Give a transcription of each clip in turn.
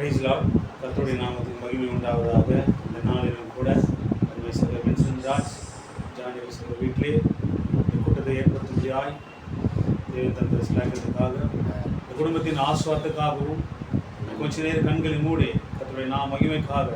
Price Lord. கர்த்தருடைய நாமத்துக்கு மகிமை உண்டாவதாக. இந்த நாளிலும் கூட அருமை சகோதரர் வின்சென்ட் ஜார்ஜ் ஜானி சகோதரர் வீட்டிலே இந்த கூட்டத்தை ஏற்படுத்துவதாய் தேவன் தந்த சிலாக்கிறதுக்காக இந்த குடும்பத்தின் ஆசுவாதத்துக்காகவும் கொஞ்ச நேரம் கண்களை மூடி கர்த்தருடைய மகிமைக்காக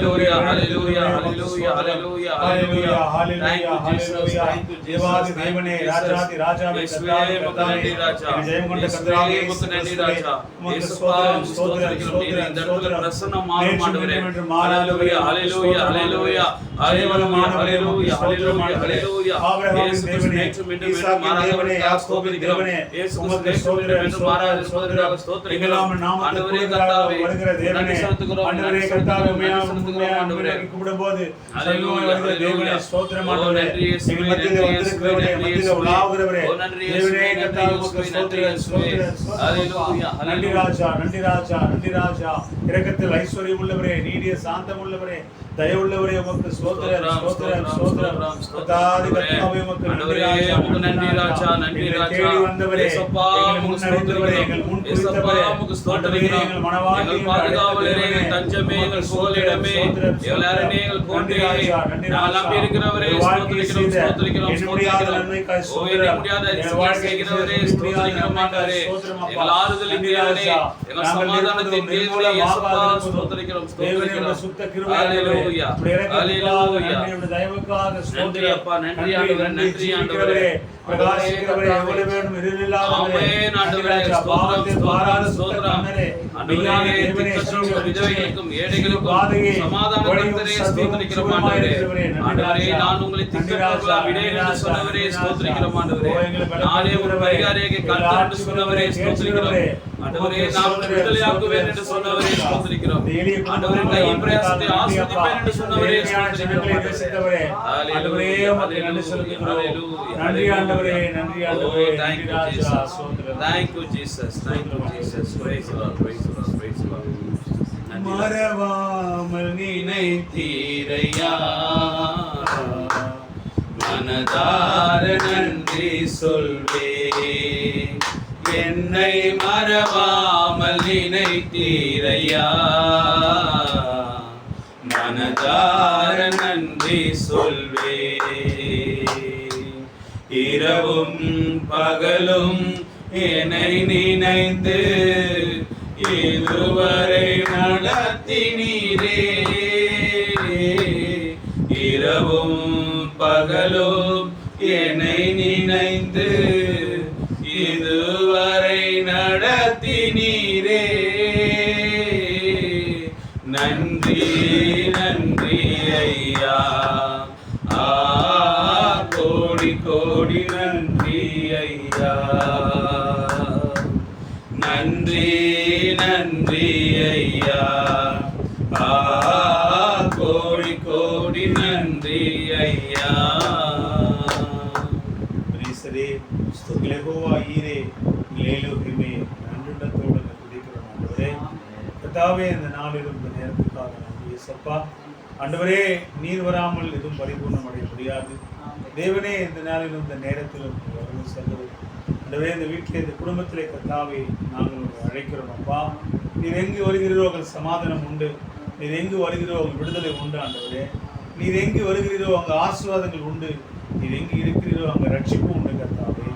ஹalleluya ஹalleluya ஹalleluya ஹalleluya ஹalleluya ஹalleluya ஹalleluya ஹalleluya தேவாதி தேவனே ராஜாதி ராஜாவே கர்த்தாவே ராஜா ஜெயம் கொண்ட கர்த்தாவே நன்றி ராஜா இயேசுப்பா ஸ்தோத்திரம் நீர் இந்த இடத்துல பிரசன்னமான ஆண்டவரே ஹalleluya ஹalleluya ஹalleluya ஹalleluya ஹalleluya ஹalleluya ஆபிரகாமின் தேவனே ஈசாக்கின் தேவனே யாக்கோபின் தேவனே உமக்கு ஸ்தோத்திரம் ஸ்தோத்திரம் ஸ்தோத்திரம் எங்கெல்லாம் நாமத்தை வருகிற தேவனே ஆண்டவரே கர்த்தாவே உம்மை ஆண்டவரே கூப்பிடும்போது ஹalleluya தேவனே ஸ்தோத்திரம் ஆண்டவரே எங்கள் மத்தியிலே வந்திருக்கிறவரே மத்தியிலே உலாவுகிறவரே தேவனே கர்த்தாவே உமக்கு ஸ்தோத்திரம் ஸ்தோத்திரம் ஹalleluya நன்றி ராஜா நன்றி ராஜா நன்றி ராஜா இரக்கத்தில் ஐஸ்வரியம் உள்ளவரே நீடிய சாந்தம் உள்ளவரே தயவுள்ளவரே உமக்கு ஸ்தோத்திரம் ஸ்தோத்திரம் ஸ்தோத்திரம் கர்த்தாவே கர்த்தாவே உமக்கு நன்றி ராஜா நன்றி ராஜா தேடி வந்தவரே இயேசுப்பா உமக்கு ஸ்தோத்திரம் எங்கள் முன் குறித்தவரே உமக்கு ஸ்தோத்திரம் எங்கள் மனவாட்டி பாதுகாவலரே தஞ்சமே எங்கள் புகலிடமே எங்கள் அரணே எங்கள் கோட்டையே நான் நம்பி இருக்கிறவரே ஸ்தோத்திரிக்கிறோம் ஸ்தோத்திரிக்கிறோம் ஸ்தோத்திரிக்கிறோம் ஓ முடியாத செய்கிறவரே ஸ்தோத்திரிக்கிறோம் ஆண்டவரே எங்கள் ஆறுதலின் தேவனே எங்கள் சமாதானத்தின் தேவனே இயேசுப்பா ஸ்தோத்திரிக்கிறோம் ஸ்தோத்திரிக்கிறோம் சுத்த கிருபையாலே ஹalleluya நன்றி தயவுக்காக ஸ்தோத்திரம் அப்பா நன்றி ஆண்டவரே நன்றி ஆண்டவரே பிரகாசிக்கிறவரே எவ்வளவு வேணும் இருளில்லாதவரே ஆமென் ஆண்டவரே ஸ்தோத்திரம் ஸ்தோத்திரம் ஸ்தோத்திரம் ஆண்டவரே திக்கற்றோம் விதவைகளுக்கும் ஏழைகளுக்கும் சமாதானத்தை ஸ்தோத்திரிக்கிறோம் ஆண்டவரே ஆண்டவரே நான் உங்களை திக்கற்றவர்களா விடேன் என்று சொன்னவரே ஸ்தோத்திரிக்கிறோம் ஆண்டவரே நானே ஒரு பரிகாரியாக கர்த்தர் என்று சொன்னவரே ஸ்தோத்திரிக்கிறோம் ஆண்டவரே நான் விடுதலையாக்குவேன் என்று சொன்னவரே ஸ்தோத்திரிக்கிறோம் ஆண்டவரே கையின் பிரயாசத்தை ஆசீர்வதிப்பேன் என்று சொன்னவரே ஸ்தோத்திரிக்கிறோம் ஆண்டவரே உமக்கு நன்றி சொல்லுகிறோம் நன்றி ஆண்டவரே நன்றி ஆண்டவரே thank you jesus thank you jesus thank you jesus praise the lord praise the lord praise the lord மறவாமல் நினைத்தீரையா மனதார நன்றி சொல்வே என்னை மறவாமல் நினைத்தீரையா மனதார நன்றி சொல்வே இரவும் பகலும் என்னை நினைந்து இதுவரை நடத்தினீரே இரவும் பகலும் என்னை நினைந்து இதுவரை நடத்தினீரே நன்றி நன்றி ஐயா கோடி கோடி நன்றி ஐயா நன்றி நன்றி ஐயா கோடி கோடி நன்றி ஐயா பிரீசரே யெகோவா ஈரே ஏலோகிமே நன்றியுள்ளத்தோடு துதிக்கிறோம் ஆண்டவரே கர்த்தாவே இந்த நாளிலும் இந்த நேரத்துக்காக நன்றி இயேசுப்பா ஆண்டவரே நீர் வராமல் எதுவும் பரிபூர்ணம் அடைய முடியாது தேவனே இந்த நாளிலும் இந்த நேரத்திலும் வரவு செல்வது ஆண்டவரே இந்த வீட்டிலே இந்த குடும்பத்திலே கர்த்தாவே நாங்கள் அழைக்கிறோம் அப்பா நீர் எங்கு வருகிறீரோ அங்கே சமாதானம் உண்டு நீர் எங்கு வருகிறோ அங்கே விடுதலை உண்டு ஆண்டவரே நீர் எங்கு வருகிறீரோ அங்கே ஆசீர்வாதங்கள் உண்டு நீர் எங்கு இருக்கிறீரோ அங்கே ரட்சிப்பு உண்டு கர்த்தாவே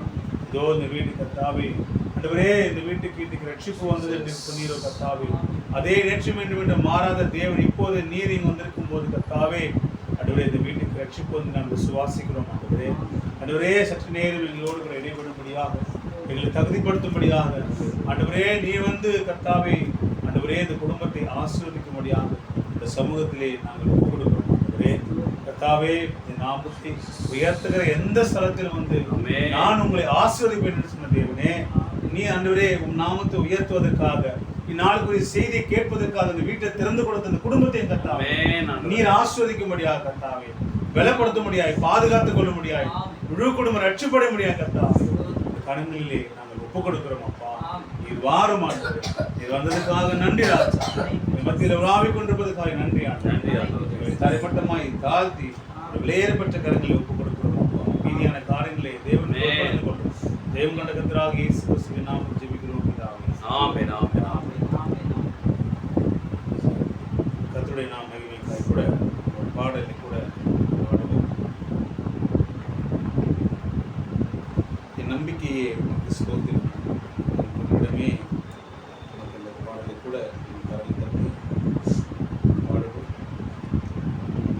இதோ இந்த வீடு கர்த்தாவே ஆண்டவரே இந்த வீட்டுக்கு இன்னைக்கு ரட்சிப்பு வந்தது என்று சொன்னீரோ கர்த்தாவே அதே நேற்று மீண்டும் மீண்டும் மாறாத தேவன் இப்போது நீர் இங்கு வந்திருக்கும் போது கர்த்தாவே ஆண்டவரே இந்த வீட்டுக்கு ரட்சிப்பு வந்து நாங்கள் சுவாசிக்கிறோம் ஆண்டவரே ஆண்டவரே சற்று நேரம் எங்களோடு கூட இடைபடும்படியாக எங்களை தகுதிப்படுத்தும்படியாக ஆண்டவரே நீ வந்து கர்த்தாவே ஆண்டவரே இந்த குடும்பத்தை ஆசீர்வதிக்கும்படியாக இந்த சமூகத்திலே நாங்கள் ஒப்புக் கொடுக்கிறோம் ஆண்டவரே கர்த்தாவே நாமத்தை உயர்த்துகிற எந்த ஸ்தலத்திலும் வந்து நான் உங்களை ஆசீர்வதிப்பேன் என்று சொன்ன தேவனே, நீ ஆண்டவரே உம் நாமத்தை உயர்த்துவதற்காக இந்நாளுக்குரிய செய்தியை கேட்பதற்காக அந்த வீட்டை திறந்து கொடுத்த அந்த குடும்பத்தையும் கர்த்தாவே நீர் ஆசீர்வதிக்கும்படியாக கர்த்தாவே பலப்படுத்த முடியாது, பாதுகாத்துக் கொள்ள முடியாது, முழு குடும்பம் ரட்சிப்பட முடியாது கர்த்தாவே கரங்களிலே நாங்கள் ஒப்புக் கொடுக்கிறோம் அப்பா. இது வாரும் ஆண்டவரே, இது வந்ததுக்காக நன்றி ராஜா. மத்தியில் உலாவிக் கொண்டிருப்பதற்காக நன்றி ஆண்டவரே. தரைப்பட்டமாய் தாழ்த்தி விலையேறப்பட்ட கரங்களை ஒப்புக் கொடுக்கிறோம் அப்பா. மீதியான காரியங்களை தேவன் தேவன் கண்ட கர்த்தராகிய இயேசு கிறிஸ்துவின் நாமத்தில் ஜெபிக்கிறோம் பிதாவே. ஆமென் ஆமென் ஆமென். கர்த்தருடைய நாம மகிமைக்காய் கூட ஒரு பாடலை கூட பாடுவோம். என் நம்பிக்கையே உனக்கு ஸ்தோத்திரம் இடமே உனக்கு இந்த பாடலை கூட கரலை தட்டி பாடுவோம்.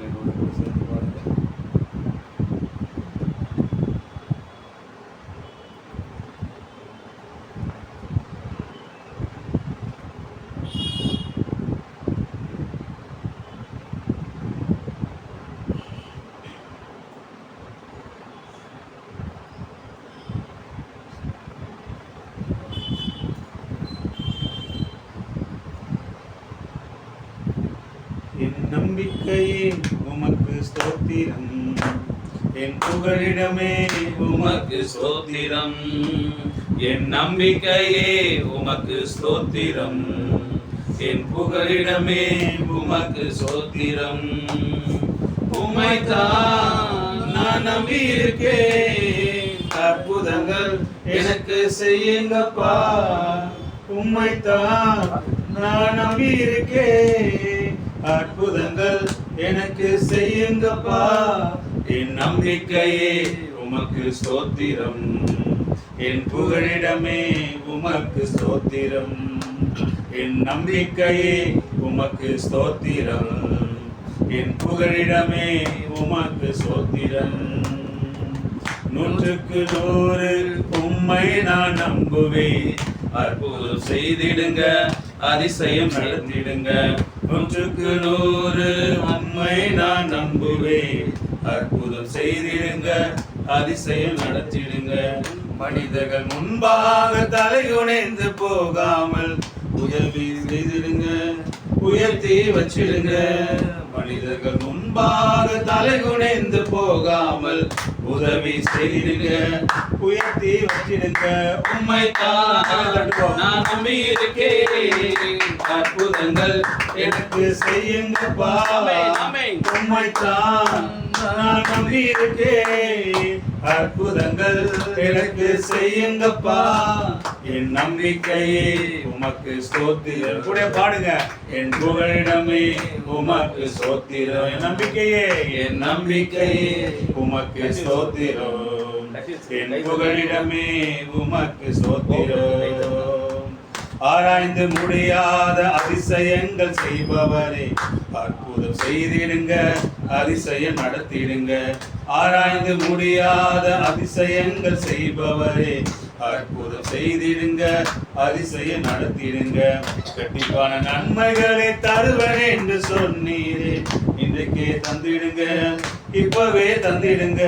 என்னோட கூட சேர்ந்து பாடுங்க. என் நம்பிக்கையே உமக்கு ஸ்தோத்திரம், என் புகழிடமே உமக்கு ஸ்தோத்திரம். என் நம்பிக்கையே உமக்கு ஸ்தோத்திரம், என் புகழிடமே உமக்கு ஸ்தோத்திரம். உம்மைத்தான் நான் நம்பியிருக்கேன், அற்புதங்கள் எனக்கு செய்யுங்கப்பா. உம்மைத்தான் நான் நம்பியிருக்கேன், அற்புதங்கள் எனக்கு செய்யுங்கப்பா. என் நம்பிக்கையே உமக்கு ஸ்தோத்திரம், என் புகழிடமே உமக்கு ஸ்தோத்திரம். என் நம்பிக்கையே உமக்கு ஸ்தோத்திரம், என் புகழிடமே உமக்கு ஸ்தோத்திரம். 100க்கு 100 உம்மை நான் நம்புவேன், அற்புதம் செய்திடுங்க, அதிசயம் நடத்திடுங்க. 100க்கு 100 உம்மை நான் நம்புவேன், அற்புதம் செய்திடுங்க, அதிசயம் நடத்திடுங்க. மனிதர்கள் முன்பாக தலைகுனிந்து போகாமல் உதவி செய்திடுங்க, உயர்த்தி வச்சிடுங்க. மனிதர்கள் முன்பாக தலைகுனிந்து போகாமல் உதவி செய்திடுங்க, உயர்த்தி வச்சிடுங்க. உம்மைத்தான் நான் நம்பியிருக்கேன், அற்புதங்கள் எனக்கு செய்யுங்கப்பா. உம்மைத்தான் நான் நம்பியிருக்கேன், அற்புதங்கள் எனக்கு செய்யுங்கப்பா. என் நம்பிக்கையே உமக்கு ஸ்தோத்திரம். கூட பாடுங்க. என் புகழிடமே உமக்கு ஸ்தோத்திரம். என் நம்பிக்கையே, என் நம்பிக்கையே உமக்கு ஸ்தோத்திரம். என் புகழிடமே உமக்கு ஸ்தோத்திரம். ஆராய்ந்து முடியாத அதிசயங்கள் செய்பவரே, அற்புதம் செய்திடுங்க, அதிசயம் நடத்திடுங்க. ஆராய்ந்து முடியாத அதிசயங்கள் செய்பவரே, அற்புதம் செய்திடுங்க, அதிசயம் நடத்திடுங்க. கண்டிப்பான நன்மைகளை தருவேன் என்று சொன்னீரே, இன்றைக்கே தந்திடுங்க, இப்பவே தந்திடுங்க.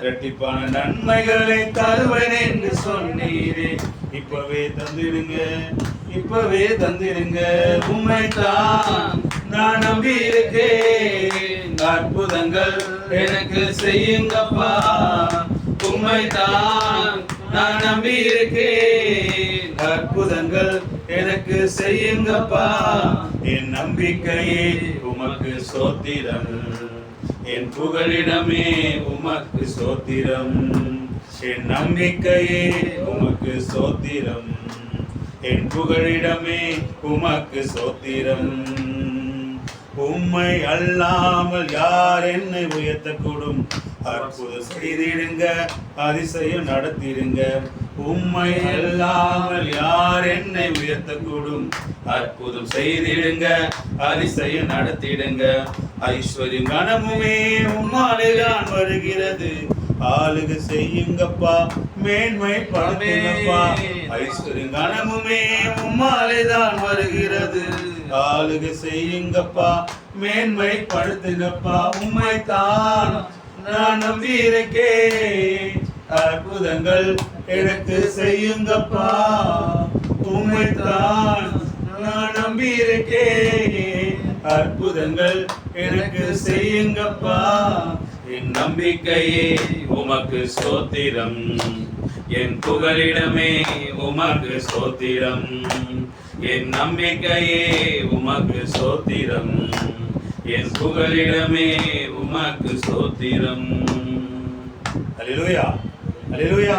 இரட்டிப்பான நன்மைகளை தருவேன் என்று சொன்னீரே, இப்பவே தந்திடுங்க, இப்பவே தந்திடுங்க. உம்மைத்தான் நான் நம்பியிருக்கேன், அற்புதங்கள் எனக்கு செய்யுங்கப்பா. உம்மைத்தான் நான் நம்பியிருக்கேன், அற்புதங்கள் எனக்கு செய்யுங்கப்பா. என் நம்பிக்கையே உமக்கு ஸ்தோத்திரம், என் புகழிடமே உமக்கு ஸ்தோத்திரம். என் நம்பிக்கையே உமக்கு ஸ்தோத்திரம், என் புகழிடமே உமக்கு ஸ்தோத்திரம். உம்மை அல்லாமல் யார் என்னை உயர்த்தக்கூடும்? அற்புதம் செய்திடுங்க, அதிசயம் நடத்திடுங்க. உம்மை அல்லாமல் யார் என்னை உயர்த்தக்கூடும்? அற்புதம் செய்திடுங்க, அதிசயம் நடத்திடுங்க. ஐஸ்வர்யம் கனமுமே உம்மாலே தான் வருகிறது, ஆளுக செய்யுங்கப்பா, மேன்மை படுத்துங்கப்பா. ஐஸ்வர்யம் கனமுமே உம்மாலே தான் வருகிறது, ஆளுகை செய்யுங்கப்பா, மேன்மைப்படுத்துங்கப்பா. உம்மைத்தான் நான் நம்பியிருக்கேன், அற்புதங்கள் எனக்கு செய்யுங்கப்பா. உம்மைத்தான் நான் நம்பியிருக்கேன், அற்புதங்கள் எனக்கு செய்யுங்கப்பா. என் நம்பிக்கையே உமக்கு ஸ்தோத்திரம், என் புகலிடமே உமக்கு ஸ்தோத்திரம். என் நம்பிக்கையே உமக்கு ஸ்தோத்திரம், என் புகலிடமே உமக்கு ஸ்தோத்திரம். அல்லேலூயா, அல்லேலூயா.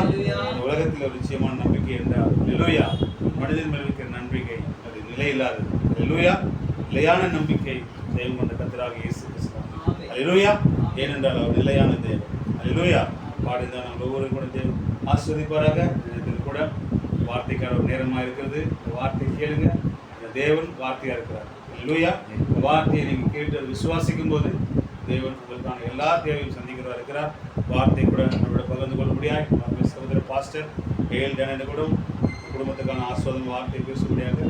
உலகத்தில் ஒரு நிச்சயமான நம்பிக்கை என்றால் அல்லேலூயா, மனிதன் மேல் இருக்கிற நம்பிக்கை அது நிலையில்லாதது. அல்லேலூயா, நிலையான நம்பிக்கை தெய்வம் கொண்ட கர்த்தராகிய இயேசு கிறிஸ்து. அல்லேலூயா, ஏனென்றால் அவர் நிலையான தேவன். அல்லேலூயா. பாடிதான் நம்ம ஒவ்வொரு கூட தேவன் ஆஸ்வதிப்பாராக. இதில் கூட வார்த்தைக்கான ஒரு நேரமாக இருக்கிறது. இந்த வார்த்தை கேளுங்க. இந்த தேவன் வார்த்தையாக இருக்கிறார். அல்லேலூயா. இந்த வார்த்தையை நீங்கள் கேட்டு விசுவாசிக்கும் போது தேவன் உங்களுக்கான எல்லா தேவையும் சந்திக்கிறதா இருக்கிறார். வார்த்தை கூட நம்மளோட பகிர்ந்து கொள்ள முடியாது. நம்ம சகோதர பாஸ்டர் ஏல் ஜனன் கூட குடும்பத்துக்கான ஆஸ்வாதம் வார்த்தை பேச முடியாது.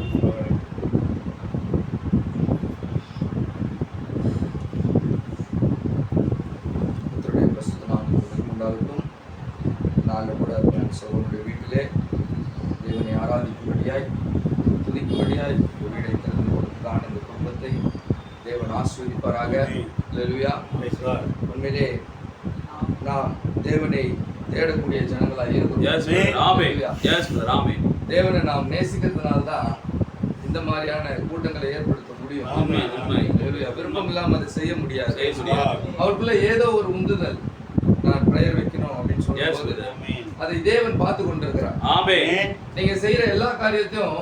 நாங்கள் கூட சகோதரனுடைய வீட்டிலே தேவனை ஆராதிக்கும்படியாய் துதிக்கும்படியாய் ஒரு வீடை திறந்து கொடுத்துதான் இந்த குடும்பத்தை தேவன் ஆசீர்வதிப்பாராக. அல்லேலூயா. உண்மையிலே நாம் தேவனை தேடக்கூடிய ஜனங்களாக இருக்கிறோம். தேவனை நாம் நேசிக்கிறதுனால்தான் இந்த மாதிரியான கூட்டங்களை ஏற்படுத்த முடியும். விருப்பம் இல்லாம அதை செய்ய முடியாது. அவருக்குள்ள ஏதோ ஒரு உந்துதல், நான் பிரேயர் வைக்கணும் அப்படின்னு சொல்லும்போது அதை தேவன் பார்த்து கொண்டிருக்கிறார். நீங்க செய்யற எல்லா காரியத்தையும்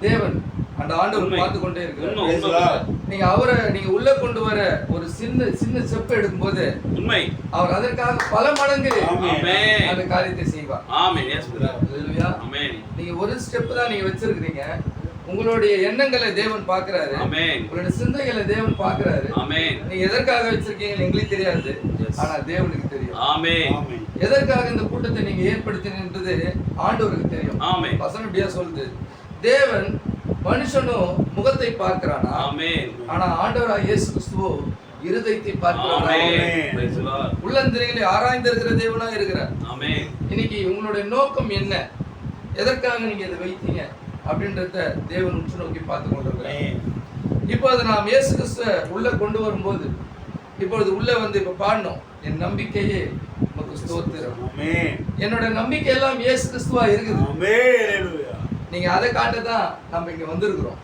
தேவன் அந்த ஆண்டவர் பார்த்து கொண்டே இருக்கிறார். நீங்க உள்ள கொண்டு வர ஒரு சின்ன ஸ்டெப் எடுக்கும் போது உண்மை அவர் அதற்காக பல மடங்கு அந்த காரியத்தை செய்வார். நீங்க ஒரு ஸ்டெப் தான் நீங்க வச்சிருக்கீங்க. உங்களுடைய எண்ணங்களை தேவன் பார்க்கிறாரு, உங்களுடைய சிந்தைகளை தேவன் பார்க்கிறாரு. நீங்க எதற்காக வச்சிருக்கீங்கன்னு எங்களுக்கு தெரியாது, ஆனா தேவனுக்கு தெரியும். எதற்காக இந்த கூட்டத்தை நீங்க ஏற்படுத்தினது ஆண்டவருக்கு தெரியும். வசனம் இப்படியா சொல்லுது, தேவன் மனுஷனும் முகத்தை பார்க்கிறானா, ஆனா ஆண்டவராகிய இயேசு கிறிஸ்துவோ இருதயத்தை பார்க்கிறார். உள்ளந்தரையிலே ஆராய்ந்திருக்கிற தேவனா இருக்கிறார். இன்னைக்கு உங்களுடைய நோக்கம் என்ன, எதற்காக நீங்க இதை வைத்தீங்க அப்படின்றத தேவன் உற்று நோக்கி பார்த்து கொண்டிருக்கிறார். இப்போது நாம் இயேசு கிறிஸ்துவ உள்ள கொண்டு வரும்போது, இப்பொழுது உள்ள வந்து இப்ப பாடணும், என் நம்பிக்கையே உமக்கு ஸ்தோத்திரம். என்னோட நம்பிக்கை எல்லாம் இயேசு கிறிஸ்துவா இருக்குது. நீங்க அதை காட்டதான் நம்ம இங்க வந்திருக்கிறோம்.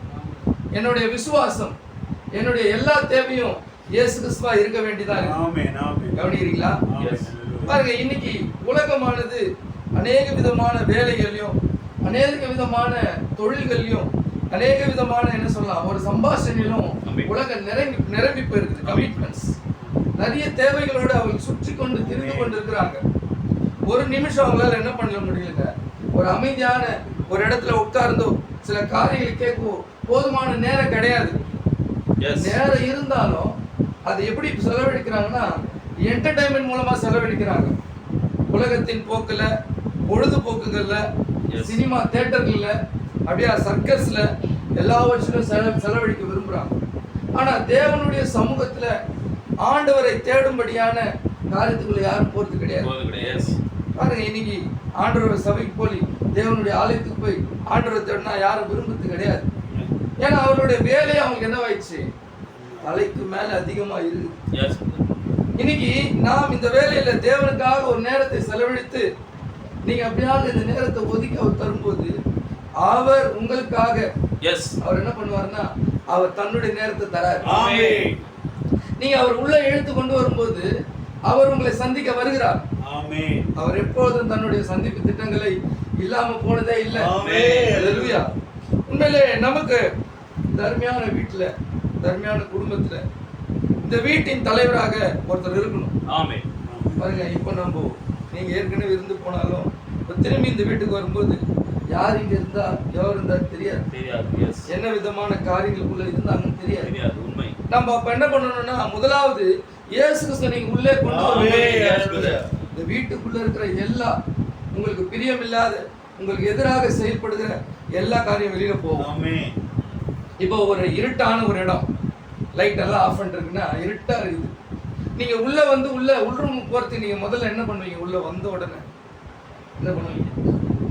என்னுடைய விசுவாசம், என்னுடைய எல்லா தேவையும் இயேசு கிறிஸ்துவா இருக்க வேண்டியதான். கவனிக்கிறீங்களா? பாருங்க, இன்னைக்கு உலகமானது அநேக விதமான வேலைகளையும், அநேக விதமான தொழில்களையும், அநேக விதமான என்ன சொல்லலாம் ஒரு சம்பாஷணையிலும் உலகம் நிரம்பி போயிருக்குது. கமிட்மெண்ட்ஸ், நிறைய தேவைகளோடு அவங்க சுற்றி கொண்டு திரிந்து கொண்டு இருக்கிறாங்க. ஒரு நிமிஷம் அவங்களால என்ன பண்ண முடியலங்க, ஒரு அமைதியான ஒரு இடத்துல உட்கார்ந்தோ சில காரியங்களை கேட்கவும் போதுமான நேரம் கிடையாது. நேரம் இருந்தாலும் அதை எப்படி செலவழிக்கிறாங்கன்னா என்டர்டைன்மெண்ட் மூலமா செலவழிக்கிறாங்க. உலகத்தின் போக்குல, பொழுதுபோக்குகள்ல, சினிமா தியேட்டர்கள்ல, அப்படியே சர்க்கஸ்ல எல்லாவற்றிலும் செலவழிக்க விரும்புறாங்க. ஆனா தேவனுடைய சமூகத்துல ஆண்டவரை தேடும்படியான காரியத்துக்குள்ள யாரும் போறது கிடையாது. பாருங்க, இன்னைக்கு ஆண்டவர் சபைக்கு போய் தேவனுடைய ஆலயத்துக்கு போய் ஆண்டவரை தேடினா யாரும் விரும்புறது கிடையாது. ஏன்னா அவருடைய வேலையை அவங்களுக்கு என்னவாயிடுச்சு, தலைக்கு மேல அதிகமா இருக்கு. இன்னைக்கு நாம் இந்த வேலையில தேவனுக்காக ஒரு நேரத்தை செலவழித்து நீங்க அப்படியாக இந்த நேரத்தை ஒதுக்கி அவர் தரும்போது அவர் உங்களுக்காக அவர் என்ன பண்ணுவாருன்னா அவர் தன்னுடைய நேரத்தை தராரு. நீங்க அவர் உள்ள இழுத்து கொண்டு வரும்போது அவர் உங்களை சந்திக்க வருகிறார். அவர் எப்போதும் தன்னுடைய சந்திப்பு திட்டங்களை இல்லாம போனதே இல்லை. உண்மையிலே நமக்கு தர்மையான வீட்டுல, தர்மையான குடும்பத்துல இந்த வீட்டின் தலைவராக ஒருத்தர் இருக்கணும். பாருங்க, இப்ப நம்ம நீங்க ஏற்கனவே இருந்து போனாலும் திரும்பி இந்த வீட்டுக்கு வரும்போது யார் இங்க இருந்தா எவர் இருந்தா தெரியாது, என்ன விதமான காரியங்களுக்குள்ள இருந்தாங்கன்னு தெரியாது. நம்ம அப்ப என்ன பண்ணணும்னா, முதலாவது இயேசு கிறிஸ்து நீங்க உள்ளே கொண்டு வரணும். இந்த வீட்டுக்குள்ள இருக்கிற எல்லா உங்களுக்கு பிரியம் இல்லாத, உங்களுக்கு எதிராக செயல்படுகிற எல்லா காரியம் வெளியில போகும். இப்போ ஒரு இருட்டான ஒரு இடம், லைட் எல்லாம் ஆஃப் பண்ணிருக்குன்னா இருட்டா இருக்குது. நீங்க உள்ள வந்து உள்ரூம் போறதுக்கு நீங்க முதல்ல என்ன பண்ணுவீங்க? உள்ள வந்த உடனே என்ன பண்ணுவீங்க?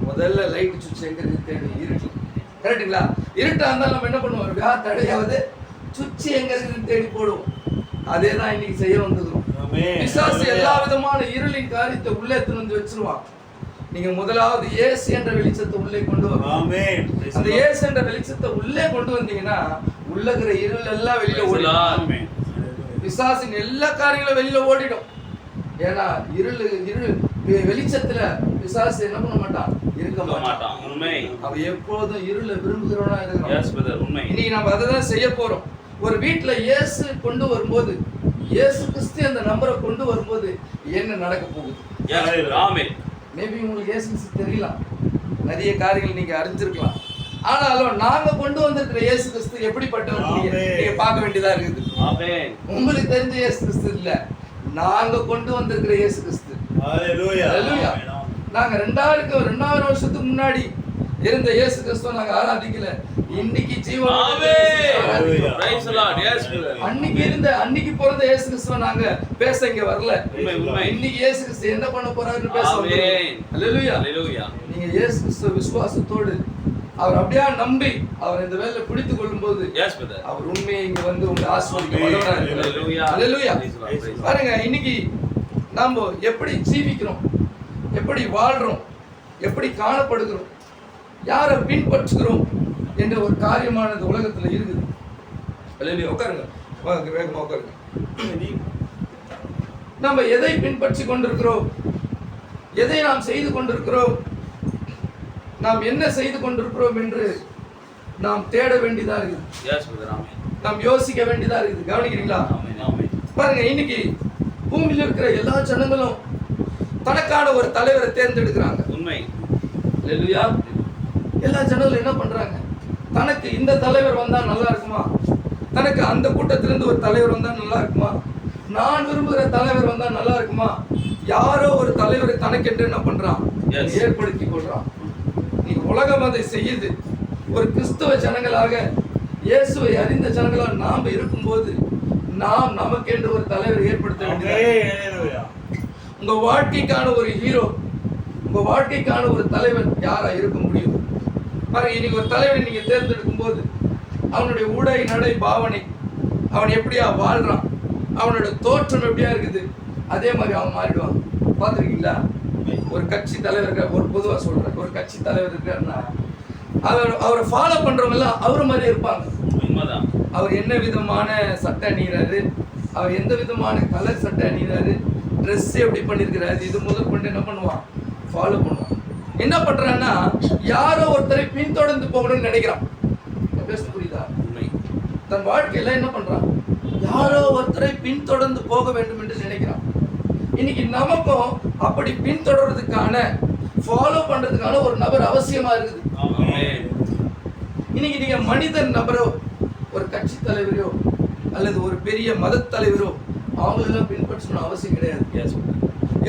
முதல்ல லைட் சுவிட்ச் எங்க இருக்கு தேடி இருட்டு. கரெக்டுங்களா? இருட்டா இருந்தாலும் நம்ம என்ன பண்ணுவோம்? தடையாவது சுவிட்ச் எங்க இருக்குன்னு தேடி போடுவோம். அதே தான் இன்னைக்கு செய்ய வந்துக்கிறோம். பிசாசு எல்லா விதமான இருளின் காரியத்தை உள்ளே எடுத்து வந்து வச்சிருவான். நீங்க முதலாவது இயேசு என்ற வெளிச்சத்தை உள்ளே கொண்டு வரணும். அந்த இயேசு என்ற வெளிச்சத்தை உள்ளே கொண்டு வந்தீங்கன்னா உள்ளகிற இருள் எல்லாம் வெளியில ஓடிடும். பிசாசின் எல்லா காரியங்களும் வெளியில ஓடிடும். ஏன்னா இருள் வெளிச்சத்துல பிசாசு என்ன பண்ண மாட்டான்? இருக்க மாட்டான். அவ எப்போதும் இருள விரும்புகிறவனா இருக்கிறான். இன்னைக்கு நம்ம அதை தான் செய்ய போறோம். ஒரு வீட்டுல இயேசு கொண்டு வரும்போது, இயேசு கிறிஸ்து அந்த நம்பரை கொண்டு வரும்போது என்ன நடக்க போகுது? மேபி உங்களுக்கு இயேசு கிறிஸ்து தெரியலாம், நிறைய காரியங்கள் நீங்க அறிஞ்சிருக்கலாம். ஆனாலும் நாங்க கொண்டு வந்திருக்கிற இயேசு கிறிஸ்து எப்படிப்பட்டவர் நீங்க பார்க்க வேண்டியதா இருக்குது. உங்களுக்கு தெரிஞ்ச இயேசு கிறிஸ்து இல்ல, நாங்க கொண்டு வந்திருக்கிற இயேசு கிறிஸ்து. நாங்க 2000 வருஷத்துக்கு முன்னாடி இருந்த இயேசு கிறிஸ்துவ நாங்க ஆராதிக்கல. இன்னைக்கு அன்னைக்கு பிறந்த இயேசு கிறிஸ்துவ நாங்க பேச இங்க வரல. இன்னைக்கு இயேசு கிறிஸ்து என்ன பண்ண போறாருன்னு பேச அல்லேலூயா. நீங்க இயேசு கிறிஸ்துவ விசுவாசத்தோடு அவர் அப்படியே நம்பி அவர் இந்த வேலையை பிடித்துக் கொள்ளும் போது அவர் உண்மையை இங்க வந்து உங்களை ஆசீர்வதிக்கிறார். பாருங்க, இன்னைக்கு நாம எப்படி ஜீவிக்கிறோம், எப்படி வாழ்றோம், எப்படி காணப்படுகிறோம், யாரை பின்பற்றுகிறோம் என்ற ஒரு காரியமானது உலகத்துல இருக்குது. உட்காருங்க, வேகமா உட்காருங்க. நம்ம எதை பின்பற்றி கொண்டிருக்கிறோம், எதை நாம் செய்து கொண்டிருக்கிறோம், நாம் என்ன செய்து கொண்டிருக்கிறோம் என்று நாம் தேட வேண்டியதா இருக்குது. நாம் யோசிக்க வேண்டியதா இருக்குது. கவனிக்கிறீங்களா? பாருங்க, இன்னைக்கு பூமியில் இருக்கிற எல்லா ஜனங்களும் தனக்கான ஒரு தலைவரை தேர்ந்தெடுக்கிறாங்க. உண்மை. அல்லேலூயா. எல்லா ஜனங்களும் என்ன பண்றாங்க? தனக்கு இந்த தலைவர் வந்தா நல்லா இருக்குமா, தனக்கு அந்த கூட்டத்திலிருந்து ஒரு தலைவர் வந்தா நல்லா இருக்குமா, நான் விரும்புகிற தலைவர் வந்தா நல்லா இருக்குமா, யாரோ ஒரு தலைவரை தனக்கென்று என்ன பண்றான்? ஏற்படுத்தி கொள்றான். நீ உலகம் அதை செய்யுது. ஒரு கிறிஸ்தவ ஜனங்களாக, இயேசுவை அறிந்த ஜனங்களாக நாம் இருக்கும்போது நாம் நமக்கென்று ஒரு தலைவர் ஏற்படுத்த வேண்டியது. உங்க வாழ்க்கைக்கான ஒரு ஹீரோ, உங்க வாழ்க்கைக்கான ஒரு தலைவன் யாரா இருக்க முடியும்? பாருங்க, இன்னைக்கு ஒரு தலைவனை நீங்க தேர்ந்தெடுக்கும் போது அவனுடைய உடை, நடை, பாவனை, அவன் எப்படியா வாழ்றான், அவனோட தோற்றம் எப்படியா இருக்குது, அதே மாதிரி அவன் மாறிடுவான். பார்த்துருக்கீங்களா? ஒரு கட்சி தலைவர், ஒரு பொதுவா சொல்றேன், ஒரு கட்சி தலைவர் இருக்காருன்னா அவரை ஃபாலோ பண்றவங்க எல்லாம் அவரு மாதிரி இருப்பாங்க. அவர் என்ன விதமான சட்டை அணிகிறாரு, அவர் எந்த விதமான கலர் சட்டை அணிகிறாரு, ட்ரெஸ் எப்படி பண்ணிருக்கிறாரு, இது முதல் கொண்டு என்ன பண்ணுவான்? ஃபாலோ பண்ணுவான். என்ன பண்றான்னா யாரோ ஒருத்தரை பின்தொடர்ந்து போகணும்னு நினைக்கிறான். பேச புரியுதா? தன் வாழ்க்கையில என்ன பண்றான்? யாரோ ஒருத்தரை பின்தொடர்ந்து போக வேண்டும் என்று நினைக்கிறான். இன்னைக்கு நமக்கும் அப்படி பின்தொடர்றதுக்கான, ஃபாலோ பண்றதுக்கான ஒரு நபர் அவசியமா இருக்குது. இன்னைக்கு நீங்க மனிதன் நபரோ, ஒரு கட்சி தலைவரோ அல்லது ஒரு பெரிய மத தலைவரோ அவங்களெல்லாம் பின்பற்றணும் அவசியம் கிடையாது.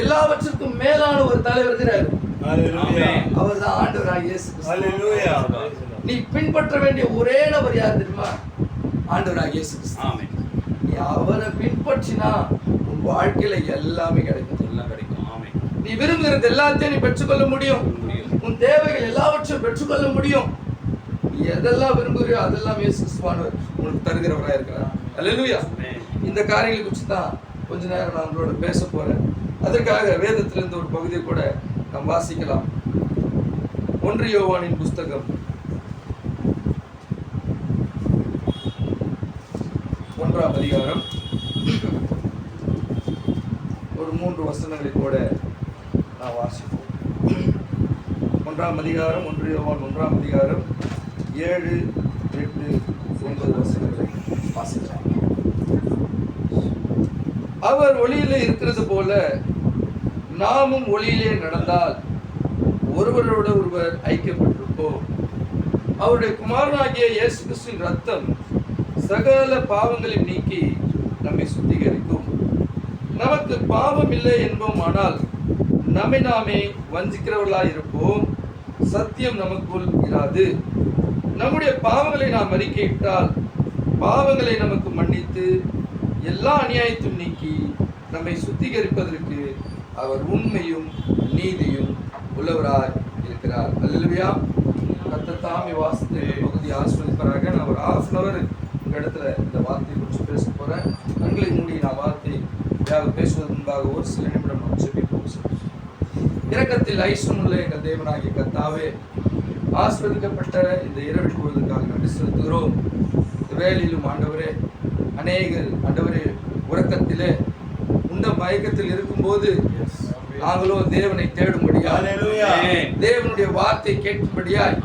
எல்லாவற்றிற்கும் மேலான ஒரு தலைவர் இருக்கிறார். அவர் தான் ஆண்டவராகிய இயேசு கிறிஸ்து. நீ பின்பற்ற வேண்டிய ஒரே நபர் யார் தெரியுமா? ஆண்டவராகிய இயேசு கிறிஸ்து. நீ அவரை பின்பற்றினா உன் வாழ்க்கையில எல்லாமே கிடைக்கும். எல்லாம் கிடைக்கும். நீ விரும்புகிறது எல்லாத்தையும் நீ பெற்றுக்கொள்ள முடியும். உன் தேவைகள் எல்லாவற்றையும் பெற்றுக்கொள்ள முடியும். நீ எதெல்லாம் விரும்புகிறியோ அதெல்லாம் இயேசு கிறிஸ்துவானவர் உனக்கு தருகிறவராக இருக்கிறார். அல்லேலூயா. இந்த காரியங்களை குறித்து தான் கொஞ்ச நேரம் நான் உங்களோட பேச போறேன். அதற்காக வேதத்திலிருந்து ஒரு பகுதியை கூட நாம் வாசிக்கலாம். 1 யோவானின் புஸ்தகம் 1ஆம் அதிகாரம் ஒரு 3 வசனங்களை கூட நான் வாசிப்போம். 1ஆம் அதிகாரம் 1 யோவான் 1ஆம் அதிகாரம் 7, 8, 9 வசனங்களை வாசிக்கலாம். அவர் ஒளியிலே இருக்கிறது போல நாமும் ஒளியிலே நடந்தால் ஒருவரோட ஒருவர் ஐக்கியப்பட்டிருப்போம். அவருடைய குமாரனாகிய இயேசு கிறிஸ்துவின் ரத்தம் சகல பாவங்களையும் நீக்கி நம்மை சுத்திகரிக்கும். நமக்கு பாவம் இல்லை என்போம், ஆனால் நம்மை நாமே வஞ்சிக்கிறவர்களாய் இருப்போம், சத்தியம் நமக்குள் இராது. நம்முடைய பாவங்களை நாம் அறிக்கையிட்டால் பாவங்களை நமக்கு மன்னித்து எல்லா அநியாயத்தையும் நீக்கி நம்மை சுத்திகரிப்பதற்கு அவர் உண்மையும் நீதியும் உள்ளவராய் இருக்கிறார். அல்லேலூயா. கர்த்தர் தாமே வாசித்த பகுதி ஆசீர்வதிப்பாராக. நான் ஒரு half an hour இந்த இடத்துல இந்த வார்த்தையை குறித்து பேச போறேன். கண்களை மூடி நான் வார்த்தை பேசுவதற்கு முன்பாக ஒரு சில நிமிடம் நாம் ஜெபிப்போம். இரக்கத்தில் ஐஸ்வர்யமுள்ள எங்கள் தேவனாகிய கர்த்தாவே, ஆசீர்வதிக்கப்பட்ட இந்த இரவு பொழுதுக்காக நன்றி செலுத்துகிறோம். இந்த வேலையிலும் ஆண்டவரே, அநேகர் ஆண்டவரே உறக்கத்திலே உண்ட மயக்கத்தில் இருக்கும்போது நாங்களோ தேவனை தேடும்படியாய், தேவனுடைய வார்த்தை கேட்கும்படியாய்,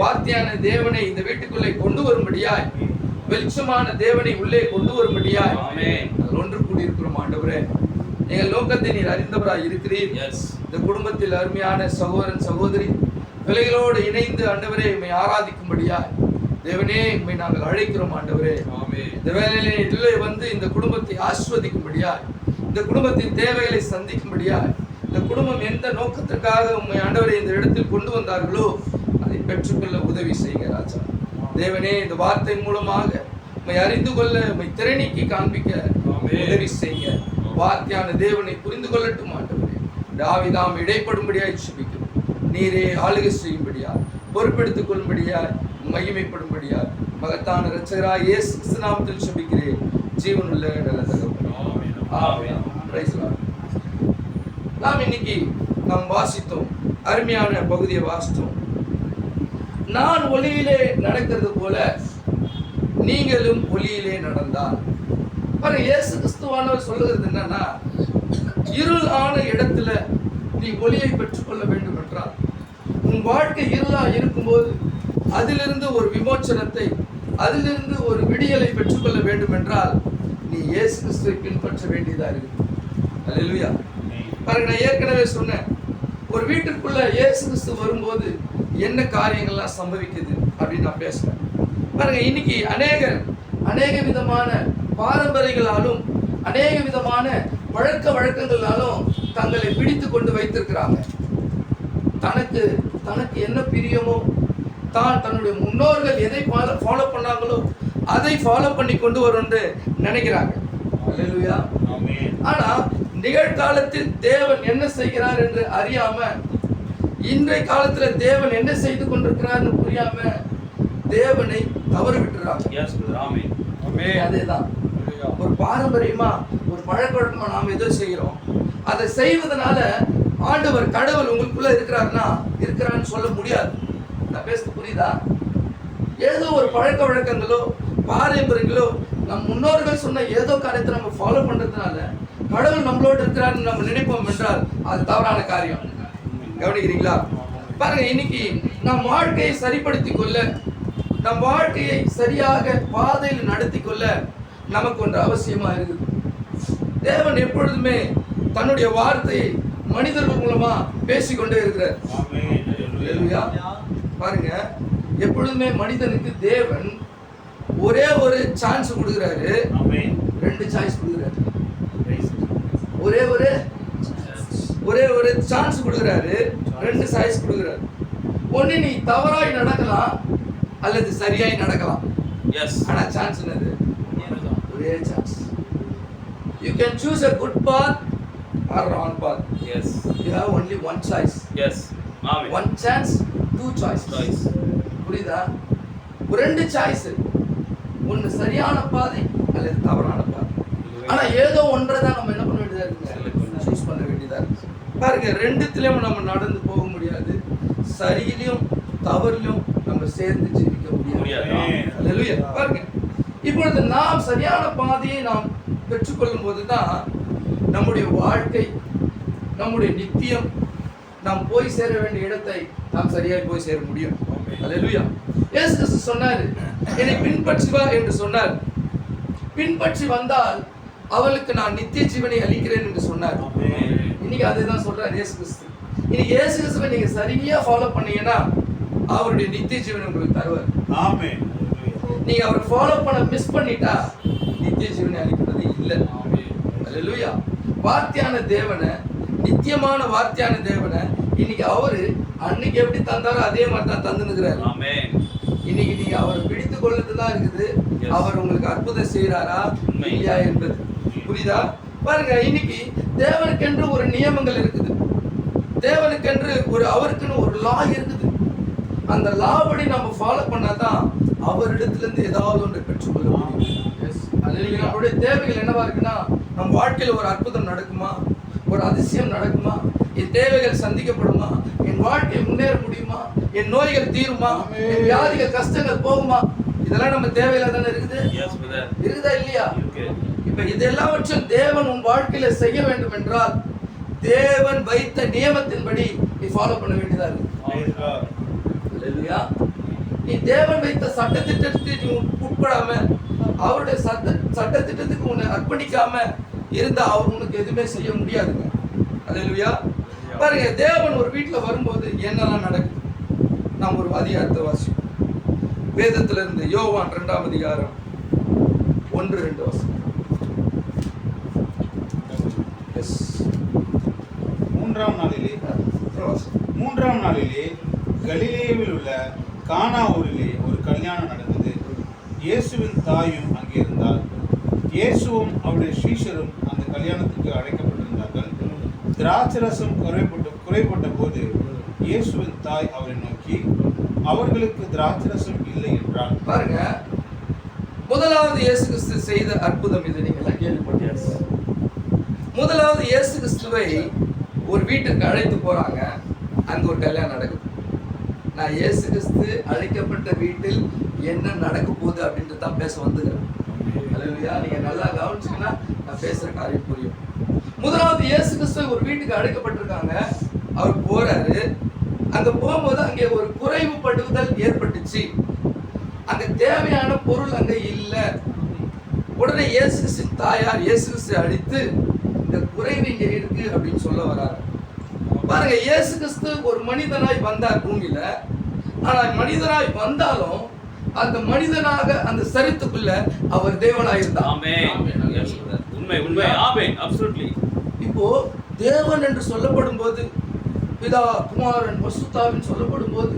வார்த்தையான தேவனை இந்த வீட்டுக்குள்ளே கொண்டு வரும்படியாய், வெளிச்சமான தேவனை உள்ளே கொண்டு வரும்படியாய் ஒன்று கூடி இருக்கிறோம். ஆண்டவரே, எங்கள் நோக்கத்தை நீர் அறிந்தவராய் இருக்கிறீர். இந்த குடும்பத்தில் அருமையான சகோதரன் சகோதரி பிள்ளைகளோடு இணைந்து ஆண்டவரே உம்மை ஆராதிக்கும்படியாய் தேவனே உம்மை நாங்கள் அழைக்கிறோம். ஆண்டவரே, இந்த வேளையிலே உள்ளே வந்து இந்த குடும்பத்தை ஆசீர்வதிக்கும்படியாய், இந்த குடும்பத்தின் தேவைகளை சந்திக்கும்படியாய், இந்த குடும்பம் எந்த நோக்கத்திற்காக உம்மை ஆண்டவரை இந்த இடத்தில் கொண்டு வந்தார்களோ அதை பெற்றுக்கொள்ள உதவி செய்யுங்க ராஜா. தேவனே, இந்த வார்த்தை மூலமாக உம்மை அறிந்து கொள்ள, உம்மை திரைநீக்கி காண்பிக்க உதவி செய்யுங்க. வார்த்தையான தேவனை புரிந்து கொள்ளட்டும். ஆண்டவரே, தாவீதாம் இடைப்படும்படியாய் ஜெபிக்கிறோம். நீரே ஆளுகை செய்யும்படியாய், பொறுப்பெடுத்துக் கொள்ளும்படியாய், மகிமைப்படும்படியாய் மகத்தான இரட்சகராய் இயேசு கிறிஸ்து நாமத்தில் ஜெபிக்கிறேன். ஜீவனுள்ள நல்ல தகப்பனே, ஆமென். Praise the Lord. நாம் இன்னைக்கு வாசித்தோம், அருமையான பகுதியை வாசித்தோம். நான் ஒளியிலே நடக்கிறது போல நீங்களும் ஒளியிலே நடந்தால். பாருங்க, இயேசு கிறிஸ்துவானவர் சொல்லுகிறது என்னன்னா, இருள் ஆன இடத்துல நீ ஒளியை பெற்றுக்கொள்ள வேண்டும் என்றால், உன் வாழ்க்கை இருளா இருக்கும்போது அதிலிருந்து ஒரு விமோச்சனத்தை, அதிலிருந்து ஒரு விடியலை பெற்றுக்கொள்ள வேண்டும் என்றால் நீ இயேசு கிறிஸ்துவை பின்பற்ற வேண்டியதா இருக்கு. அல்லேலூயா. பாருங்க, நான் ஏற்கனவே சொன்னேன், ஒரு வீட்டுக்குள்ள இயேசு கிறிஸ்து வரும்போது என்ன காரியங்கள்லாம் சம்பவிக்குது அப்படின்னு நான் பேசுறேன். பாருங்க, இன்னைக்கு அநேக விதமான பாரம்பரியங்களாலும் அநேக விதமான பழக்க வழக்கங்களாலும் தங்களை பிடித்து கொண்டு வைத்திருக்கிறாங்க. தனக்கு என்ன பிரியமோ, தான் தன்னுடைய முன்னோர்கள் எதை ஃபாலோ பண்ணாங்களோ அதை ஃபாலோ பண்ணி கொண்டு வரும்னு நினைக்கிறாங்க. அல்லேலூயா. ஆனா நிகழ்காலத்தில் தேவன் என்ன செய்கிறார் என்று அறியாம, இன்றைய காலத்துல தேவன் என்ன செய்து கொண்டிருக்கிறார் புரியாம தேவனை தவறு விட்டுறாங்க. அதேதான் ஒரு பாரம்பரியமா, ஒரு பழக்க வழக்கமா நாம எதோ செய்கிறோம். அதை செய்வதனால ஆண்டவர் கடவுள் உங்களுக்குள்ள இருக்கிறான்னு சொல்ல முடியாது. நான் பேசுறது புரியுதா? ஏதோ ஒரு பழக்க வழக்கங்களோ பாரம்பரியங்களோ நம் முன்னோர்கள் சொன்ன ஏதோ காரியத்தை நம்ம ஃபாலோ பண்றதுனால கடவுள் நம்மளோடு இருக்கிறான்னு நம்ம நினைப்போம் என்றால் அது தவறான காரியம். கவனிக்கிறீங்களா? பாருங்க, இன்னைக்கு நம் வாழ்க்கையை சரிப்படுத்திக் கொள்ள, நம் வாழ்க்கையை சரியாக பாதையில் நடத்தி கொள்ள நமக்கு ஒன்று அவசியமா இருக்குது. தேவன் எப்பொழுதுமே தன்னுடைய வார்த்தையை மனிதர்கள் மூலமா பேசிக்கொண்டே இருக்கிறார். பாருங்க, எப்பொழுதுமே மனிதனுக்கு தேவன் ஒரே ஒரு சான்ஸ் கொடுக்கிறாரு, ரெண்டு சாய்ஸ் கொடுக்கிறாரு. ஒரே ஒரு சான்ஸ் கொடுக்கிறாரு, ரெண்டு சாய்ஸ் கொடுக்கிறாரு. ஒண்ணு நீ தவறாய் நடக்கலாம் அல்லது சரியாய் நடக்கலாம். ஆனா சான்ஸ் என்னது? ஒரே chance. You can choose a good path or wrong path. You have only one choice. One chance, two choices. புரியுதா? ரெண்டு சாய்ஸ், ஒன்னு சரியான பாதை அல்லது தவறான பாதை. ஆனா ஏதோ ஒன்றை தான் நம்ம என்ன பண்ண வேண்டியதா இருக்கு, சூஸ் பண்ண வேண்டியதா இருக்கு. பாருங்க, ரெண்டுத்திலயும் நம்ம நடந்து போக முடியாது, சரியிலும் தவறிலும் நம்ம சேர்ந்து ஜீவிக்க முடியாது. அல்லேலூயா. பாருங்க, இப்பொழுது நாம் சரியான பாதையை நாம் பெற்றுக்கொள்ளும் போதுதான் நம்முடைய வாழ்க்கை, நம்முடைய நித்தியம், நாம் போய் சேர வேண்டிய இடத்தை நாம் சரியாக போய் சேர முடியும். அல்லேலூயா. இயேசு கிறிஸ்து சொன்னார், என்னை பின்பற்றி வா என்று சொன்னார். பின்பற்றி வந்தால் அவளுக்கு நான் நித்திய ஜீவனை அளிக்கிறேன் என்று சொன்னார். இன்னைக்கு அதுதான் சொல்றார் இயேசு கிறிஸ்து. இன்னைக்கு இயேசு கிறிஸ்துவை நீங்க சரியா ஃபாலோ பண்ணீங்கன்னா அவருடைய நித்திய ஜீவனை உங்களுக்கு தருவார். ஆமென். நீங்க அவரை ஃபாலோ பண்ண மிஸ் பண்ணிட்டா நித்திய ஜீவனை அளிக்கிறது இல்லை. அல்லேலூயா. வார்த்தையான தேவனை, நித்தியமான வார்த்தையான தேவனை இன்னைக்கு அவரு அன்னைக்கு எப்படி தந்தாரோ அதே மாதிரி தான் தந்துனுக்கிறார். ஆமென். இன்னைக்கு நீங்க அவரை பிடித்து கொள்ளதுதான் இருக்குது. அவர் உங்களுக்கு அற்புதம் செய்யறாரா இல்லையா என்பது புரியுதா? பாருங்க, இன்னைக்கு தேவனுக்கென்று ஒரு நியமங்கள் இருக்குது. தேவனுக்கென்று அவருக்குன்னு ஒரு லா இருக்குது. அந்த லா படி நம்ம ஃபாலோ பண்ணாதான் அவரிடத்துல இருந்து ஏதாவது ஒன்று பெற்றுக்கொள்ள முடியும். நம்மளுடைய தேவைகள் என்னவா இருக்குன்னா, நம்ம வாழ்க்கையில ஒரு அற்புதம் நடக்குமா, ஒரு அதிசயம் நடக்குமா, என் தேவைகள் சந்திக்கப்படுமா, என் வாழ்க்கை முன்னேற முடியுமா, என் நோய்கள் தீருமா, என் வியாதிகள் கஷ்டங்கள் போகுமா, இதெல்லாம் நம்ம தேவையில தானே இருக்குது. இருக்குதா இல்லையா? இப்ப இதெல்லாவற்றும் தேவன் உன் வாழ்க்கையில செய்ய வேண்டும் என்றால் தேவன் வைத்த நியமத்தின்படி நீ ஃபாலோ பண்ண வேண்டியதா இருக்கு. இல்லையா? நீ தேவன் வைத்த சட்டத்திட்டத்துக்கு நீ உட்படாம அவருடைய சட்டத்திட்டத்துக்கு உன்னை அர்ப்பணிக்காம இருந்தா அவர் உனக்கு எதுவுமே செய்ய முடியாதுங்க. அல்லேலூயா. பாருங்க, தேவன் ஒரு வீட்டுல வரும்போது என்னெல்லாம் நடக்குது. நாம் ஒரு அதிகாரத்தை வாசிப்போம். வேதத்துல இருந்து யோவான் 2ஆம் அதிகாரம் 1-2 வசனம். மூன்றாம் நாளிலே கலிலேயாவில் உள்ள கானா ஊரிலே ஒரு கல்யாணம் நடந்தது. இயேசுவின் தாயும் அங்கே இருந்தால். இயேசுவும் அவருடைய சீஷரும் அந்த கல்யாணத்துக்கு அழைக்கப்பட்டிருந்தார்கள். திராட்சரசம் குறைபட்ட போது இயேசுவின் தாய் அவரை நோக்கி, அவர்களுக்கு திராட்சரசம் இல்லை என்றால். பாருங்க, முதலாவது இயேசு கிறிஸ்து செய்த அற்புதம் இது. நீங்க எல்லாம் கேள்விப்பட்டீங்க. முதலாவது இயேசு கிறிஸ்துவை ஒரு வீட்டுக்கு அழைத்து போறாங்க. அங்க ஒரு கல்யாணம் நடக்குது. நான் இயேசு கிறிஸ்து அழைக்கப்பட்ட வீட்டில் என்ன நடக்க போகுது அப்படின்ட்டு தான் பேச வந்துக்கிறேன். அல்லேலூயா. நீங்க நல்லா கவனிச்சீங்கன்னா நான் பேசுற காரியம் புரியும். முதலாவது இயேசு கிறிஸ்து ஒரு வீட்டுக்கு அழைக்கப்பட்டிருக்காங்க. அவர் போறாரு. அங்க போகும்போது அங்கே ஒரு குறைவுபடுதல் ஏற்பட்டுச்சு. அங்க தேவையான பொருள் அங்க இல்ல. உடனே இயேசு கிறிஸ்து தாயார் இயேசு கிறிஸ்து அழைத்து இந்த குறைவு இங்க இருக்கு அப்படின்னு சொல்ல வராரு. பாருங்க, இயேசு கிறிஸ்து ஒரு மனிதனாய் வந்தார் பூமியில. ஆனா மனிதனாய் வந்தாலும் அந்த மனிதனாக அந்த சரித்துக்குள்ள அவர் தேவனாய் இருந்தார். உண்மை உண்மை. ஆமென். அப்சல்யூட்லி. இப்போ தேவன் என்று சொல்லப்படும் போது, பிதா குமாரன் பரிசுத்தாவின் சொல்லப்படும் போது,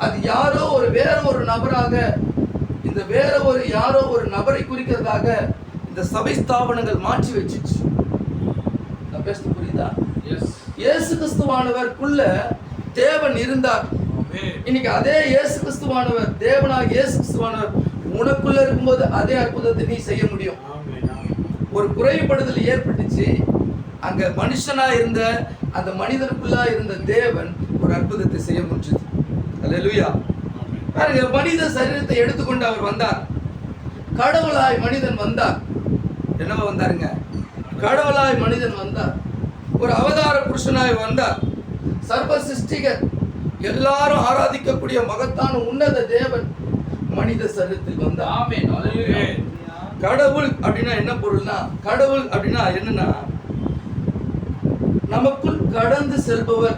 அது யாரோ வேற ஒரு நபராக, இந்த வேற யாரோ ஒரு நபரை குறிக்கிறதாக இந்த சபை ஸ்தாபனங்கள் மாற்றி வச்சிச்சு. நான் பேசுறது புரியுதா? இயேசு கிறிஸ்துவானவருக்குள்ள தேவன் இருந்தார். இன்னைக்கு அதே இயேசு கிறிஸ்துவானவர், தேவனாக இயேசு கிறிஸ்துவானவர் உனக்குள்ள இருக்கும்போது அதே அற்புதத்தை நீ செய்ய முடியும். ஒரு குறைபடுதல் ஏற்பட்டுச்சு. அங்க மனுஷனா இருந்த அந்த மனிதனுக்குள்ளா இருந்த தேவன் ஒரு அற்புதத்தை செய்ய முடிஞ்சது. அல்லேலூயா. பாருங்க, மனித சரீரத்தை எடுத்துக்கொண்டு அவர் வந்தார். கடவுளாய் மனிதன் வந்தார். என்னவா வந்தாருங்க? கடவுளாய் மனிதன் வந்தார். ஒரு அவதார புருஷனாய் வந்தார். சர்வ சிருஷ்டிகர், எல்லாரும் ஆராதிக்கக்கூடிய மகத்தான உன்னத தேவன் மனித சரீரத்தில் வந்தார். ஆமென். அல்லேலூயா. கடவுள் அப்படின்னா என்ன பொருள்னா, கடவுள் அப்படின்னா என்னன்னா நமக்குள் கடந்து செல்பவர்,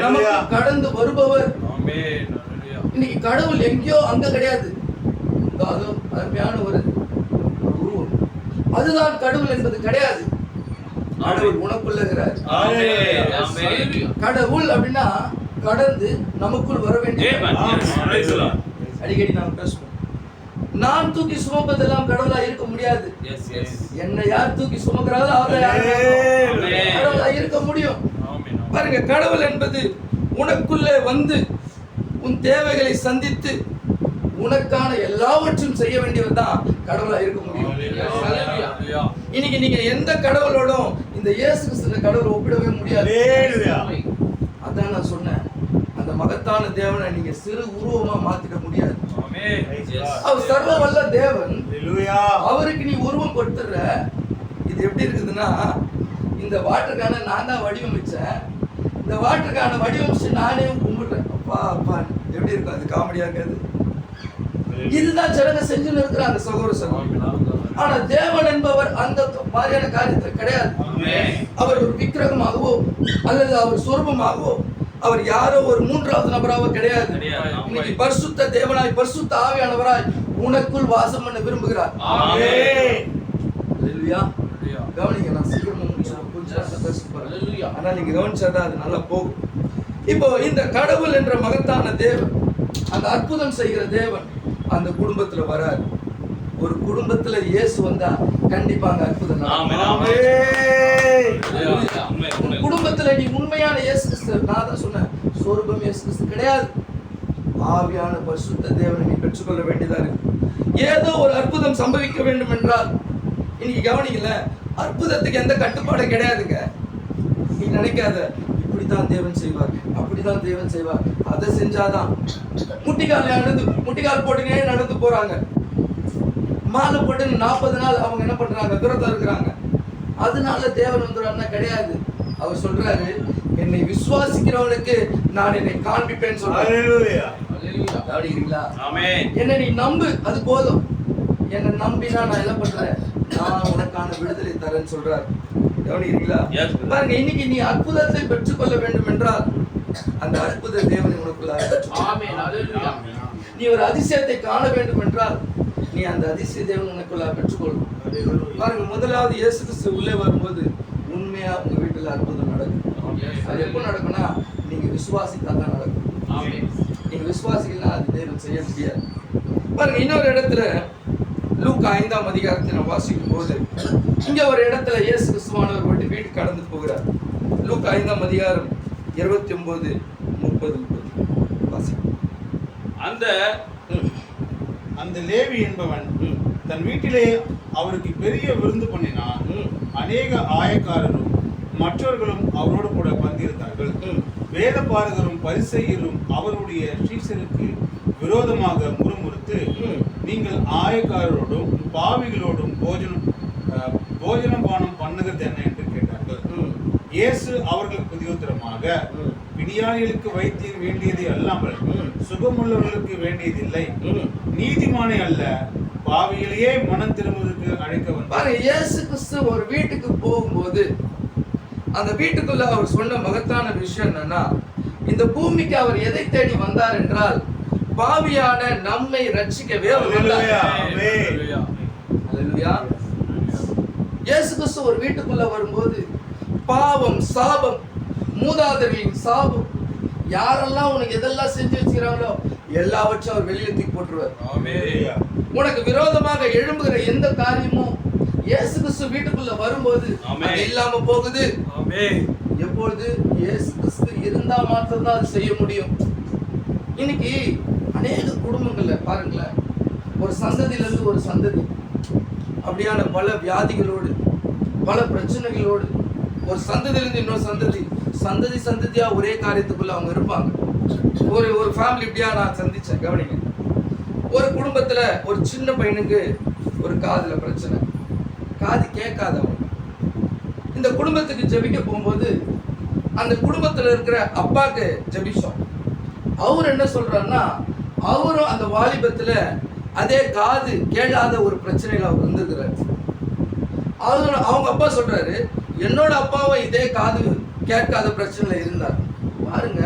நமக்கு கடந்து வருபவர். இன்னைக்கு கடவுள் எங்கேயோ அங்க கிடையாது. அது அருமையான ஒரு உருவம். அதுதான் கடவுள் என்பது கிடையாது. கடவுள் உனக்குள்ள இருக்கிறார். கடவுள் அப்படின்னா கடந்து நமக்குள் வர வேண்டிய. அடிக்கடி நாம் பேசுவோம், நான் தூக்கி சுமப்பதெல்லாம் கடவுளா இருக்க முடியாது. என்னை யார் தூக்கி சுமக்கிறாரோ அவர் கடவுளா இருக்க முடியும். பாருங்க, கடவுள் என்பது உனக்குள்ளே வந்து உன் தேவைகளை சந்தித்து உனக்கான எல்லாவற்றையும் செய்ய வேண்டியவர் தான் கடவுளா இருக்க முடியும். இன்னைக்கு நீங்க எந்த கடவுளோடும் இந்த இயேசு கிறிஸ்து கடவுளை ஒப்பிடவே முடியாது. அதான் நான் சொன்னேன், அந்த மகத்தான தேவனை நீங்க சிறு உருவமா மாத்திட முடியாது. அவர் சர்வ வல்ல தேவன். அவருக்கு நீ உருவம் கொடுத்துற. இது எப்படி இருக்குதுன்னா, இந்த வாட்டருக்கான நான் தான் வடிவமைச்சேன். இந்த வாட்டருக்கான வடிவமைச்சு நானே கும்பிடுறேன். அப்பா அப்பா எப்படி இருக்கும்? அது காமெடியா இருக்காது? இதுதான் ஜனங்க செஞ்சுன்னு இருக்கிறாங்க சகோதர சகோதரி. ஆனா தேவன் என்பவர் அந்த மாதிரியான காரியத்தை கிடையாது. அவர் ஒரு விக்கிரகமாகவோ அல்லது அவர் சொரூபமாகவோ அவர் யாரோ ஒரு மூன்றாவது நபராக கிடையாது. இன்னைக்கு பரிசுத்த தேவனாய் பரிசுத்த ஆவியானவராய் உனக்குள் வாசம் பண்ண விரும்புகிறார். அல்லேலூயா. கவனிங்க, நான் சீக்கிரமா முடிச்சிடுறேன். கொஞ்சம் பேச ஆனா நீங்க கவனிச்சாதான் அது நல்லா போகும். இப்போ இந்த கடவுள் என்ற மகத்தான தேவன் அந்த அற்புதம் செய்கிற தேவன் அந்த குடும்பத்துல வராரு. ஒரு குடும்பத்துல இயேசு வந்தா கண்டிப்பா அங்க அற்புதம் நடக்கும். குடும்பத்துல நீ உண்மையான இயேசு கிறிஸ்து, நான் தான் சொன்னேன், சொரூபம் இயேசு கிறிஸ்து கிடையாது, ஆவியான பரிசுத்த தேவனை நீ பெற்றுக்கொள்ள வேண்டியதா இருக்கு. ஏதோ ஒரு அற்புதம் சம்பவிக்க வேண்டும் என்றால், இன்னைக்கு கவனிக்கல, அற்புதத்துக்கு எந்த கட்டுப்பாடும் கிடையாதுங்க. நீ நினைக்காத இப்படித்தான் தேவன் செய்வார், அப்படிதான் தேவன் செய்வார், அதை செஞ்சாதான். முட்டிக்கால் போட்டுனே நடந்து போறாங்க, மாலை போட்டு 40 நாள் அவங்க என்ன பண்றாங்க, விரதம் இருக்கிறாங்க, அதனால தேவன் வந்துடுறாருன்னா கிடையாது. அவர் சொல்றாரு, என்னை விசுவாசிக்கிறவனுக்கு நான் என்னை காண்பிப்பேன்னு சொல்றாரு. என்னை நீ நம்பு, அது போதும். என்னை நம்பினா நான் என்ன பண்றேன், நான் உனக்கான விடுதலை தரேன்னு சொல்றாரு. கவனிக்கிறீங்களா? பாருங்க, இன்னைக்கு நீ அற்புதத்தை பெற்றுக்கொள்ள வேண்டும் என்றால் அந்த அற்புத தேவனை உனக்குள்ள, நீ ஒரு அதிசயத்தை காண வேண்டும் என்றால் நீ அந்த அதிசய தேவன் உனக்குள்ள பெற்றுக்கொள்ளும். பாருங்க, முதலாவது இயேசு கிறிஸ்து உள்ளே வரும்போது உண்மையா உங்க வீட்டுல அற்புதம் நடக்கும். அது எப்போ நடக்கும்னா, நீங்க விசுவாசித்தா தான் நடக்கும். நீங்க விசுவாசிக்கலாம் அது தேவன் செய்ய முடியாது. பாருங்க, இன்னொரு இடத்துல லூக்கா 5ஆம் அதிகாரத்தை நான் வாசிக்கும் போது, இங்க ஒரு இடத்துல இயேசு கிறிஸ்துவானவர் வீட்டுக்கு கடந்து போகிறார். லூக்கா 5ஆம் அதிகாரம் 29-30 வாசிக்கும். அந்த லேவி என்பவன் தன் வீட்டிலே அவருக்கு பெரிய விருந்து பண்ணினான். அநேக ஆயக்காரரும் மற்றவர்களும் அவரோடு கூட வந்திருந்தார்கள். வேத பாரகரும் பரிசேயரும் அவருடைய சீஷருக்கு விரோதமாக முறுமுறுத்து, நீங்கள் ஆயக்காரரோடும் பாவிகளோடும் போஜனம் பானம் பண்ணுகிறது என்ன என்று கேட்டார்கள். இயேசு அவர்களுக்கு பிரதியுத்தரமாக, பிணியாளிகளுக்கு வைத்தியம் வேண்டியதை அல்லாமல் சுகமுள்ளவர்களுக்கு வேண்டியதில்லை, நீதிமானை அல்ல பாவிகளையே மனம் திரும்புவதற்கு அழைக்க வந்தார். இயேசு கிறிஸ்து ஒரு வீட்டுக்கு போகும்போது அந்த வீட்டுக்குள்ள அவர் சொன்ன மகத்தான விஷயம் என்னன்னா, இந்த பூமிக்கு அவர் எதை தேடி வந்தார் என்றால், பாவியான நம்மை ரட்சிக்கவே வந்தார். இயேசு கிறிஸ்து ஒரு வீட்டுக்குள்ள வரும்போது பாவம், சாபம், மூதாதையர்களின் சாபம், யாரெல்லாம் உனக்கு எதெல்லாம் செஞ்சு வச்சுக்கிறாங்களோ எல்லாவற்றையும் அவர் வெளியே தூக்கி போட்டுருவார். உனக்கு விரோதமாக எழும்புகிற எந்த காரியமும் இயேசு கிறிஸ்து வீட்டுக்குள்ள வரும்போது இல்லாம போகுது. எப்பொழுது இயேசு கிறிஸ்து இருந்தா மாத்திரம் தான் அது செய்ய முடியும். இன்னைக்கு அநேக குடும்பங்கள்ல பாருங்களேன், ஒரு சந்ததியில இருந்து ஒரு சந்ததி அப்படியான பல வியாதிகளோடு, பல பிரச்சனைகளோடு, ஒரு சந்ததியிலிருந்து இன்னொரு சந்ததி சந்ததியா ஒரே காரியத்துக்குள்ள அவங்க இருப்பாங்க. ஒரு ஃபேமிலி இப்படியா நான் சந்திச்சேன். கவனிங்க, ஒரு குடும்பத்துல ஒரு சின்ன பையனுக்கு ஒரு காதுல பிரச்சனை, காது கேட்காதவன். இந்த குடும்பத்துக்கு ஜெபிக்க போகும்போது அந்த குடும்பத்துல இருக்கிற அப்பாக்கு ஜெபிச்சோம். அவர் என்ன சொல்றாருன்னா, அவரும் அந்த வாலிபத்துல அதே காது கேளாத ஒரு பிரச்சனையில அவர் வந்திருக்கிறார். அவங்க அப்பா சொல்றாரு, என்னோட அப்பாவும் இதே காது கேட்காத பிரச்சனையில இருந்தார். பாருங்க,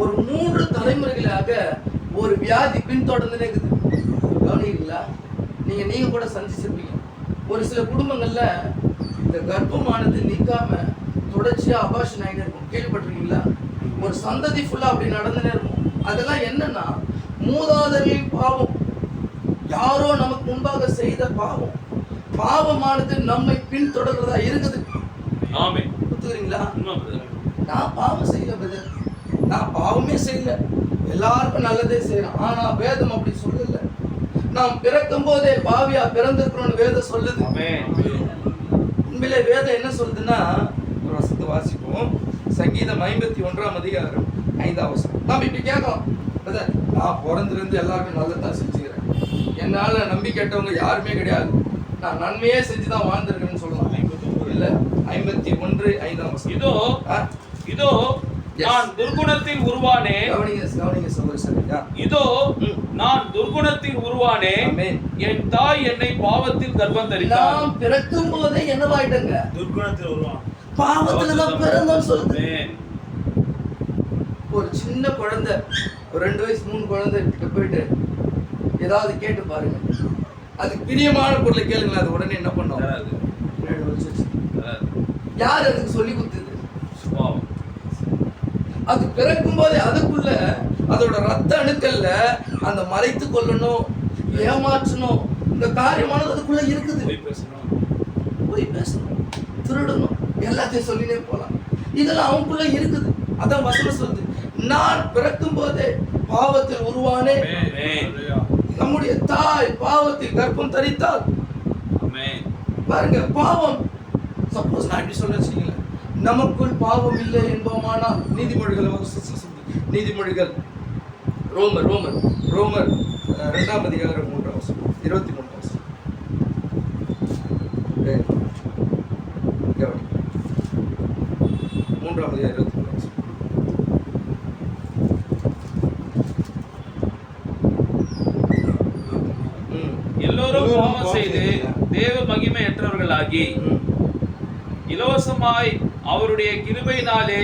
ஒரு 3 தலைமுறைகளாக ஒரு வியாதி பின்தொடர்ந்துனே இருக்குது. கவனிங்களா? நீங்க கூட சந்திச்சிருப்பீங்க. ஒரு சில குடும்பங்கள்ல இந்த கர்ப்பமானது நீக்காம தொடர்ச்சியா அபார்ஷன் ஆகிட்டே இருக்கும். கேள்விப்பட்டிருக்கீங்களா? ஒரு சந்ததி ஃபுல்லா அப்படி நடந்துனே இருக்கும். அதெல்லாம் என்னன்னா, மூதாதையரின் பாவம், யாரோ நமக்கு முன்பாக செய்த பாவம், பாவமானது நம்மை பின்தொடர்றதா இருக்குது. புரியுதுங்களா? நான் பாவம் செய்யல பிரதர், நான் பாவமே செய்யல, எல்லாருக்கும் நல்லதே செய்யறேன். ஆனா வேதம் அப்படி சொல்லல. நாம் பிறக்கும் போதே பாவியா பிறந்திருக்கிறோம்னு வேதம் சொல்லுது. உண்மையிலே வேதம் என்ன சொல்லுதுன்னா, ஒரு வசனத்தை வாசிப்போம். சங்கீதம் 51ஆம் அதிகாரம் 5ஆம் வசனம். நாம் இப்படி கேட்கலாம், பிரதர் நான் பிறந்திருந்து எல்லாருமே நல்லதான் செஞ்சுக்கிறேன், என்னால நம்பி கேட்டவங்க யாருமே கிடையாது, நான் நன்மையே செஞ்சுதான் வாழ்ந்திருக்கேன்னு சொல்லலாம். இல்ல 51:5ஆம் வசனம். இதோ நான் துர்குணத்தில் உருவானேன். கவனிங்க சகோதரர்களே. இதோ நான் துர்குணத்தில் உருவானேன், என் தாய் என்னை பாவத்தில் கர்ப்பம் தரித்தாள். நாம் பிறக்கும் போதே என்னவாயிட்டங்க? துர்குணத்தில் உருவானோம், பாவத்துல தான் பிறந்தோம்னு சொல்லுது. ஒரு சின்ன குழந்தை, ஒரு 2 வயசு 3 குழந்தை கிட்ட போயிட்டு ஏதாவது கேட்டு பாருங்க, அதுக்கு பிரியமான பொருளை கேளுங்களா, அது உடனே என்ன பண்ணும்? யார் அதுக்கு சொல்லி கொடுத்தது? அது பிறக்கும் போதே அதுக்குள்ள அதோட ரத்த அணுக்கல்ல அந்த மறைத்து கொள்ளணும், ஏமாற்றணும், இந்த காரியமானது அதுக்குள்ள இருக்குது. போய் பேசணும், திருடணும், எல்லாத்தையும் சொல்லினே போலாம். இதெல்லாம் அவனுக்குள்ள இருக்குது. அதான் வசனம் சொல்லுது, நான் பிறக்கும் போதே பாவத்தில் உருவானே, நம்முடைய தாய் பாவத்தில் கர்ப்பம் தரித்தால். பாருங்க, பாவம் சப்போஸ் நான் இப்படி சொல்ல வச்சுக்கீங்களேன், நமக்குள் பாவம் இல்லை என்போமானால், நீதிமொழிகள் ரோமர் 2ஆம் அதிகாரம் 3ஆம் வசனம் 23ஆம் வசனம். 3ஆம் அதிகாரம் 23ஆம் வசனம். எல்லோரும் பாவம் செய்து தேவ மகிமையற்றவர்களாகி இலவசமாய் அவருடைய கிருபையினாலே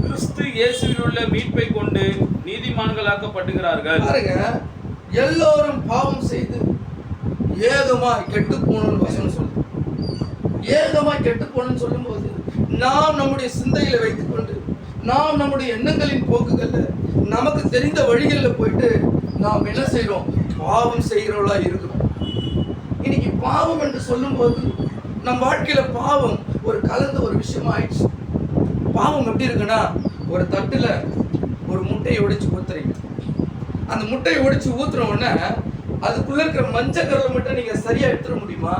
கிறிஸ்து இயேசுவில் உள்ள மீட்பை கொண்டு நீதிமான்களாக்கப்படுகிறார்கள். பாருங்க, எல்லோரும் பாவம் செய்து ஏகமாய் கெட்டு போனோம்னு வசனம் சொல்லுது. ஏகமாய் கெட்டு போனோம்னு சொல்லும்போது நாம் நம்முடைய சிந்தையில வைத்துக்கொண்டு, நாம் நம்முடைய எண்ணங்களின் போக்குகள்ல, நமக்கு தெரிந்த வழிகளில் போயிட்டு நாம் என்ன செய்யறோம்? பாவம் செய்கிறவளா இருக்கிறோம். இன்னைக்கு பாவம் என்று சொல்லும்போது நம் வாழ்க்கையில பாவம் ஒரு கலந்த ஒரு விஷயம் ஆயிடுச்சு. பாவம் எப்படி இருக்குன்னா, ஒரு தட்டுல ஒரு முட்டையை உடைச்சு ஊத்துறீங்க. அந்த முட்டையை உடைச்சு ஊத்துற உடனே அதுக்குள்ள இருக்கிற மஞ்சள் கருவை மட்டும் நீங்க சரியா எடுத்துட முடியுமா?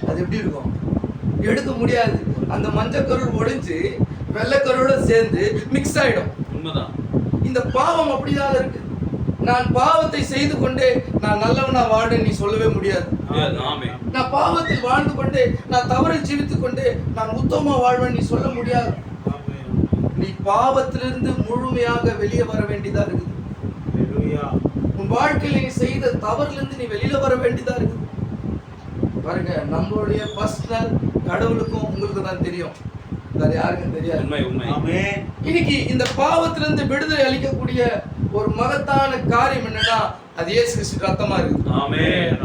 அது எப்படி இருக்கும்? எடுக்க முடியாது. அந்த மஞ்சள் கருள் உடைஞ்சு வெள்ளைக்கருவோட சேர்ந்து மிக்ஸ் ஆயிடும். உண்மைதான். இந்த பாவம் அப்படிதான் இருக்கு. நான் பாவத்தை செய்து கொண்டே நான் நல்லவனா வாழ்ந்து நீ சொல்லவே முடியாது. நான் பாவத்தில் வாழ்ந்து கொண்டே, நான் தவறை ஜீவித்துக் கொண்டே நான் உத்தமமா வாழ்வேன் நீ சொல்ல முடியாது. நீ பாவத்திலிருந்து முழுமையாக வெளியே வர வேண்டியதா இருக்குது. உன் வாழ்க்கையில் நீ செய்த தவறிலிருந்து நீ வெளியில வர வேண்டியதா இருக்குது. பாருங்க, நம்மளுடைய பர்சனல் கடவுளுக்கும் உங்களுக்கு தான் தெரியும், வேற யாருக்கும் தெரியாது. இன்னைக்கு இந்த பாவத்திலிருந்து விடுதலை அளிக்கக்கூடிய ஒரு மகத்தான காரியம் என்னன்னா, அது இயேசு கிறிஸ்து ரத்தமா இருக்கு. ஆமென்.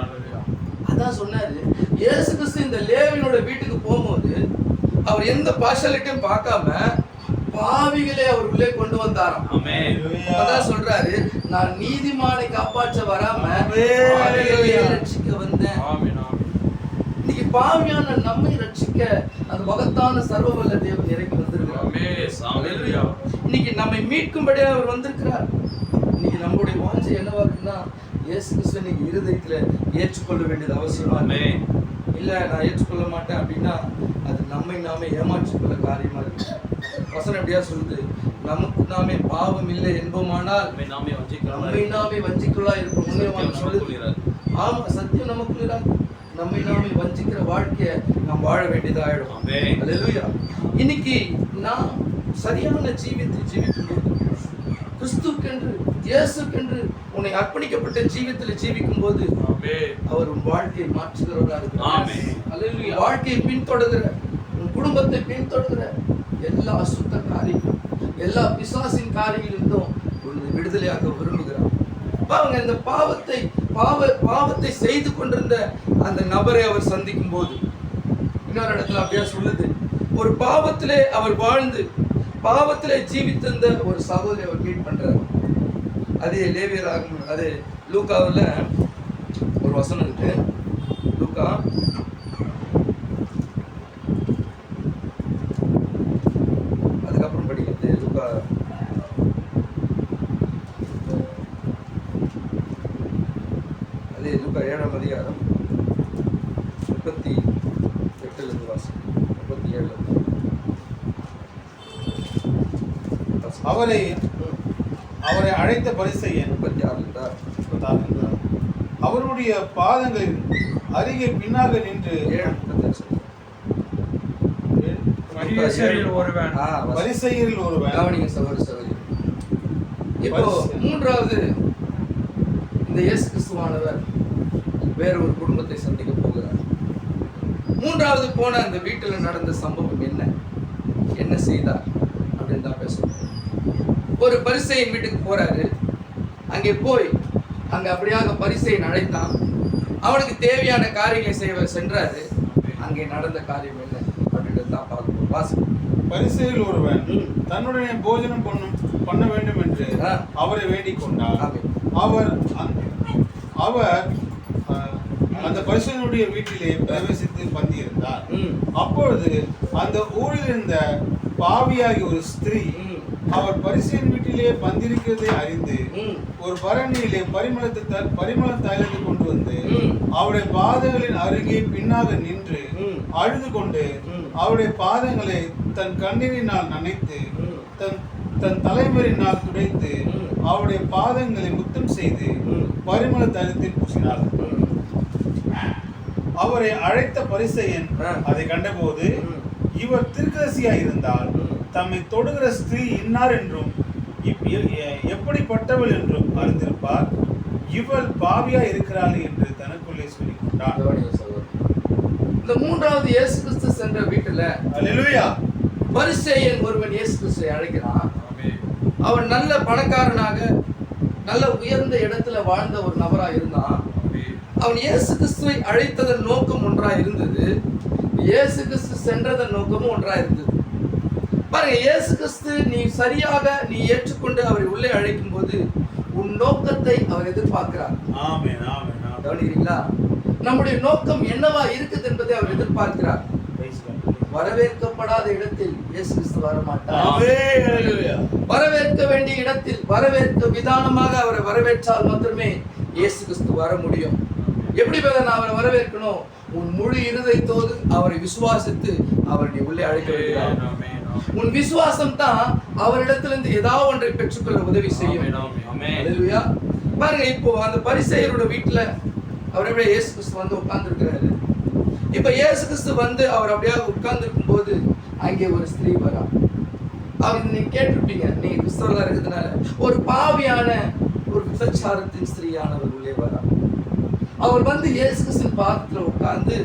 அதான் சொன்னாரு, இயேசு கிறிஸ்து இந்த லேவியனோட வீட்டுக்கு போகும்போது அவர் எந்த பார்ஷாலிட்டியும் பார்க்காம பாவிகளை அவர் உள்ளே கொண்டு வந்தாராம். ஆமென். அதான் சொல்றாரு, நான் நீதிமானை காப்பாற்ற வராம பாவிகளை ரட்சிக்க வந்தேன். ஆமென். இன்னைக்கு பாவியான நம்மை ரட்சிக்க அந்த மகத்தான சர்வவல்ல தேவன் இறங்கி வந்திருக்கிறார். இன்னைக்கு நம்மை மீட்கும்படியாக அவர் வந்திருக்கிறார். இன்னைக்கு நம்மளுடைய வாஞ்சை என்னவா இருக்குன்னா, இயேசு கிறிஸ்துவை இன்னைக்கு இருதயத்துல ஏற்றுக்கொள்ள வேண்டியது அவசியமா இருக்கு. இல்ல நான் ஏற்றுக்கொள்ள மாட்டேன் அப்படின்னா அது நம்மை நாமே ஏமாற்றிக்கொள்ள காரியமா இருக்கு. வசனம் எப்படியா சொல்லுது, நமக்கு நாமே பாவம் இல்லை என்போமானால் நம்மை நாமே வஞ்சிக்குள்ளா இருக்கும் சொல்லுது. ஆமா, சத்தியம் நமக்கு இராது. நம்மை நாமே வஞ்சிக்கிற வாழ்க்கைய நாம் வாழ வேண்டியதாயிடும். அல்லேலூயா. இன்னைக்கு நாம் சரியான ஜீவித்தை ஜீவிக்கும் போது, கிறிஸ்துக்கென்று இயேசுக்கென்று உன்னை அர்ப்பணிக்கப்பட்ட ஜீவித்தில் ஜீவிக்கும் போது அவர் உன் வாழ்க்கையை மாற்றுகிறவராக இருக்கிறார். அல்லேலூயா. வாழ்க்கையை பின்தொடர்கிற, உன் குடும்பத்தை பின்தொடர்கிற எல்லா அசுத்த காரியங்களும், எல்லா பிசாசின் காரியங்களிலிருந்தும் உன்னை விடுதலையாக விரும்புகிறார். பாருங்க, இந்த பாவத்தை செய்து கொண்டிருந்த அந்த நபரை அவர் சந்திக்கும் போது இன்னொரு இடத்துல அப்படியே சொல்லுது, ஒரு பாவத்திலே அவர் வாழ்ந்து பாவத்திலே ஜீவித்திருந்த ஒரு சகோதரி அவர் மீட் பண்றாரு. அதே லேவியராக, அதே லூக்காவில் ஒரு வசனம் இருக்கு. லூக்கா அதுக்கப்புறம் படிக்கிறது. லூக்கா அதே லூக்கா 7ஆம் அதிகாரம் 38 வாசம் 37. அவரை அழைத்த பரிசேயன் 36 அவருடைய பாதங்களில் அருகே பின்னாக நின்று பரிசேயரில் ஒருவன். கவனிங்க சகோதரி. இப்போ மூன்றாவது இந்த இயேசு கிறிஸ்துவானவர் வேற ஒரு குடும்பத்தை சந்திக்க போகிறார். மூன்றாவது போன அந்த வீட்டில் நடந்த சம்பவம் என்ன செய்தார் அப்படின்னு தான் பேசணும். ஒரு பரிசேயன் வீட்டுக்கு போறாரு. அங்கே போய் அங்க அப்படியாக பரிசேயன் அழைத்தான். அவனுக்கு தேவையான காரியங்களை செய்ய சென்றாரு. அங்கே நடந்த காரியம் என்ன அப்படின்றது தான் பார்க்கணும். வாசிப்போம். பரிசேயரில் ஒருவன் தன்னுடனே போஜனம் பண்ண வேண்டும் என்று அவரை வேண்டிக் கொண்டார். அவர் அந்த பரிசேயனுடைய வீட்டிலே பிரவேசித்து பந்தியிருந்தார். அப்பொழுது அந்த ஊரில் இருந்த பாவியாகி ஒரு ஸ்திரீ அவர் பரிசேயன் வீட்டிலே பந்திருக்கிறதை அறிந்து ஒரு பரணியிலே பரிமள தைலத்தை கொண்டு வந்து அவருடைய பாதங்களின் அருகே பின்னாக நின்று அழுது கொண்டு அவருடைய பாதங்களை தன் கண்ணீரினால் நனைத்து தன் தலைமுறையினால் துடைத்து அவருடைய பாதங்களை முத்தம் செய்து பரிமள தைலத்தில் பூசினார். அவரை அழைத்த பரிசேயன் அதை கண்டபோது, இவர் தீர்க்கதரிசியாய் இருந்தால் தம்மை தொடுகிற ஸ்திரீ இன்னார் என்றும் எப்படிப்பட்டவள் என்றும் அறிந்திருப்பார், இவள் பாவியா இருக்கிறாள் என்று தனக்குள்ளே சொல்லிக் கொண்டார். இந்த மூன்றாவது இயேசு கிறிஸ்து சென்ற வீட்டுல அல்லேலூயா பரிசேயன் ஒருவன் இயேசு கிறிஸ்துவை அழைக்கிறான். அவன் நல்ல பணக்காரனாக நல்ல உயர்ந்த இடத்துல வாழ்ந்த ஒரு நபரா இருந்தான். அவன் இயேசு கிறிஸ்துவை அழைத்ததன் நோக்கம் ஒன்றா இருந்தது, இயேசு கிறிஸ்து சென்றதன் நோக்கமும் ஒன்றா இருந்தது. பாருங்க, இயேசு கிறிஸ்து நீ சரியாக நீ ஏற்றுக்கொண்டு அவரை உள்ளே அழைக்கும் போது உன் நோக்கத்தை அவர் எதிர்பார்க்கிறார். ஆமென் ஆமென். கவனிக்கிறீங்களா? நம்முடைய நோக்கம் என்னவா இருக்குது என்பதை அவர் எதிர்பார்க்கிறார். வரவேற்கப்படாத இடத்தில் இயேசு கிறிஸ்து வர மாட்டார். வரவேற்க வேண்டிய இடத்தில் வரவேற்க விதானமாக அவரை வரவேற்றால் மட்டுமே இயேசு கிறிஸ்து வர முடியும். எப்படி நான் அவரை வரவேற்கணும்? உன் முழு இருதயத்தோடு அவரை விசுவாசித்து அவரை உள்ளே அழைக்க வேண்டியது. உன் விசுவாசம் தான் அவரிடத்திலிருந்து ஏதாவது ஒன்றை பெற்றுக்கொள்ள உதவி செய்யும். அல்லேலூயா. பாருங்க, இப்போ அந்த பரிசேயரோட வீட்டுல அவர் அப்படியே இயேசு கிறிஸ்து வந்து உட்கார்ந்து இருக்கிறாரு. இப்ப இயேசு கிறிஸ்து வந்து அவர் அப்படியே உட்கார்ந்து இருக்கும் போது அங்கே ஒரு ஸ்திரீ வரா. அவர் நீங்க கேட்டிருப்பீங்க, நீங்க கிறிஸ்தவர்களா இருக்கிறதுனால, ஒரு பாவியான ஒரு விபச்சாரத்தின் ஸ்திரீயானவர் உள்ளே வரா. அவர் வந்து இயேசு கிறிஸ்து பாதத்துல உட்கார்ந்து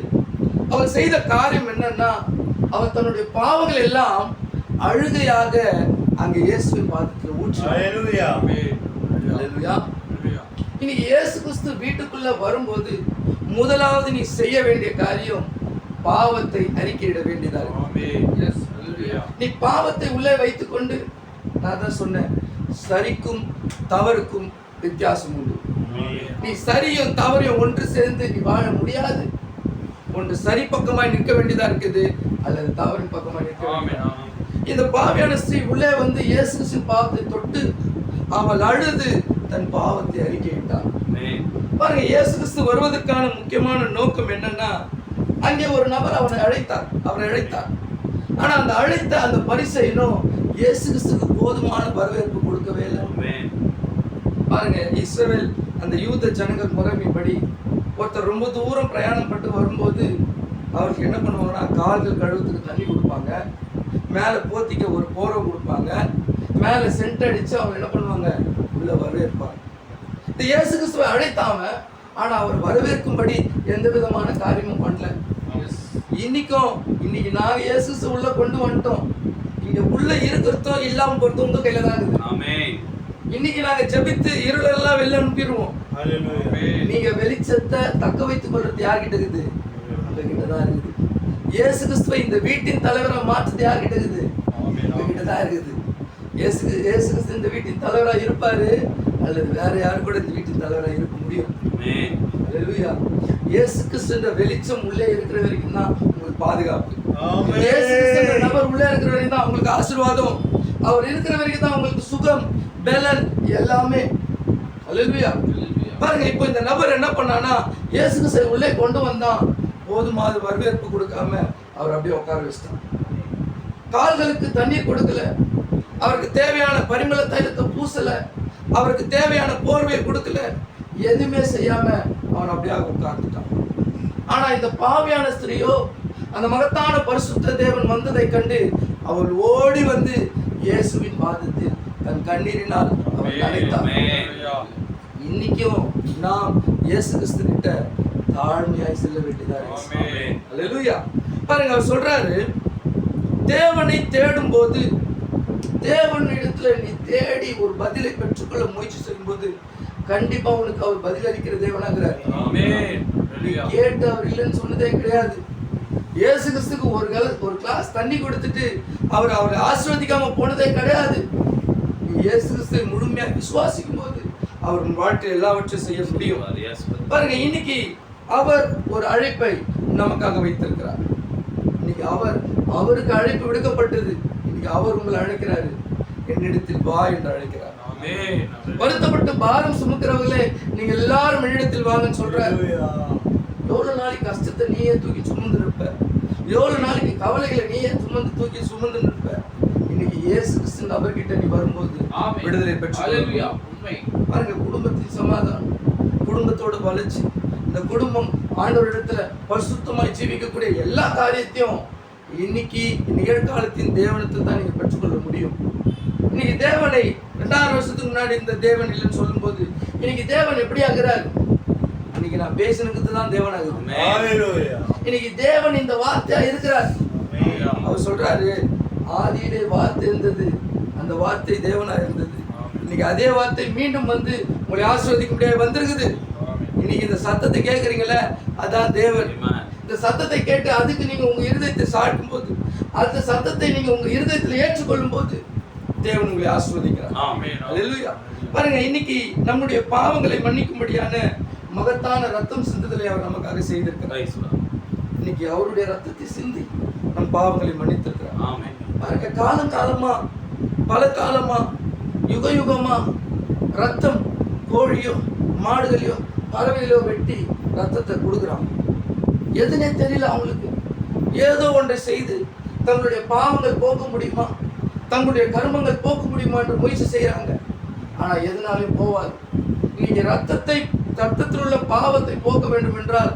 அவர் செய்த காரியம் என்னன்னா, அவர் தன்னுடைய பாவங்கள் எல்லாம் அழுகையாக அங்க இயேசுவின் பாதத்துல ஊற்றினார். இன்னைக்கு இயேசு கிறிஸ்து வீட்டுக்குள்ள வரும்போது முதலாவது நீ செய்ய வேண்டிய காரியம் பாவத்தை அறிக்கையிட வேண்டியதா இருக்கு. நீ பாவத்தை உள்ளே வைத்துக் கொண்டு, நான் தான் சொன்னேன், சரிக்கும் தவறுக்கும் வித்தியாசம் உண்டு. நீ சரியும் தவறையும் ஒன்று சேர்ந்து நீ வாழ முடியாது. ஒன்று சரி பக்கமாய் நிற்க வேண்டியதா இருக்குது, அல்லது தவறின் பக்கமாய் நிற்க வேண்டியதா. இந்த பாவியான ஸ்திரீ உள்ளே வந்து இயேசு கிறிஸ்துவின் பாவத்தை தொட்டு அவள் அழுது தன் பாவத்தை அறிக்கையிட்டார். பாருங்க, இயேசு கிறிஸ்து வருவதற்கான முக்கியமான நோக்கம் என்னன்னா, அங்கே ஒரு நபர் அவரை அழைத்தார். ஆனா அந்த அழைத்த அந்த பரிசேயனும் இயேசு கிறிஸ்துக்கு போதுமான வரவேற்பு கொடுக்கவே இல்லை. பாருங்க, இஸ்ரவேல் அந்த யூத ஜனங்கள் முறைமைப்படி ஒருத்தர் ரொம்ப தூரம் பிரயாணம் பட்டு வரும்போது அவருக்கு என்ன பண்ணுவாங்கன்னா, கால்கள் கழுவுறதுக்கு தண்ணி கொடுப்பாங்க, மேலே போத்திக்க ஒரு போர்வை கொடுப்பாங்க, மேலே சென்ட் அடிச்சு அவங்க என்ன பண்ணுவாங்க, உள்ள வரவேற்பாங்க. இந்த இயேசு கிறிஸ்துவை அழைத்தாம, ஆனா அவர் வரவேற்கும்படி எந்த விதமான காரியமும் பண்ணல. இன்னைக்கு நாங்க இயேசு கிறிஸ்து உள்ள கொண்டு வந்துட்டோம், இங்க உள்ள இருக்கிறதோ இல்லாம போறதோ உங்க கையில தான் இருக்குது. இன்னைக்கு நாங்க ஜெபித்து இருளெல்லாம் வெளில அனுப்பிடுவோம். நீங்க வெளிச்சத்தை தக்க வைத்துக் கொள்றது யார்கிட்ட இருக்குது? உங்ககிட்ட தான் இருக்குது. இயேசு கிறிஸ்துவை இந்த வீட்டின் தலைவரா மாற்றுறது யார்கிட்ட இருக்குது? உங்ககிட்ட தான் இருக்குது. இயேசு கிறிஸ்து இந்த வீட்டின் தலைவரா இருப்பாரு, அல்லது வேற யாரு கூட இந்த வீட்டின் தலைவரா இருக்க முடியும். அல்லேலூயா. இயேசு கிறிஸ்துன்ற வெளிச்சம் உள்ளே இருக்கிற வரைக்கும் தான் உங்களுக்கு பாதுகாப்பு. இயேசு கிறிஸ்துன்ற நபர் உள்ளே இருக்கிற வரைக்கும் தான் உங்களுக்கு ஆசீர்வாதம். அவர் இருக்கிற வரைக்கும் தான் உங்களுக்கு சுகம், பலன் எல்லாமே. அல்லேலூயா. பாருங்க, இப்போ இந்த நபர் என்ன பண்ணானா, இயேசு கிறிஸ்துவை உள்ளே கொண்டு வந்தான், போதுமாவது வரவேற்பு கொடுக்காம அவர் அப்படியே உட்கார வச்சிட்டான். கால்களுக்கு தண்ணீர் கொடுக்கல, அவருக்கு தேவையான பரிமள தைலத்தை பூசல, அவருக்கு தேவையான போர்வையை கொடுக்கல, எதுவுமே செய்யாம அவன் அப்படியே உட்கார்ந்துட்டான். ஆனா இந்த பாவியான ஸ்திரீயோ அந்த மகத்தான பரிசுத்த தேவன் வந்ததை கண்டு அவள் ஓடி வந்து இயேசுவின் பாதத்தில் தன் கண்ணீரினால் அவள் நனைத்தாள். இன்னைக்கும் நாம் இயேசு கிறிஸ்து கிட்ட தாழ்மையாய் செல்ல வேண்டியதா இருக்கு. அல்லேலூயா. பாருங்க, அவர் சொல்றாரு, தேவனை தேடும் போது, தேவனிடத்துல நீ தேடி ஒரு பதிலை பெற்றுக்கொள்ள முயற்சி செய்யும் போது கண்டிப்பா உனக்கு அவர் பதில் அளிக்கிற தேவனாகிறார். கேட்டு அவர் இல்லைன்னு சொன்னதே கிடையாது. இயேசு கிறிஸ்துக்கு ஒரு கிளாஸ் தண்ணி கொடுத்துட்டு அவரை ஆசீர்வதிக்காம போனதே கிடையாது. நீ இயேசு கிறிஸ்துவை முழுமையா விசுவாசிக்கும் போது அவர் உன் வாழ்க்கையில் எல்லாவற்றையும் செய்ய முடியும். பாருங்க, இன்னைக்கு அவர் ஒரு அழைப்பை நமக்காக வைத்திருக்கிறார். இன்னைக்கு அவருக்கு அழைப்பு விடுக்கப்பட்டது. இன்னைக்கு அவர் உங்களை அழைக்கிறாரு, என்னிடத்தில் வா என்று அழைக்கிறார். வருத்தப்பட்டு பாரம் சுமக்கிறவர்களே, நீங்க எல்லாரும் என்னிடத்தில் வாங்கன்னு சொல்றாரு. எவ்வளவு நாளைக்கு கஷ்டத்தை நீயே தூக்கி சுமந்து இருப்ப, எவ்வளவு நாளைக்கு கவலைகளை நீயே சுமந்து இருப்ப. இன்னைக்கு இயேசு கிறிஸ்து நபர்கிட்ட நீ வரும்போது விடுதலை பெற்று பாருங்க, குடும்பத்தின் சமாதானம், குடும்பத்தோட வளர்ச்சி, இந்த குடும்பம் ஆண்டவரிடத்துல பரிசுத்தமாய் ஜீவிக்கக்கூடிய எல்லா காரியத்தையும் இன்னைக்கு நிகழ்காலத்தின் தேவனத்தில் தான் நீங்க பெற்றுக்கொள்ள முடியும். இன்னைக்கு தேவனை 2000 வருஷத்துக்கு முன்னாடி இந்த தேவன் இல்லைன்னு சொல்லும் போது இன்னைக்கு தேவன் எப்படி ஆகிறார்? இன்னைக்கு நான் பேசினதுக்கு தான் தேவன் ஆகுது. இன்னைக்கு தேவன் இந்த வார்த்தையா இருக்கிறார். அவர் சொல்றாரு, ஆதியிலே வார்த்தை இருந்தது, அந்த வார்த்தை தேவனா இருந்தது. இன்னைக்கு அதே வார்த்தை மீண்டும் வந்து உங்களை ஆசீர்வதிக்க முடியாது வந்திருக்குது. இன்னைக்கு இந்த சத்தத்தை கேட்கறீங்களே, அதான் தேவன். இந்த சத்தத்தை கேட்டு அதுக்கு நீங்க உங்க இருதயத்தை சாட்டும் போது, அந்த சத்தத்தை நீங்க உங்க இருதயத்துல ஏற்றுக்கொள்ளும் போது தேவன் உங்களை ஆசீர்வதிக்கிறார். அல்லேலூயா. பாருங்க, இன்னைக்கு நம்முடைய பாவங்களை மன்னிக்கும்படியான மகத்தான ரத்தம் சிந்துதலை அவர் நமக்காக செய்திருக்கிறார். இன்னைக்கு அவருடைய ரத்தத்தை சிந்தி நம் பாவங்களை மன்னித்திருக்கிறார். பாருங்க, காலமா பல காலமா யுக யுகமா ரத்தம் கோழியோ மாடுகளையோ பறவைகளோ வெட்டி ரத்தத்தை கொடுக்குறாங்க. எதுனே தெரியல அவங்களுக்கு. ஏதோ ஒன்றை செய்து தங்களுடைய பாவங்கள் போக்க முடியுமா, தங்களுடைய கர்மங்கள் போக்க முடியுமா என்று முயற்சி செய்யறாங்க. ஆனா எதனாலும் போவாது. இன்னைக்கு ரத்தத்தில் உள்ள பாவத்தை போக்க வேண்டும் என்றால்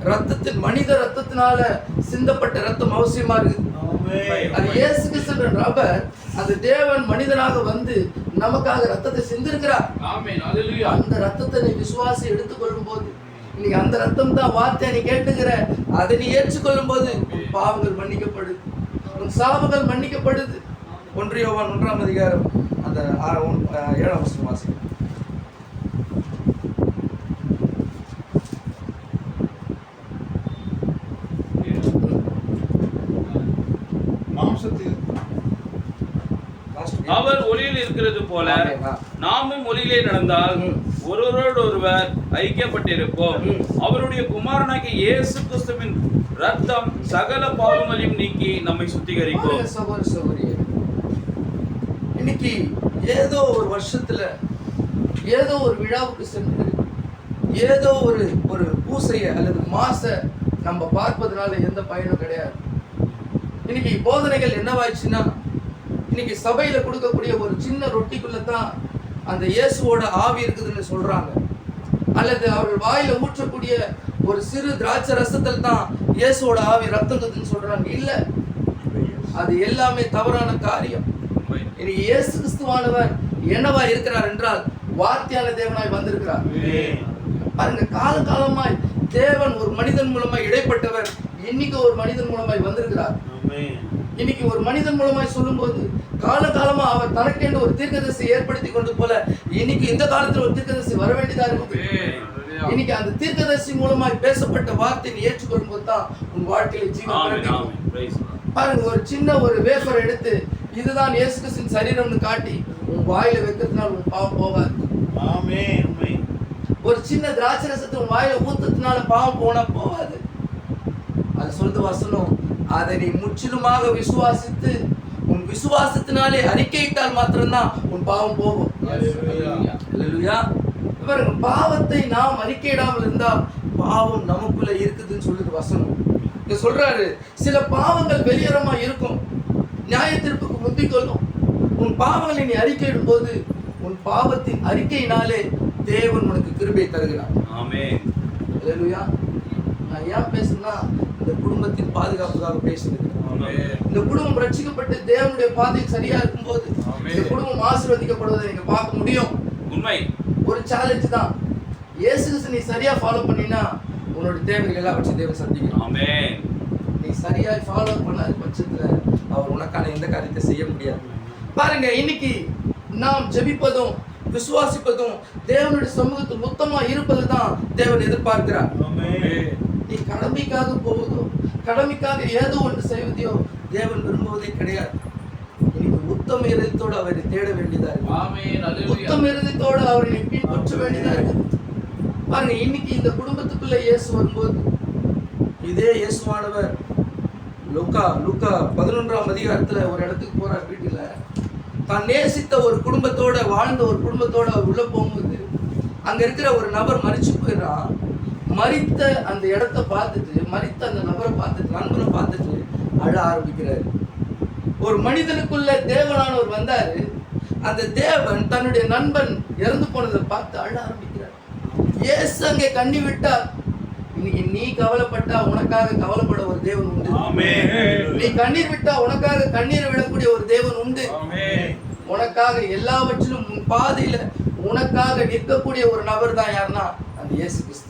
ரத்தத்தின் மனித ரத்தத்தினால சிந்தப்பட்ட ரத்தம் அவசியமா இருக்குது. அது இயேசு கிறிஸ்து நபர், அந்த தேவன் மனிதனாக வந்து நமக்காக ரத்தத்தை சிந்திருக்கிறார். அந்த ரத்தத்தை நீ விசுவாசி எடுத்துக்கொள்ளும் போது, இன்னைக்கு அந்த ரத்தம் தான் வார்த்தை நீ கேட்டுக்கிற, அதை நீ ஏற்றுக்கொள்ளும் போது உன் பாவங்கள் மன்னிக்கப்படுது, உன் சாபங்கள் மன்னிக்கப்படுது. 1 யோவான் 1ஆம் அதிகாரம் அந்த 7ஆம் வசனம் வாசிக்கிறேன். அவர் ஒளியில் இருக்கிறது போல நாமும் ஒளியிலே நடந்தால் ஒருவரோடு ஒருவர் ஐக்கியப்பட்டிருப்போம். அவருடைய குமாரனாகிய இயேசு கிறிஸ்துவின் ரத்தம் சகல பாவங்களையும் நீக்கி நம்மை சுத்திகரிக்கும். இன்னைக்கு ஏதோ ஒரு வருஷத்துல ஏதோ ஒரு விழாவுக்கு சென்று ஏதோ ஒரு பூசையை அல்லது மாச நம்ம பார்ப்பதனால எந்த பயனும் கிடையாது. இன்னைக்கு போதனைகள் என்னவாயிடுச்சுன்னா, இன்னைக்கு சபையில கொடுக்கக்கூடிய ஒரு சின்ன ரொட்டிக்குள்ள தான் அந்த இயேசுவோட ஆவி இருக்குதுன்னு சொல்றாங்க, அல்லது அவர்கள் வாயில ஊற்றக்கூடிய ஒரு சிறு திராட்சை ரசத்தில் தான் இயேசுவோட ஆவி ரத்தம் இருக்குதுன்னு சொல்றாங்க. இல்ல, அது எல்லாமே தவறான காரியம். இன்னைக்கு இயேசு கிறிஸ்துவானவர் என்னவா இருக்கிறார் என்றால் வார்த்தையான தேவனாய் வந்திருக்கிறார். பாருங்க, காலமாய் தேவன் ஒரு மனிதன் மூலமாய் இடைப்பட்டவர் இன்னைக்கு ஒரு மனிதன் மூலமாய் வந்திருக்கிறார். இன்னைக்கு ஒரு மனிதன் மூலமாய் சொல்லும் போது காலமா அவர் தனக்கென்று ஒரு தீர்க்கதரிசி ஏற்படுத்தி கொண்டு போல இன்னைக்கு இந்த காலத்துல ஒரு தீர்க்கதரிசி வர வேண்டியதா இருக்கு. இன்னைக்கு அந்த தீர்க்கதரிசி மூலமாய் பேசப்பட்ட வார்த்தையை ஏற்றுக்கொள்ளும் போது தான் உன் வாழ்க்கையில ஜீவன். பாருங்க, ஒரு சின்ன ஒரு வேஃபர் எடுத்து இதுதான் இயேசு கிறிஸ்துவின் சரீரம்னு காட்டி உன் வாயில வைக்கிறதுனால உன் பாவம் போகாது. ஒரு சின்ன திராட்சை ரசத்தை உன் வாயில ஊத்துறதுனால பாவம் போகாது. அது சொல்றது வசனம். அதை நீ முற்றிலுமாக விசுவாசித்து உன் விசுவாசத்தினாலே அறிக்கையிட்டால் மாத்திரம்தான் உன் பாவம் போகும். பாவத்தை நாம் அறிக்கையிடாமல் இருந்தால் பாவம் நமக்குள்ள இருக்குதுன்னு சொல்லுது வசனம். இங்க சொல்றாரு, சில பாவங்கள் வெளியரமா இருக்கும், நியாய தீர்ப்புக்கு முந்திக் கொள்ளும். உன் பாவங்களை நீ அறிக்கையிடும் போது உன் பாவத்தின் அறிக்கையினாலே தேவன் உனக்கு கிருபை தருகிறார். அல்லேலூயா. நான் ஏன் பேசுனா, இந்த குடும்பத்தின் பாதுகாப்புக்காக பேசுகிறேன். இந்த குடும்பம் ரட்சிக்கப்பட்டு தேவனுடைய பாதையில் சரியா இருக்கும்போது இந்த குடும்பம் ஆசீர்வதிக்கப்படுவதை நீங்க பார்க்க முடியும். உண்மை. ஒரு சேலஞ்ச் தான். இயேசு கிறிஸ்து நீ சரியா ஃபாலோ பண்ணினா உன்னோட தேவைகள் எல்லாவற்றையும் தேவன் சந்திக்கிறார். ஆமென். நீ சரியா ஃபாலோ பண்ணாத பட்சத்துல அவர் உனக்கான எந்த காரியத்தை செய்ய முடியாது. பாருங்க, இன்னைக்கு நாம் ஜெபிப்பதும் விசுவாசிப்பதும் தேவனுடைய சமூகத்தில் மொத்தமா இருப்பது தான் தேவன் எதிர்பார்க்கிறார். நீ கடமைக்காக போவதோ கடமைக்காக ஏதோ ஒன்று செய்வதையோ தேவன் விரும்புவதே கிடையாது. இன்னைக்கு உத்தம இருதயத்தோடு அவரை தேட வேண்டியதா இருக்கு. உத்தம இருதயத்தோடு அவரை பின்பற்ற வேண்டியதா இருக்கு. பாருங்க, இன்னைக்கு இந்த குடும்பத்துக்குள்ள இயேசு வரும்போது இதே இயேசுவானவர் லூக்கா 11ஆம் அதிகாரத்துல ஒரு இடத்துக்கு போறார். வீட்டுல தான் நேசித்த ஒரு குடும்பத்தோட வாழ்ந்த ஒரு குடும்பத்தோட அவர் உள்ள போகும்போது அங்க இருக்கிற ஒரு நபர் மரிச்சு போயிடுறான். மரித்த அந்த இடத்த பார்த்துட்டு, மரித்த அந்த நபரை பார்த்துட்டு, நண்பனை பார்த்துட்டு அழ ஆரம்பிக்கிறாரு. ஒரு மனிதனுக்குள்ள தேவனானவர் வந்தாரு. அந்த தேவன் தன்னுடைய நண்பன் இறந்து போனதை பார்த்து அழ ஆரம்பிக்கிறார். இயேசு அங்கே கண்ணி விட்டார். இன்னைக்கு நீ கவலைப்பட்டா உனக்காக கவலைப்பட ஒரு தேவன் உண்டு. நீ கண்ணீர் விட்டா உனக்காக கண்ணீரை விடக்கூடிய ஒரு தேவன் உண்டு. உனக்காக எல்லாவற்றிலும் உன் பாதையில உனக்காக நிற்கக்கூடிய ஒரு நபர் தான் யாருன்னா அந்த இயேசு கிறிஸ்து.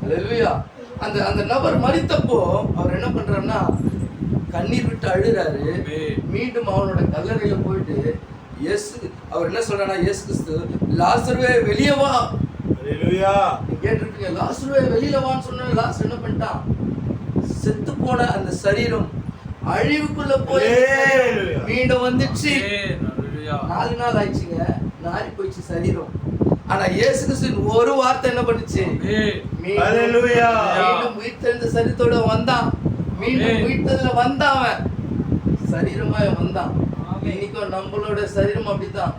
அல்லேலூயா. அந்த நபர் மரித்தப்போ அவர் என்ன பண்றாருன்னா கண்ணீர் விட்டு அழுறாரு. மீண்டும் அவனோட கல்லறையில போயிட்டு இயேசு அவர் என்ன சொல்றாருன்னா, இயேசு கிறிஸ்து, லாசருவே வெளியே வா. அல்லேலூயா. கேட்டிருக்கீங்க, லாசருவே வெளியில வான்னு சொன்ன லாசர் என்ன பண்ணிட்டான்? செத்து போன அந்த சரீரம் அழிவுக்குள்ள போய் மீண்டும் வந்துச்சு. 4 நாள் ஆயிடுச்சுங்க, நாரி போயிடுச்சு சரீரம். ஆனா இயேசு கிறிஸ்து ஒரு வார்த்தை என்ன பண்ணுச்சு? மீண்டும் உயிர்த்தெழுந்த சரீரத்தோட வந்தான். மீண்டும் உயிர்த்ததுல வந்தான், அவன் சரீரமா வந்தான். இன்னைக்கும் நம்மளோட சரீரம் அப்படித்தான்.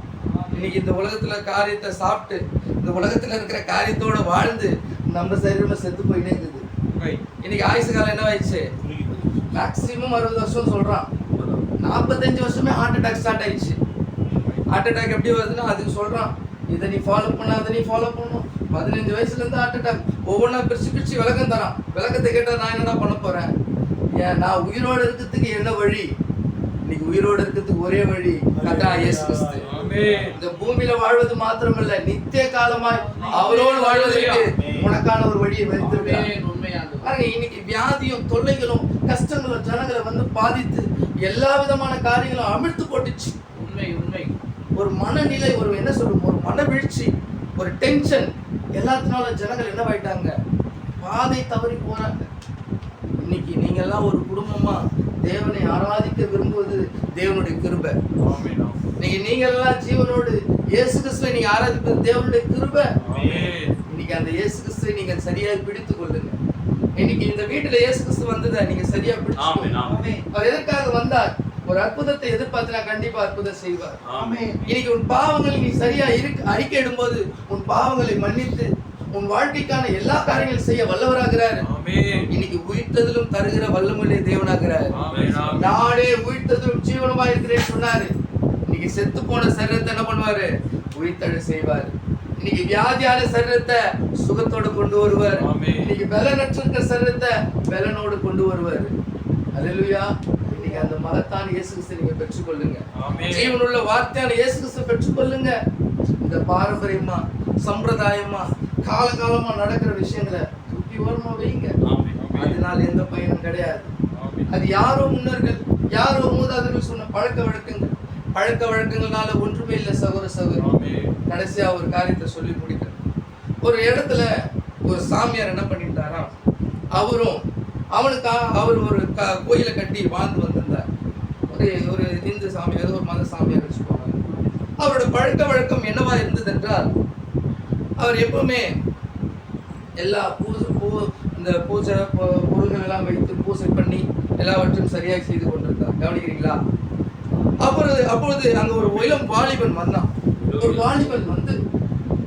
இன்னைக்கு இந்த உலகத்துல காரியத்தை சாப்பிட்டு இந்த உலகத்துல இருக்கிற காரியத்தோட வாழ்ந்து நம்ம சரீரமா செத்து போயிட்டே இருக்குது. இன்னைக்கு ஆயுசு காலம் என்ன ஆயிடுச்சு? மேக்சிமம் 60 வருஷம் சொல்றான். 45 வருஷமே ஹார்ட் அட்டாக் ஸ்டார்ட் ஆயிடுச்சு. ஹார்ட் அட்டாக் எப்படி வருதுன்னா அதுக்கு சொல்றான், இதை நீ ஃபாலோ பண்ண, அதை நீ ஃபாலோ பண்ணணும். 15 வயசுல இருந்து ஹார்ட் அட்டாக். ஒவ்வொன்றா பிரிச்சு விளக்கம் தரான். விளக்கத்தை கேட்டால் நான் என்னடா பண்ண போறேன்? ஏன் நான் உயிரோடு இருக்கிறதுக்கு என்ன வழி? இன்னைக்கு உயிரோடு இருக்கிறதுக்கு ஒரே வழி கர்த்தர் இயேசு கிறிஸ்து. இந்த பூமியில வாழ்வது மாத்திரமல்ல, நித்திய காலமாய் அவரோடு வாழ்வதற்கு உனக்கான ஒரு வழியை வைத்திருக்கிறார். இன்னைக்கு வியாதியும் தொல்லைகளும் கஷ்டங்களும் ஜனங்களை வந்து பாதித்து எல்லா விதமான காரியங்களும் அமிழ்த்து போட்டுச்சு. உண்மை ஒரு மனநிலை, ஒரு என்ன சொல்லும், ஒரு மன வீழ்ச்சி, ஒரு டென்ஷன், எல்லாத்தினால ஜனங்கள் என்ன ஆயிட்டாங்க? பாதை தவறி போறாங்க. இன்னைக்கு நீங்க எல்லாம் ஒரு குடும்பமா தேவனை ஆராதிக்க விரும்புவது தேவனுடைய கிருபை. நீங்க எல்லாம் ஜீவனோடு இயேசு கிறிஸ்துவை நீங்க ஆராதிப்பது தேவனுடைய கிருபை. இன்னைக்கு அந்த இயேசு கிறிஸ்துவை நீங்க சரியாக பிடித்துக் கொள்ளுங்க. இன்னைக்கு இந்த வீட்டுல இயேசு கிறிஸ்து வந்ததை நீங்க சரியா பிடிச்சுக்கோங்க. அவர் எதற்காக வந்தார்? ஒரு அற்புதத்தை எதிர்பார்த்து கண்டிப்பா அற்புதம் செய்வார். இன்னைக்கு உன் பாவங்களை நீ சரியா அறிக்கையிடும் போது உன் பாவங்களை மன்னித்து உன் வாழ்க்கைக்கான எல்லா காரியங்களும் செய்ய வல்லவராகிறார். இன்னைக்கு உயிர்த்ததிலும் தருகிற வல்லமுள்ள தேவனாகிறார். நானே உயிர்த்ததிலும் ஜீவனமா இருக்கிறேன்னு சொன்னாரு. இன்னைக்கு செத்து போன சரீரத்தை என்ன பண்ணுவாரு? உயிர்த்தெழ செய்வார். இன்னைக்கு வியாதியான சரீரத்தை சுகத்தோடு கொண்டு வருவார். இன்னைக்கு பலனற்ற சரீரத்தை பலனோடு கொண்டு வருவார். அல்லேலூயா. இன்னைக்கு அந்த மகத்தான இயேசு கிறிஸ்துவை நீங்க பெற்றுக்கொள்ளுங்க. ஜீவனுள்ள வார்த்தையான இயேசு கிறிஸ்துவை பெற்றுக்கொள்ளுங்க. இந்த பாரம்பரியமா சம்பிரதாயமா காலகாலமா நடக்கிற விஷயங்களை தூக்கி ஓரமா வைங்க. அதனால எந்த பயனும் கிடையாது. அது யாரோ முன்னர்கள், யாரோ மூதாதையர்கள் சொன்ன பழக்க வழக்கங்களால ஒன்றுமே இல்லை சகோதரி. கடைசியா ஒரு காரியத்தை சொல்லி முடிக்கிறேன். ஒரு இடத்துல ஒரு சாமியார் என்ன பண்ணிட்டாரா, அவர் ஒரு கோயிலை கட்டி வாழ்ந்து வந்திருந்தார். ஒரு இந்து சாமியார், ஒரு மத சாமியார் வச்சுக்கோங்க. அவரோட பழக்க வழக்கம் என்னவா இருந்தது என்றால், அவர் எப்பவுமே எல்லா இந்த பூஜை பொருள்கள் எல்லாம் வைத்து பூஜை பண்ணி எல்லாவற்றையும் சரியாக செய்து கொண்டிருந்தார். கவனிக்கிறீங்களா? அப்பொழுது அங்க ஒரு இளம் வாலிபன் வந்தான். ஒரு வாலிபன் வந்து,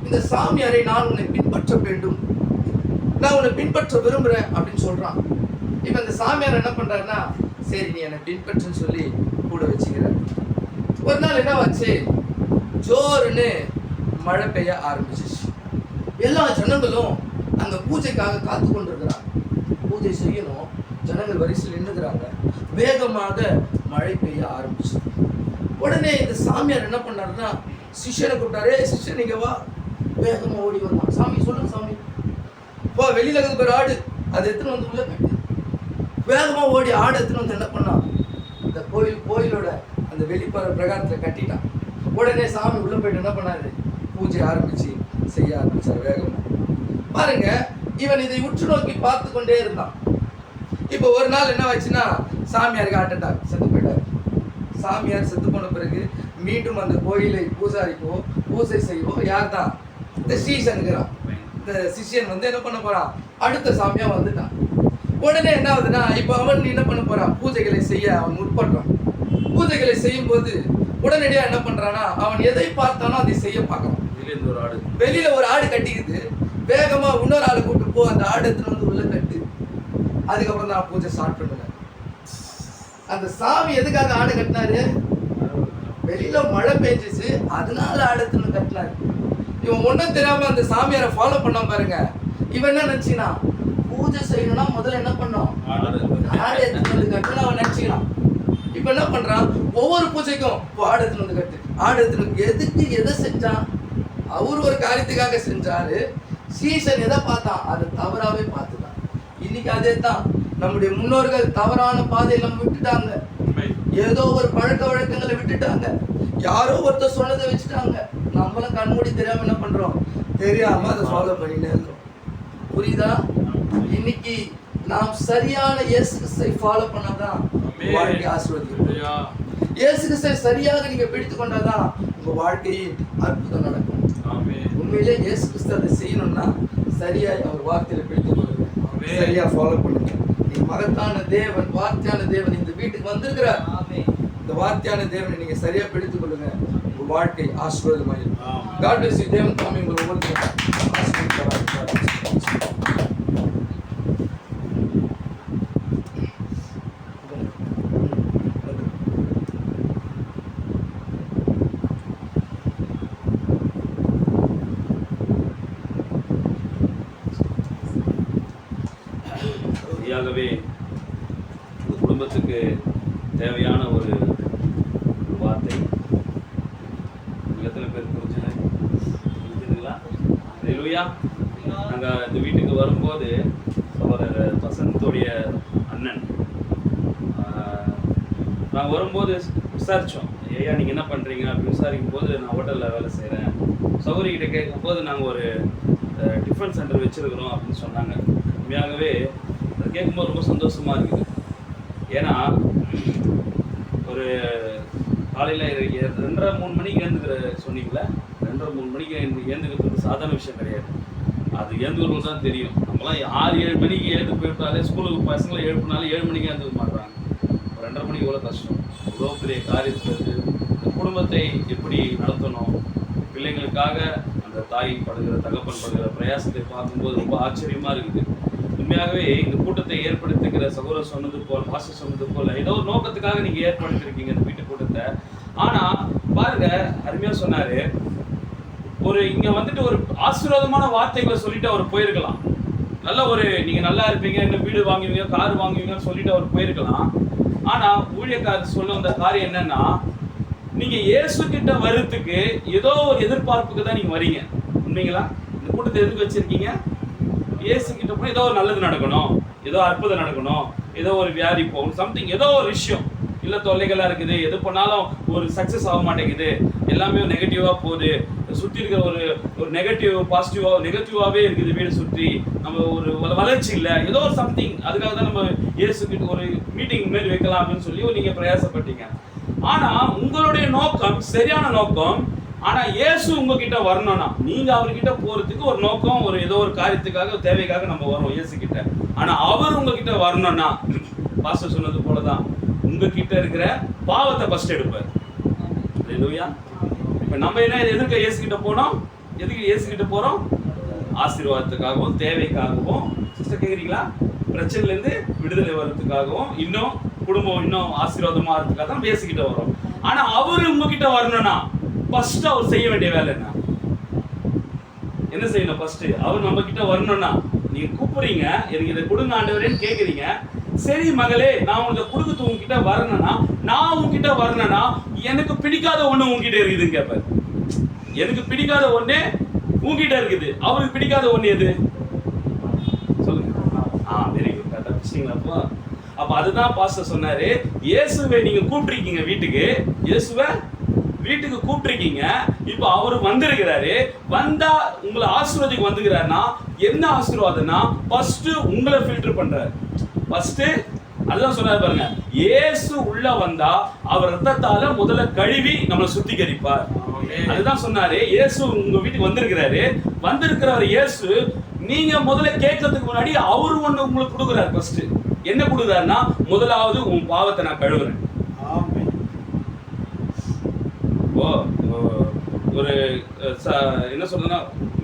இந்த சாமியாரை நான் உன்னை பின்பற்ற வேண்டும், நான் உன்னை பின்பற்ற விரும்புறேன் அப்படின்னு சொல்றான். இப்ப இந்த சாமியார் என்ன பண்றாருன்னா, சரி நீ என்னை பின்பற்றுன்னு சொல்லி கூட வச்சுக்கிறார். ஒரு நாள் என்ன வச்சு, ஜோருன்னு மழை பெய்ய ஆரம்பிச்சிச்சு. எல்லா ஜனங்களும் அங்க பூஜைக்காக காத்து கொண்டிருக்கிறாங்க. பூஜை செய்யணும், ஜனங்கள் வரிசையில் நின்றுக்கிறாங்க. வேகமாக மழை பெய்ய ஆரம்பிச்சு. உடனே இந்த சாமியார் என்ன பண்ணாருன்னா, சிஷ்யனை கூப்பிட்டாரு. சிஷ்யன் நீங்க வா. வேகமா ஓடி வருவான். சாமி சொல்லுங்க சாமி, போ வெளியில இருக்கிற ஒரு ஆடு, அதை எடுத்துன்னு வந்து உள்ள கட்டு. வேகமா ஓடி ஆடு எடுத்துன்னு வந்து என்ன பண்ணான், இந்த கோயிலோட அந்த வெளிப்புற பிரகாரத்துல கட்டிட்டான். உடனே சாமி உள்ள போயிட்டு என்ன பண்ணாரு, பூஜை செய்ய ஆரம்பிச்சார் வேகமா. பாருங்க, இவன் இதை உற்று நோக்கி பார்த்து கொண்டே இருந்தான். இப்போ ஒரு நாள் என்ன ஆச்சுன்னா சாமியாருக்கு ஹார்ட் அட்டாக், செத்து போயிட்டாரு. சாமியார் செத்து போன பிறகு மீண்டும் அந்த கோயிலை பூசாரிக்கோ பூஜை செய்யவோ யார் தான்? இந்த சீசனுங்கிறான். இந்த சிஷியன் வந்து என்ன பண்ண போறான்? அடுத்த சாமியா வந்துட்டான். உடனே என்ன ஆகுதுன்னா, இப்போ அவன் என்ன பண்ண போறான்? பூஜைகளை செய்ய அவன் முற்படுறான். பூஜைகளை செய்யும் போது உடனடியா என்ன பண்றானா, அவன் எதை பார்த்தானோ அதை செய்ய பார்க்கறான். வெளியில ஒரு ஆடு கட்டிக்குது, வேகமா இன்னொரு ஆளை கூப்பிட்டு போ, அந்த ஆடு எடுத்துட்டு வந்து உள்ள கட்டு. அதுக்கப்புறம் தான் பூஜை ஸ்டார்ட் பண்ணுங்க. அந்த சாமி எதுக்காக ஆடு கட்டினாரு? வெளியில மழை பெஞ்சிச்சு, அதனால ஆடு எடுத்துன்னு கட்டினாரு. இவன் ஒன்றும் தெரியாம அந்த சாமியாரை ஃபாலோ பண்ண பாருங்க. இவன் என்ன நினைச்சினா, பூஜை செய்யணும்னா முதல்ல என்ன பண்ணோம்? ஆடு எடுத்துட்டு வந்து கட்டணும் அவன் நினைச்சிக்கலாம். இப்ப என்ன பண்றான்? ஒவ்வொரு பூஜைக்கும் ஆடு எடுத்துட்டு வந்து கட்டு, ஆடு எடுத்துட்டு எதுக்கு எதை செஞ்சான்? அவர் ஒரு காரியத்துக்காக செஞ்சாரு. சீசன் எதை பார்த்தான்? அதை தவறாவே பார்த்துதான். இன்னைக்கு அதே தான் நம்முடைய முன்னோர்கள் தவறான பாதையில நம்ம விட்டுட்டாங்க. ஏதோ ஒரு பழக்க வழக்கங்களை விட்டுட்டாங்க. யாரோ ஒருத்தர் சொன்னதை வச்சுட்டாங்க. நம்மளும் கண்மூடி தெரியாம என்ன பண்றோம்? தெரியாம அதை ஃபாலோ பண்ணிட்டே இருக்கோம். புரியுதா? இன்னைக்கு நாம் சரியான இயேசு கிறிஸ்துவை ஃபாலோ பண்ணாதான் வாழ்க்கை ஆசீர்வதிக்கும். இயேசு கிறிஸ்துவை சரியாக நீங்க பிடித்து கொண்டாதான் உங்க வாழ்க்கையில் அற்புதம் நடக்கும். உண்மையிலே இயேசு கிறிஸ்து அதை செய்யணும்னா சரியா அவர் வார்த்தையில பிடித்துக் கொள்ளுங்க, சரியா ஃபாலோ பண்ணுங்க. நீ மகத்தான தேவன், வார்த்தையான தேவன் இந்த வீட்டுக்கு வந்திருக்கிறார். இந்த வார்த்தையான தேவனை நீங்க சரியா பிடித்துக் கொள்ளுங்க, உங்க வாழ்க்கை ஆசீர்வாதமாயிருக்கும். God bless you. தேவன் தாமே உங்களை ஒவ்வொருத்தரும் ஆசீர்வதிப்பாராக. ஆகவே குடும்பத்துக்கு தேவையான ஒரு வார்த்தை எத்தனை பேர் புரிஞ்சுங்களா? ஹல்லேலூயா. நாங்கள் இந்த வீட்டுக்கு வரும்போது சகோதரர் வசந்தோடைய அண்ணன் நாங்கள் வரும்போது விசாரித்தோம், ஐயா நீங்கள் என்ன பண்ணுறீங்க அப்படின்னு விசாரிக்கும் போது நான் ஹோட்டலில் வேலை செய்கிறேன். சௌகரிகிட்ட கேட்கும்போது நாங்கள் ஒரு டிஃபன் சென்டர் வச்சுருக்கிறோம் அப்படின்னு சொன்னாங்க. உண்மையாகவே அதை கேட்கும்போது ரொம்ப சந்தோஷமாக இருக்குது. ஏன்னா ஒரு காலையில் 2:30-3 மணிக்கு ஏந்துக்கிற சொன்னீங்களே, 2:30-3 மணிக்கு ஏந்துக்கிறது சாதாரண விஷயம் கிடையாது. அது ஏந்துக்கிறவங்களுக்கு தான் தெரியும். நம்மளாம் 6-7 மணிக்கு ஏந்து போயிட்டாலே ஸ்கூலுக்கு பசங்களை எழுப்பினாலே 7 மணிக்கு ஏந்துக்க மாட்டாங்க. 2:30 மணிக்கு எவ்வளோ கஷ்டம், எவ்வளோ பெரிய காரியத்தில் இருக்குது. இந்த குடும்பத்தை எப்படி நடத்தணும், பிள்ளைங்களுக்காக அந்த தாய் படுகிற தகப்பன் படுகிற பிரயாசத்தை பார்க்கும்போது ரொம்ப ஆச்சரியமாக இருக்குது. உண்மையாகவே இந்த கூட்டத்தை ஏற்படுத்திக்கிற சகோதரர் சொன்னது போல், பாஸ்டர் சொன்னது போல் ஏதோ ஒரு நோக்கத்துக்காக நீங்கள் ஏற்படுத்திருக்கீங்க இந்த வீட்டு கூட்டத்தை. ஆனால் பாருங்க, அருமையாக சொன்னார், ஒரு இங்கே வந்துட்டு ஒரு ஆசீர்வாதமான வார்த்தைகளை சொல்லிட்டு அவர் போயிருக்கலாம். நல்ல ஒரு நீங்கள் நல்லா இருப்பீங்க, இன்னும் வீடு வாங்குவீங்க, கார் வாங்குவீங்கன்னு சொல்லிட்டு அவர் போயிருக்கலாம். ஆனால் ஊழியக்காரர் சொல்ல வந்த காரியம் என்னன்னா, நீங்கள் இயேசு கிட்ட வர்றதுக்கு ஏதோ ஒரு எதிர்பார்ப்புக்கு தான் நீங்கள் வரீங்க. உண்மைங்களா? இந்த கூட்டத்தை எதுக்கு வச்சிருக்கீங்க? இயேசு கிட்ட போய் ஏதோ ஒரு நல்லது நடக்கணும், ஏதோ அற்புதம் நடக்கணும், ஏதோ ஒரு வியாதி போகணும், சம்திங் ஏதோ ஒரு விஷயம். இல்லை தொல்லைகளாக இருக்குது, எது பண்ணாலும் ஒரு சக்ஸஸ் ஆக மாட்டேங்குது, எல்லாமே நெகட்டிவாக போகுது, சுற்றி இருக்கிற ஒரு நெகட்டிவ் நெகட்டிவாகவே இருக்குது வீடு சுற்றி, நம்ம ஒரு வளர்ச்சி இல்லை, ஏதோ ஒரு சம்திங். அதுக்காக தான் நம்ம இயேசு கிட்ட ஒரு மீட்டிங் மாரி வைக்கலாம் அப்படின்னு சொல்லி நீங்கள் பிரயாசப்பட்டீங்க. ஆனால் உங்களுடைய நோக்கம் சரியான நோக்கம். ஆனா இயேசு உங்ககிட்ட வரணும்னா நீங்க அவர்கிட்ட போறதுக்கு ஒரு நோக்கம், ஒரு ஏதோ ஒரு காரியத்துக்காக தேவைக்காக நம்ம வரோம் இயேசு கிட்ட. ஆனா அவர் உங்ககிட்ட வரணும்னா பாஸ்டர் சொன்னது போலதான் உங்ககிட்ட இருக்கிற பாவத்தை ஃபர்ஸ்ட் எடுப்பார். ஹல்லேலூயா. இப்ப நம்ம என்ன எதுக்கு இயேசு கிட்ட போனோம்? எதுக்கு இயேசு கிட்ட போறோம்? ஆசீர்வாதத்துக்காகவும் தேவைக்காகவும். சிஸ்டர் கேக்குறீங்களா? பிரச்சனைல இருந்து விடுதலை வர்றதுக்காகவும், இன்னும் குடும்பம் இன்னும் ஆசீர்வாதமா இருக்கிறதுக்காக தான் இயேசு கிட்ட வரோம். ஆனா அவரு உங்ககிட்ட வரணும்னா ஃபர்ஸ்ட் அவர் செய்ய வேண்டிய வேலை என்ன செய்யணும்? ஃபர்ஸ்ட் அவர் நம்ம கிட்ட வரணும்னா, நீங்க கூப்பிடுறீங்க, எனக்கு இதை கொடுங்க ஆண்டவரேன்னு கேக்குறீங்க. சரி மகளே, நான் உனக்கு கொடுக்குறது உங்ககிட்ட வரணும்னா, நான் உங்ககிட்ட வரணும்னா எனக்கு பிடிக்காத ஒண்ணு உங்ககிட்ட இருக்குதுன்னு கேட்பாரு. எனக்கு பிடிக்காத ஒண்ணு உங்ககிட்ட இருக்குது, அவருக்கு பிடிக்காத ஒண்ணு எது சொல்லுங்க. வெரி குட், கரெக்டா பிடிச்சிங்களா? அப்ப அதுதான் பாஸ்டர் சொன்னாரு, இயேசுவை நீங்க கூப்பிட்டுருக்கீங்க வீட்டுக்கு, இயேசுவை வீட்டுக்கு கூப்பிட்டுருக்கீங்க. இப்போ அவரு வந்திருக்கிறாரு, வந்தா உங்களை ஆசீர்வாதிக்கு வந்துக்கிறாருன்னா என்ன ஆசீர்வாதம்னா, ஃபர்ஸ்ட் உங்களை ஃபில்டர் பண்றாரு. ஃபர்ஸ்ட் அதுதான் சொன்னாரு பாருங்க, இயேசு உள்ள வந்தா அவர் ரத்தத்தால முதல்ல கழுவி நம்மளை சுத்திகரிப்பார். அதுதான் சொன்னாரு. இயேசு உங்க வீட்டுக்கு வந்திருக்கிறவர் இயேசு. நீங்க முதல்ல கேட்கறதுக்கு முன்னாடி அவரு ஒண்ணு உங்களுக்கு கொடுக்குறாரு. ஃபர்ஸ்ட் என்ன கொடுக்குறாருன்னா, முதலாவது உன் பாவத்தை நான் கழுவுறேன். ஒரு என்ன சொல்றதுன்னா,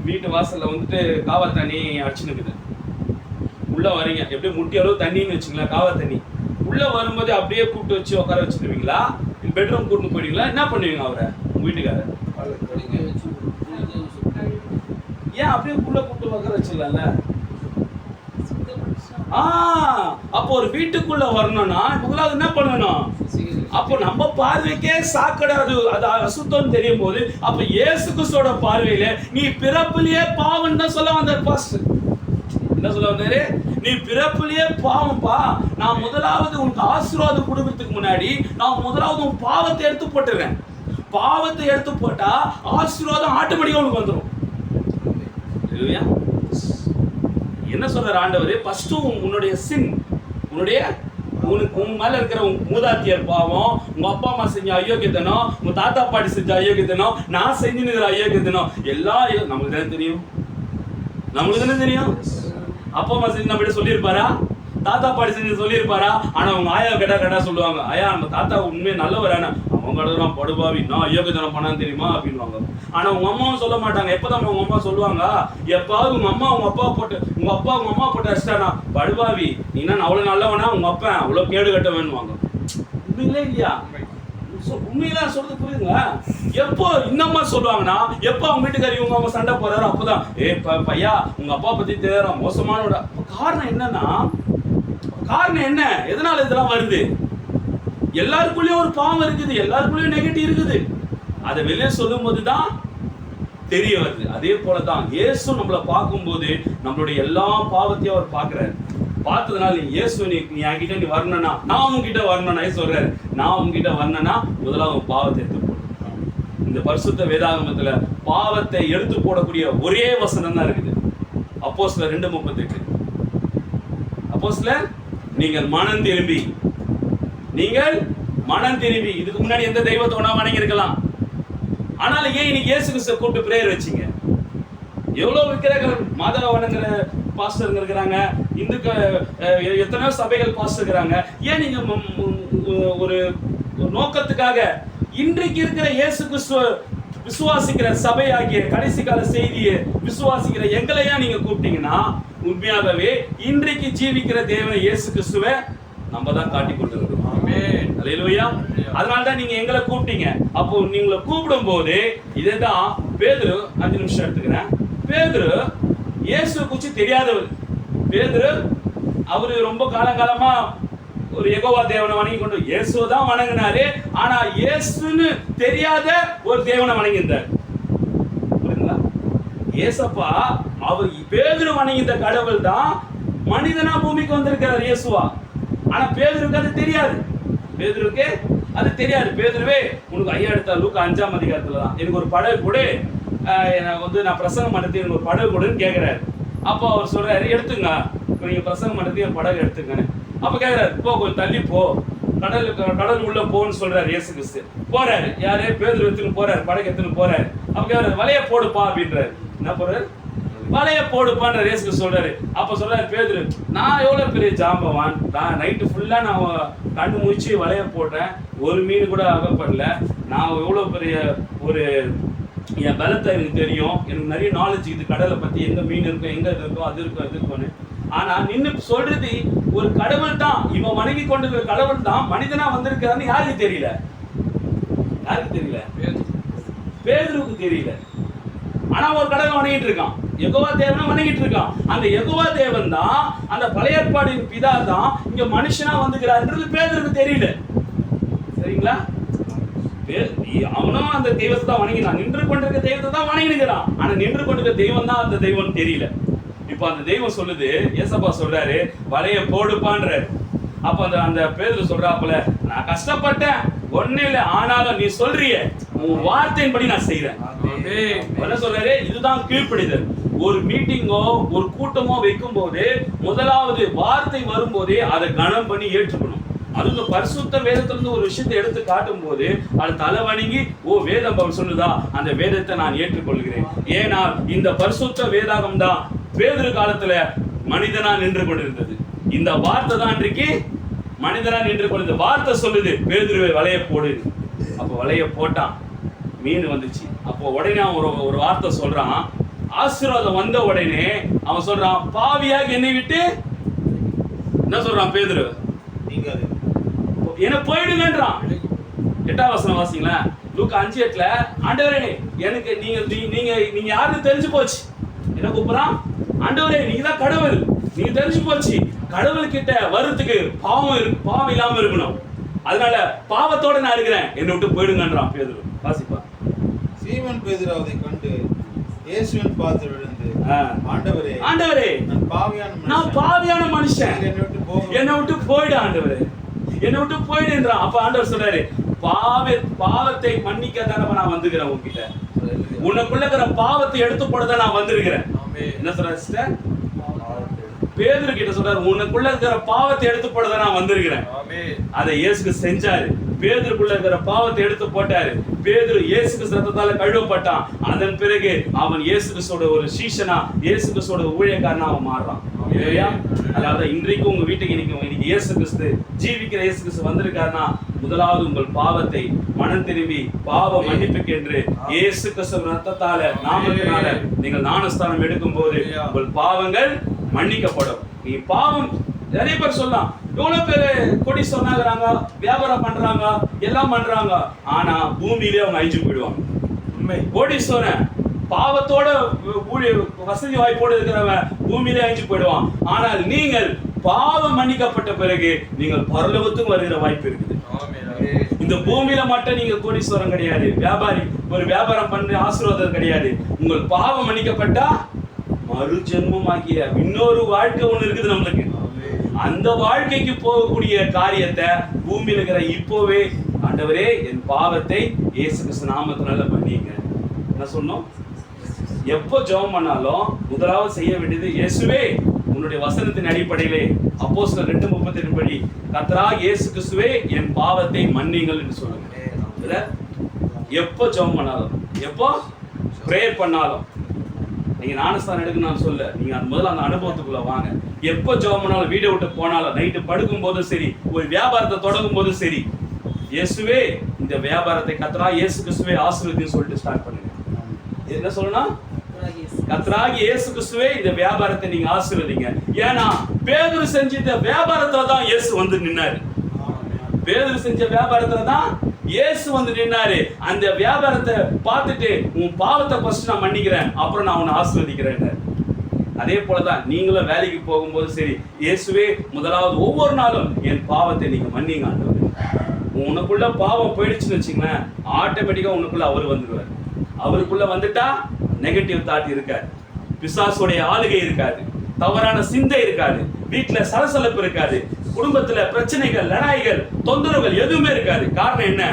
வீட்டு வாசல்ல வந்துட்டு காவல் தண்ணி அடிச்சுன்னு இருக்குது. உள்ள வரீங்க, எப்படி முட்டி அளவு தண்ணின்னு வச்சுங்களா, காவல் தண்ணி. உள்ள வரும்போது அப்படியே கூப்பிட்டு வச்சு உட்கார வச்சுருவீங்களா, பெட்ரூம் கூட்டு போயிடுவீங்களா, என்ன பண்ணுவீங்க அவரை, உங்க வீட்டுக்காரர்? ஏன் அப்படியே உள்ள கூப்பிட்டு உட்கார வச்சிடலாம்ல? அப்போ ஒரு வீட்டுக்குள்ள வரணும்னா முதலாவது என்ன பண்ணணும்? அப்போ நம்ம பார்வைக்கே சாக்கடை அது அசுத்தம் தெரியும் போது, அப்ப இயேசு கிறிஸ்துவோட பார்வையில நீ பிறப்பிலேயே பாவம் தான் சொல்ல வந்தார். பாஸ்டர் என்ன சொல்ல வந்தாரு? நீ பிறப்பிலேயே பாவம்பா, நான் முதலாவது உனக்கு ஆசீர்வாதம் கொடுக்கறதுக்கு முன்னாடி நான் முதலாவது உன் பாவத்தை எடுத்து போட்டுறேன். பாவத்தை எடுத்து போட்டா ஆசீர்வாதம் ஆட்டோமேட்டிக்கா உனக்கு வந்துடும். என்ன சொல்றாரு ஆண்டவர்? ஃபர்ஸ்ட் உன்னுடைய சின், உனக்கு உன் மேல இருக்கிற மூதாத்தியர் பாவம், உங்க அப்பா அம்மா செஞ்ச அயோக்கியத்தனம், உங்க தாத்தா பாட்டி செஞ்ச அயோக்கியத்தனம், நான் செஞ்சுன்னு அயோக்கியத்தனம் எல்லாம் நம்மளுக்கு தானே தெரியும். நம்மளுக்கு தானே தெரியும். அப்பா அம்மா செஞ்சு நம்ம கிட்ட சொல்லியிருப்பாரா? தாத்தா பாட்டி செஞ்சு சொல்லியிருப்பாரா? ஆனா அவங்க ஆயா கேட்டா சொல்லுவாங்க, ஐயா நம்ம தாத்தா உண்மையே நல்லவர், ஆனா அவங்க கடவுளாம் படுபாவி, நான் அயோக்கியத்தனம் பண்ணான்னு தெரியுமா அப்படின்வாங்க. ஆனா உங்க அம்மாவும் சொல்ல மாட்டாங்க. எப்பதான் உங்க அம்மா சொல்லுவாங்க, எப்பாவது உங்க அம்மா உங்க அப்பா உங்க அம்மா போட்டு அடிச்சிட்டானா, படுபாவி நீ என்ன அவ்வளவு நல்லவனா, உங்க அப்பா அவ்வளவு கேடு கட்ட வேணுவாங்க. உண்மையிலே இல்லையா? உண்மையெல்லாம் சொல்றது புரியுதுங்களா? எப்போ இந்த மாதிரி சொல்லுவாங்கன்னா, எப்போ அவங்க வீட்டுக்காரி இவங்க அவங்க சண்டை போறாரு அப்பதான், பையா உங்க அப்பா பத்தி தெரியாத மோசமான. காரணம் என்னன்னா, காரணம் என்ன, எதனால இதெல்லாம் வருது? எல்லாருக்குள்ளயும் ஒரு பாவம் இருக்குது, எல்லாருக்குள்ளயும் நெகட்டிவ் இருக்குது. அதை வெளியே சொல்லும் போதுதான் தெரிய வருது. அதே போலதான் இயேசு நம்மளை பார்க்கும்போது நம்மளுடைய எல்லா பாவத்தையும் அவர் பார்க்கிறாரு. பார்த்ததுனால இயேசு நீ என்கிட்ட நீ வரணும்னா, நான் உங்ககிட்ட வரணும்னா சொல்றாரு, நான் உங்ககிட்ட வரணும்னா முதலாவது பாவத்தை எடுத்து போடு. இந்த பரிசுத்த வேதாகமத்துல பாவத்தை எடுத்து போடக்கூடிய ஒரே வசனம் தான் இருக்குது. அப்போஸ்தலர் 2:38. அப்போஸ்தலர் நீங்கள் மனம் திரும்பி இதுக்கு முன்னாடி எந்த தெய்வத்தை ஒண்ணா வணங்கி இருக்கலாம். ஆனாலும் ஏன் இன்னைக்கு இயேசு கிறிஸ்துவை கூப்பிட்டு பிரேயர் வச்சீங்க? எவ்வளவு விக்கிரகங்கள் மாதவ வணங்குற பாஸ்டர் இருக்கிறாங்க, இந்துக்கு எத்தனையோ சபைகள் பாஸ்டர் இருக்கிறாங்க. ஏன் நீங்க ஒரு நோக்கத்துக்காக இன்றைக்கு இருக்கிற இயேசு கிறிஸ்துவ விசுவாசிக்கிற சபையாகிய கடைசி கால செய்தியை விசுவாசிக்கிற எங்களையா நீங்க கூப்பிட்டீங்கன்னா, உண்மையாகவே இன்றைக்கு ஜீவிக்கிற தேவனை இயேசு கிறிஸ்துவை நம்ம தான் காட்டி கொண்டிருக்கிறோம். ஆமென், அல்லேலூயா. அதனால தான் நீங்க எங்களை கூப்பிட்டீங்க. அப்போ நீங்களை கூப்பிடும் போது இதேதான் பேதுரு, 5 நிமிஷம் எடுத்துக்கிறேன். பேதுரு இயேசுவை குறித்து தெரியாதவர். பேதுரு அவரு ரொம்ப காலங்காலமா ஒரு யெகோவா தேவனை வணங்கி கொண்டு இயேசுவை தான் வணங்கினாரு. ஆனா இயேசுன்னு தெரியாத ஒரு தேவனை வணங்கியிருந்தார். புரியுதுங்களா? இயேசப்பா அவர் பேதுரு வணங்கிந்த கடவுள் தான் மனிதனா பூமிக்கு வந்திருக்கிறார் இயேசுவா. ஆனா பேதுருக்கு அது தெரியாது. பேதுருவே உனக்கு ஐயா எடுத்தா லூக்கா 5ஆம் அதிகாரத்துல தான் எனக்கு ஒரு படகு கொடு, நான் பிரசங்கம் பண்றது எனக்கு ஒரு படகு கொடுன்னு கேட்கிறாரு. அப்போ அவர் சொல்றாரு, எடுத்துங்க நீங்க பிரசங்கம் பண்றது என் படகு எடுத்துங்கன்னு. அப்ப கேட்கிறாரு, போ கொஞ்சம் தள்ளி போ, கடல் உள்ள போன்னு சொல்றாரு இயேசு கிறிஸ்து. போறாரு, யாரே பேதுரு எடுத்துன்னு போறாரு, படகு எடுத்துன்னு போறாரு. அப்ப கேட்கிறாரு, வலைய போடுப்பா அப்படின்றாரு. என்ன போறாரு? வலைய போடுப்பான்ற இயேசு சொல்றாரு. அப்ப சொல்றாரு பேதுரு, நான் எவ்வளவு பெரிய ஜாம்பவான், நான் நைட்டு ஃபுல்லா நான் கண்டு முடிச்சு வலைய போடுறேன், ஒரு மீன் கூட அகப்படல. நான் எவ்வளவு பெரிய ஒரு என் பலத்தை எனக்கு தெரியும், எனக்கு நிறைய நாலேஜ் இது கடலை பத்தி, எங்க மீன் இருக்கும், எங்க இது இருக்கும், அது இருக்கும், அது இருக்கும்னு. ஆனா நின்னு சொல்றது ஒரு கடவுள் தான், இவன் வணங்கி கொண்டிருக்கிற கடவுள் தான் மனிதனா வந்திருக்கிறான்னு யாருக்கு தெரியல? பேதுருக்கு தெரியல. ஆனா ஒரு கடவுள் வணங்கிட்டு இருக்கான், யெகோவா தேவனை வணங்கிட்டு இருக்கான். அந்த யெகோவா தேவன் தான், அந்த பழைய ஏற்பாடின் பிதா தான் இங்க மனுஷனா வந்துக்கிறாருன்றது பேதுருக்கு தெரியல. சரிங்களா? அவனும் அந்த தெய்வத்தை தான் வணங்கினான், நின்று கொண்டிருக்க தெய்வத்தை தான் வணங்கினுக்கிறான். ஆனா நின்று கொண்டிருக்க தெய்வம் தான் அந்த தெய்வம் தெரியல. இப்ப அந்த தெய்வம் சொல்லுது, ஏசப்பா சொல்றாரு வலைய போடுப்பான்றாரு. அப்ப அந்த பேதுரு சொல்றாப்புல, நான் கஷ்டப்பட்டேன் ஒண்ணு இல்ல, ஆனாலும் நீ சொல்றிய உன் வார்த்தையின்படி நான் செய்யறேன். என்ன சொல்றாரு? இதுதான் கீழ்ப்படிதல். ஒரு மீட்டிங்கோ ஒரு கூட்டமோ வைக்கும் போது முதலாவது வார்த்தை வரும்போதே அதை கனம் பண்ணி ஏற்றுக்கணும். அது இந்த பரிசுத்த வேதத்திலிருந்து ஒரு விஷயத்தை எடுத்து காட்டும் போது அது தலை வணங்கி, ஓ வேதம் சொல்லுதா, அந்த வேதத்தை நான் ஏற்றுக்கொள்கிறேன். ஏன்னா இந்த பரிசுத்த வேதாகம் தான் பேதுரு காலத்துல மனிதனா நின்று கொண்டிருந்தது. இந்த வார்த்தை தான் இன்றைக்கு மனிதனா நின்று கொண்டிருந்த வார்த்தை சொல்லுது, பேதுருவை வலைய போடு. அப்போ வலைய போட்டான், மீன் வந்துச்சு. அப்போ உடனே அவன் ஒரு வார்த்தை சொல்றான். ஆசீர்வாதம் வந்த உடனே அவன் சொல்றான், பாவியாக என்னை விட்டு என்ன சொல்றான் பேதுரு, என்ன போயிடுங்கன்றான். 8ஆம் வசனம் வாசிங்களா, லூக்கா 5:8. ஆண்டவரே எனக்கு நீங்க யாருன்னு தெரிஞ்சு போச்சு. என்ன கூப்பிடுறான், ஆண்டவரே நீங்க தான் கடவுள், நீங்க தெரிஞ்சு போச்சு. கடவுள் கிட்ட வர்றதுக்கு பாவம் இல்லாம இருக்கணும். அதனால பாவத்தோட நான் இருக்கிறேன், என்னை விட்டு போயிடுங்கன்றான் பேதுரு. வாசிப்பா. சீமோன் பேதுரு அதை கண்டு இயேசுவின் பாதத்தில் விழுந்து, ஆண்டவரே ஆண்டவரே நான் பாவியான மனுஷன், என்னை விட்டு போயிடு ஆண்டவரே, என்னை விட்டு போயிடுன்றான். அப்ப ஆண்டவர் சொல்றாரு, பாவத்தை மன்னிக்க தானே நான் வந்துக்கிறேன் உங்ககிட்ட, உனக்குள்ள இருக்கிற பாவத்தை எடுத்து போடதான் நான் வந்திருக்கிறேன். என்ன சொல்ற சிஸ்டர், பேதுரு கிட்ட சொல்றாரு, உனக்குள்ள இருக்கிற பாவத்தை எடுத்து போடதான் நான் வந்திருக்கிறேன். அதை இயேசுக்கு செஞ்சாரு. பேதுருக்குள்ள இருக்கிற பாவத்தை எடுத்து போட்டாரு. பேதுரு இயேசுக்கு ரத்தத்தால கழுவப்பட்டான். அதன் பிறகு அவன் இயேசு கிறிஸ்துவோட ஒரு சீஷனா, இயேசு கிறிஸ்துவோட ஊழியக்காரனா அவன் மாறுறான். அதாவது இன்றைக்கு உங்க வீட்டுக்கு இன்னைக்கு இயேசு கிறிஸ்து, ஜீவிக்கிற இயேசு கிறிஸ்து வந்திருக்காருன்னா, முதலாவது உங்கள் பாவத்தை மனம் திரும்பி பாவ மன்னிப்புக்கு என்று இயேசு கிறிஸ்து ரத்தத்தால நாமத்தினால நீங்கள் ஞானஸ்தானம் எடுக்கும் போது உங்கள் பாவங்கள் மன்னிக்கப்படும். நீ பாவம் நிறைய பேர் சொல்லலாம், எவ்வளவு பேரு கொடி சொன்னாங்க, வியாபாரம் பண்றாங்க, எல்லாம் பண்றாங்க, ஆனா பூமியிலே அவங்க அழிஞ்சு போயிடுவாங்க. உண்மை, கோடீஸ்வரன் பாவத்தோட வசதி வாய்ப்போடு இருக்கிறவன் பூமியிலே அழிஞ்சு போயிடுவான். ஆனால் நீங்கள் பாவம் மன்னிக்கப்பட்ட பிறகு நீங்கள் பரலோகத்துக்கு வருகிற வாய்ப்பு இருக்குது. இந்த பூமியில மட்டும் நீங்க கோடீஸ்வரன் கிடையாது, வியாபாரி ஒரு வியாபாரம் பண்ண ஆசீர்வாதம் கிடையாது. உங்கள் பாவம் மன்னிக்கப்பட்டா மறு ஜென்மமாகிய இன்னொரு வாழ்க்கை ஒண்ணு இருக்குது நம்மளுக்கு. அந்த வாழ்க்கைக்கு போகக்கூடிய காரியத்தை பூமியில இருக்கிற இப்போவே, ஆண்டவரே என் பாவத்தை இயேசு கிறிஸ்து நாமத்தினால மன்னிங்க. என்ன சொன்னோம், எப்போ ஜெபம் பண்ணாலும் முதலாவது செய்ய வேண்டியது, இயேசுவே உன்னுடைய வசனத்தின் அடிப்படையிலே அப்போஸ்தலர் 2:32 படி கர்த்தராகிய இயேசு கிறிஸ்துவே என் பாவத்தை மன்னிங்கள் என்று சொல்லுங்க. எப்போ ஜெபம் பண்ணாலும், எப்போ பிரேயர் பண்ணாலும், நீங்க ஞானஸ்தானம் எடுக்கணும்னு நான் சொல்ல, நீங்க முதல்ல அந்த அனுபவத்துக்குள்ள வாங்க. எப்போ ஜெபம் பண்ணாலும், வீட்டை விட்டு போனாலும், நைட்டு படுக்கும் போதும் சரி, ஒரு வியாபாரத்தை தொடங்கும் போதும் சரி, இயேசுவே இந்த வியாபாரத்தை கர்த்தராகிய இயேசு கிறிஸ்துவே ஆசீர்வதின்னு சொல்லிட்டு ஸ்டார்ட் பண்ணுங்க. என்ன சொல்லணும், கர்த்தராகிய இயேசு கிறிஸ்துவே இந்த வியாபாரத்தை நீங்க ஆசீர்வதிங்க. ஏன்னா பேதுரு செஞ்ச இந்த வியாபாரத்துல தான் இயேசு வந்து நின்னாரு. பேதுரு செஞ்ச வியாபாரத்துல தான் இயேசு வந்து நின்னாரு. அந்த வியாபாரத்தை பார்த்துட்டு, உன் பாவத்தை ஃபர்ஸ்ட் நான் மன்னிக்கிறேன், அப்புறம் நான் உன்னை ஆசீர்வதிக்கிறேன். அதே போலதான் நீங்களும் வேலைக்கு போகும்போது சரி, இயேசுவே முதலாவது ஒவ்வொரு நாளும் என் பாவத்தை நீங்க மன்னிங்க ஆண்டவரே. உனக்குள்ள பாவம் போயிடுச்சுன்னு வச்சுங்களேன், ஆட்டோமேட்டிக்கா உனக்குள்ள அவர் வந்துடுவார். அவருக்குள்ள வந்துட்டா நெகட்டிவ் தாட் இருக்காது, பிசாசுடைய ஆளுகை இருக்காது, தவறான சிந்தை இருக்காது, வீட்டுல சலசலப்பு இருக்காது, குடும்பத்துல பிரச்சனைகள், லடாய்கள், தொந்தரவுகள் எதுவுமே இருக்காது. காரணம் என்ன,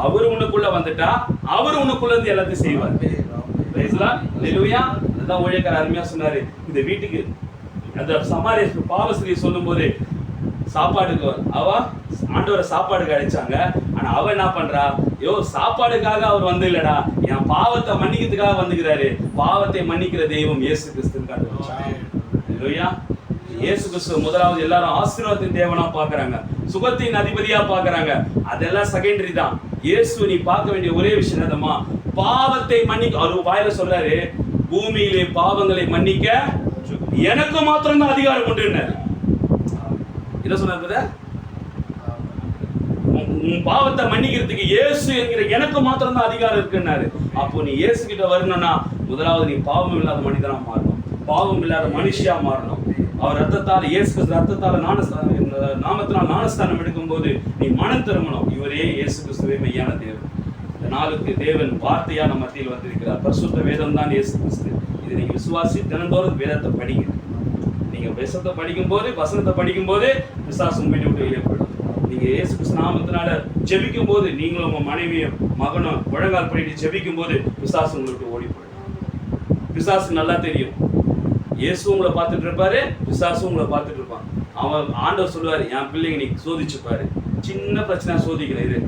அவர் உனக்குள்ள வந்துட்டா அவர் உனக்குள்ள இருந்து எல்லாத்தையும் செய்வார். அதுதான் ஊழியக்காரர் அருமையா சொன்னாரு. இந்த வீட்டுக்கு அந்த சமாரிய பாவஸ்திரி சொல்லும் போது, சாப்பாடுக்கு அவ ஆண்டவரை சாப்பாடுக்கு அழைச்சாங்க, ஆனா அவ என்ன பண்றா, சாப்பாடுக்காக அவர் வந்து இல்லடா, என் பாவத்தை மன்னிக்கிறதுக்காக வந்துக்கிறாரு. பாவத்தை மன்னிக்கிற தெய்வம் இயேசு கிறிஸ்து காட்டுறா. இயேசு கிறிஸ்து முதலாவது எல்லாரும் ஆசீர்வாதத்தின் தேவனா பாக்குறாங்க, சுகத்தின் அதிபதியா பாக்குறாங்க. அதெல்லாம் செகண்டரி தான். இயேசு நீ பார்க்க வேண்டிய ஒரே விஷயம் என்னமா, பாவத்தை மன்னிக்க. அவர் வாயில சொல்றாரு, பூமியிலே பாவங்களை மன்னிக்க எனக்கு மாத்திரம் தான் அதிகாரம் உண்டு. என்ன சொன்னாரு, உன் பாவத்தை மன்னிக்கிறதுக்கு இயேசு என்கிற எனக்கு மாத்திரம் தான் அதிகாரம் இருக்குன்னாரு. அப்போ நீ இயேசு கிட்ட வரணும்னா முதலாவது நீ பாவம் இல்லாத மனிதனா மாறணும், பாவம் இல்லாத மனுஷியா மாறணும். அவர் ரத்தத்தால், இயேசு ரத்தத்தால நாமத்தினால் ஞானஸ்தானம் எடுக்கும் போது நீ மனம் திரும்பணும். இவரே இயேசு கிறிஸ்துவே மெய்யான தேவன். இந்த நாளுக்கு தேவன் வார்த்தையா நம்ம மத்தியில் வந்திருக்கிறார். பரிசுத்த வேதம் தான் இயேசு கிறிஸ்து. இதை நீங்க விசுவாசி தினந்தோறும் வேதத்தை படிங்க. நீங்க வேதத்தை படிக்கும் போது, வசனத்தை படிக்கும் போது பிசாசு வீட்டை விட்டு வெளியே போயிடும். நீங்க இயேசு கிறிஸ்து நாமத்தினால ஜெபிக்கும் போது, நீங்களும் உங்க மனைவியும் மகனும் முழங்கால் பண்ணிட்டு ஜெபிக்கும் போது பிசாசு உங்களுக்கு ஓடி போயிடும். பிசாசு நல்லா தெரியும். இயேசு உங்களை பார்த்துட்டு இருப்பாரு, பிசாசு உங்களை பார்த்துட்டு இருப்பான். அவன் ஆண்டவர் சொல்லுவாரு, என் பிள்ளைங்க நீ சோதிச்சு பாரு, சின்ன பிரச்சனை சோதிக்கிறேன் இரு,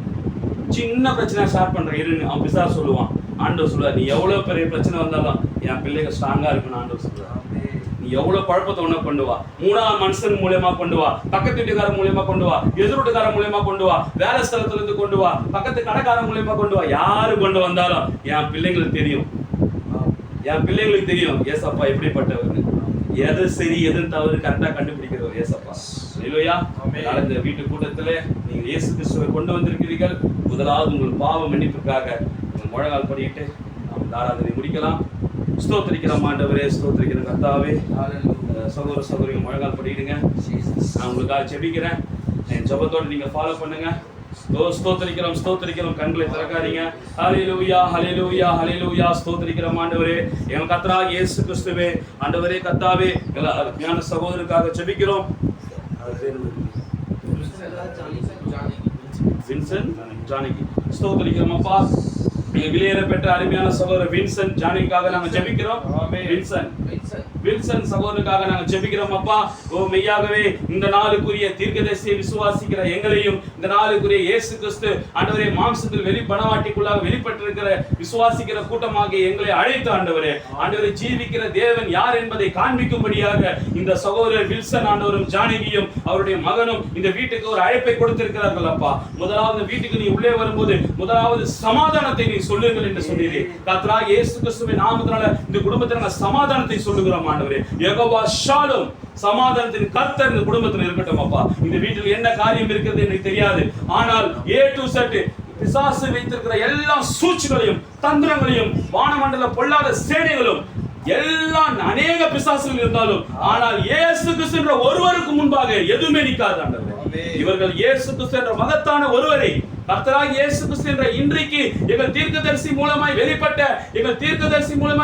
சின்ன பிரச்சனை ஸ்டார்ட் பண்றேன் இருன்னு அவன் பிசாசு சொல்லுவான். ஆண்டவர் சொல்லுவார், நீ எவ்வளவு பெரிய பிரச்சனை வந்தாலும் என் பிள்ளைங்க ஸ்ட்ராங்கா இருக்குன்னு ஆண்டவர் சொல்லுவார். நீ எவ்வளவு குழப்பத்தை ஒண்ணு கொண்டு வா, மூணாவது மனுஷன் மூலியமா கொண்டு வா, பக்கத்து வீட்டுக்காரன் மூலியமா கொண்டு வா, எதிர் வீட்டுக்காரன் மூலியமா கொண்டு வா, வேலை ஸ்தலத்துல இருந்து கொண்டு வா, பக்கத்து கடைக்காரன் மூலியமா கொண்டு வா, யாரு கொண்டு வந்தாலும் என் பிள்ளைங்களுக்கு தெரியும், என் பிள்ளைங்களுக்கு தெரியும் ஏசப்பா எப்படிப்பட்டவர்னு. எது சரி எது தவறு கரெக்டா கண்டுபிடிக்கிறவர் ஏசப்பா. இல்லையா? இந்த வீட்டு கூட்டத்திலே நீங்க இயேசு கிறிஸ்துவை கொண்டு வந்திருக்கிறீர்கள். முதலாவது உங்கள் பாவ மன்னிப்புக்காக முழங்கால் படிக்கிட்டு நாம் ஆராதனை முடிக்கலாம். ஸ்தோத்திரிக்கிறோம் ஆண்டவரே, ஸ்தோத்திரிக்கிறோம் கர்த்தாவே. சகோதர சகோதரிகள் முழங்கால் படிக்கிடுங்க. நான் உங்களுக்காக ஜெபிக்கிறேன். என் ஜெபத்தோடு நீங்க ஃபாலோ பண்ணுங்க. ஸ்தோத்திரிக்கிறோம், ஸ்தோத்திரிக்கிறோம். கண்களை திறக்காதீங்க. ஹல்லேலூயா, ஹல்லேலூயா, ஹல்லேலூயா. ஸ்தோத்திரிக்கிறோம் ஆண்டவரே, எங்கள் கர்த்தராகிய இயேசு கிறிஸ்துவே. ஆண்டவரே கர்த்தாவே, எல்லா ஞான சகோதரருக்காக ஜெபிக்கிறோம். வின்சென்ட் ஜானகி. ஸ்தோத்திரிக்கிறோம் அப்பா. விலையேற பெற்ற அருமையான சகோதரர் வின்சென்ட் ஜானகிக்காக நாங்க ஜெபிக்கிறோம். வில்சன் சகோதரனுக்காக நாங்கள் ஜெபிக்கிறோம் அப்பா. ஓ மெய்யாகவே இந்த நாளுக்குரிய தீர்க்கதரிசியை விசுவாசிக்கிற எங்களையும், இந்த நாளுக்குரிய இயேசு கிறிஸ்து ஆண்டவரே மாம்சத்தில் வெளிப்படவாட்டிக்குள்ளாக வெளிப்பட்டிருக்கிற விசுவாசிக்கிற கூட்டமாக எங்களை அழைத்து ஆண்டவரே, ஆண்டவரை ஜீவிக்கிற தேவன் யார் என்பதை காண்பிக்கும்படியாக இந்த சகோதரர் வில்சன் ஆண்டவரும் ஜானகியும் அவருடைய மகனும் இந்த வீட்டுக்கு ஒரு அழைப்பை கொடுத்திருக்கிறார்கள் அப்பா. முதலாவது வீட்டுக்கு நீ உள்ளே வரும்போது முதலாவது சமாதானத்தை நீ சொல்லுங்கள் என்று சொன்னீரே. கர்த்தராகிய இயேசு கிறிஸ்துவின் நாமத்தினால இந்த குடும்பத்திற்கு சமாதானத்தை சொல்லுகிறோம் ஆண்டவரே. யெகோவா ஷாலோம், சமாதானத்தின் கர்த்தர் இந்த குடும்பத்தில் இருக்கட்டும் அப்பா. இந்த வீட்டில் என்ன காரியம் இருக்கிறது எனக்கு தெரியாது, ஆனால் A to Z பிசாசு வைத்திருக்கிற எல்லா சூழ்ச்சிகளையும் தந்திரங்களையும் வானமண்டல பொல்லாத சேனைகளும் எல்லாம் அநேக பிசாசுகள் இருந்தாலும் ஆனால் இயேசு கிறிஸ்து என்ற ஒருவருக்கு முன்பாக எதுவுமே நிற்காது ஆண்டவரே. இவர்கள் இயேசு கிறிஸ்து என்ற மகத்தான ஒருவரை, கர்த்தராகிய இயேசு கிறிஸ்து என்ற இன்றைக்கு எங்கள் தீர்க்கதரிசி மூலமாய்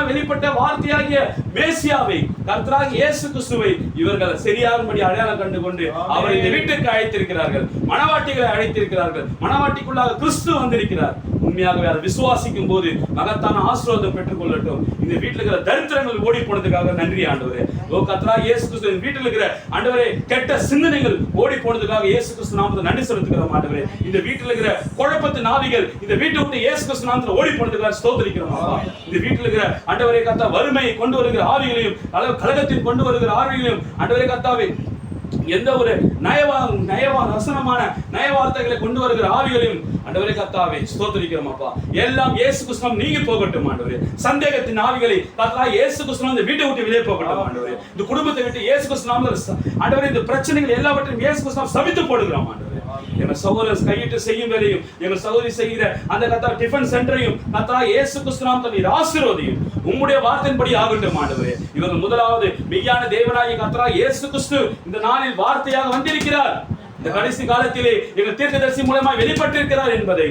வெளிப்பட்ட வார்த்தையாகிய மேசியாவை, கர்த்தராகிய இயேசு கிறிஸ்துவை இவர்கள் சரியாகும்படி அடையாளம் கண்டு கொண்டு அவரை இந்த வீட்டுக்கு அழைத்திருக்கிறார்கள். மணவாட்டிகளை அழைத்திருக்கிறார்கள். மணவாட்டிக்குள்ளாக கிறிஸ்து வந்திருக்கிறார். உண்மையாகவே அதை விசுவாசிக்கும் போது மகத்தான ஆசீர்வாதம் பெற்றுக் கொள்ளட்டும். இந்த வீட்டில் இருக்கிற தரித்திரங்கள் ஓடி போனதுக்காக நன்றி ஆண்டவரே. ஓ கர்த்தராகிய இயேசு கிறிஸ்து வீட்டில் இருக்கிற ஆண்டவரே கெட்ட சிந்தனைகள் ஓடி போனதுக்காக இயேசு கிறிஸ்து நாமத்தை நன்றி செலுத்துகிறோம் ஆண்டவரே. இந்த வீட்டில் இருக்கிற குழப்பத்து நாவிகள் இந்த வீட்டை விட்டு இயேசு கிறிஸ்து நாமத்தில் ஓடி போனதுக்காக ஸ்தோத்திரிக்கிறோம் அப்பா. இந்த வீட்டில் இருக்கிற ஆண்டவரே கர்த்தா வறுமையை கொண்டு வருகிற ஆவிகளையும் கலகத்தில் கொண்டு வருகிற ஆவிகளையும் ஆண்டவரே கர்த்தாவே எந்த ஒரு நயவார்த்தைகளை கொண்டு வருகிற ஆவிகளையும் ஆண்டவரே கர்த்தாவே ஸ்தோத்திரிக்கிறோம் அப்பா. எல்லாம் இயேசு கிறிஸ்து நீங்கி போகட்டும் ஆண்டவரே. சந்தேகத்தின் ஆவிகளை கர்த்தராகிய இயேசு கிறிஸ்து இந்த வீட்டை விட்டு வெளியே போகட்டும் ஆண்டவரே. இந்த குடும்பத்தை விட்டு இயேசு கிறிஸ்து நாமத்தில் ஆண்டவரே இந்த பிரச்சனைகள் எல்லாவற்றையும் இயேசு கிறிஸ்து சபித்து போடுகிறோம் ஆண்டவரே. எங்கள் சகோதரர் கையிட்டு செய்யும் வேலையும் எங்கள் சகோதரி செய்கிற அந்த கர்த்தா டிஃபன் சென்டரையும் கர்த்தா இயேசு கிறிஸ்து நாமத்தில் நீர் ஆசீர்வதியும். உம்முடைய வார்த்தையின்படி ஆகட்டும் ஆண்டவரே. இவர்கள் முதலாவது மெய்யான தேவனாகிய கர்த்தா இயேசு கிறிஸ்து இந்த நாளில் வார்த்தையாக வந்திருக்கிறார். இந்த கடைசி காலத்திலே எங்கள் தீர்க்கதரிசி மூலமாக வெளிப்பட்டிருக்கிறார் என்பதை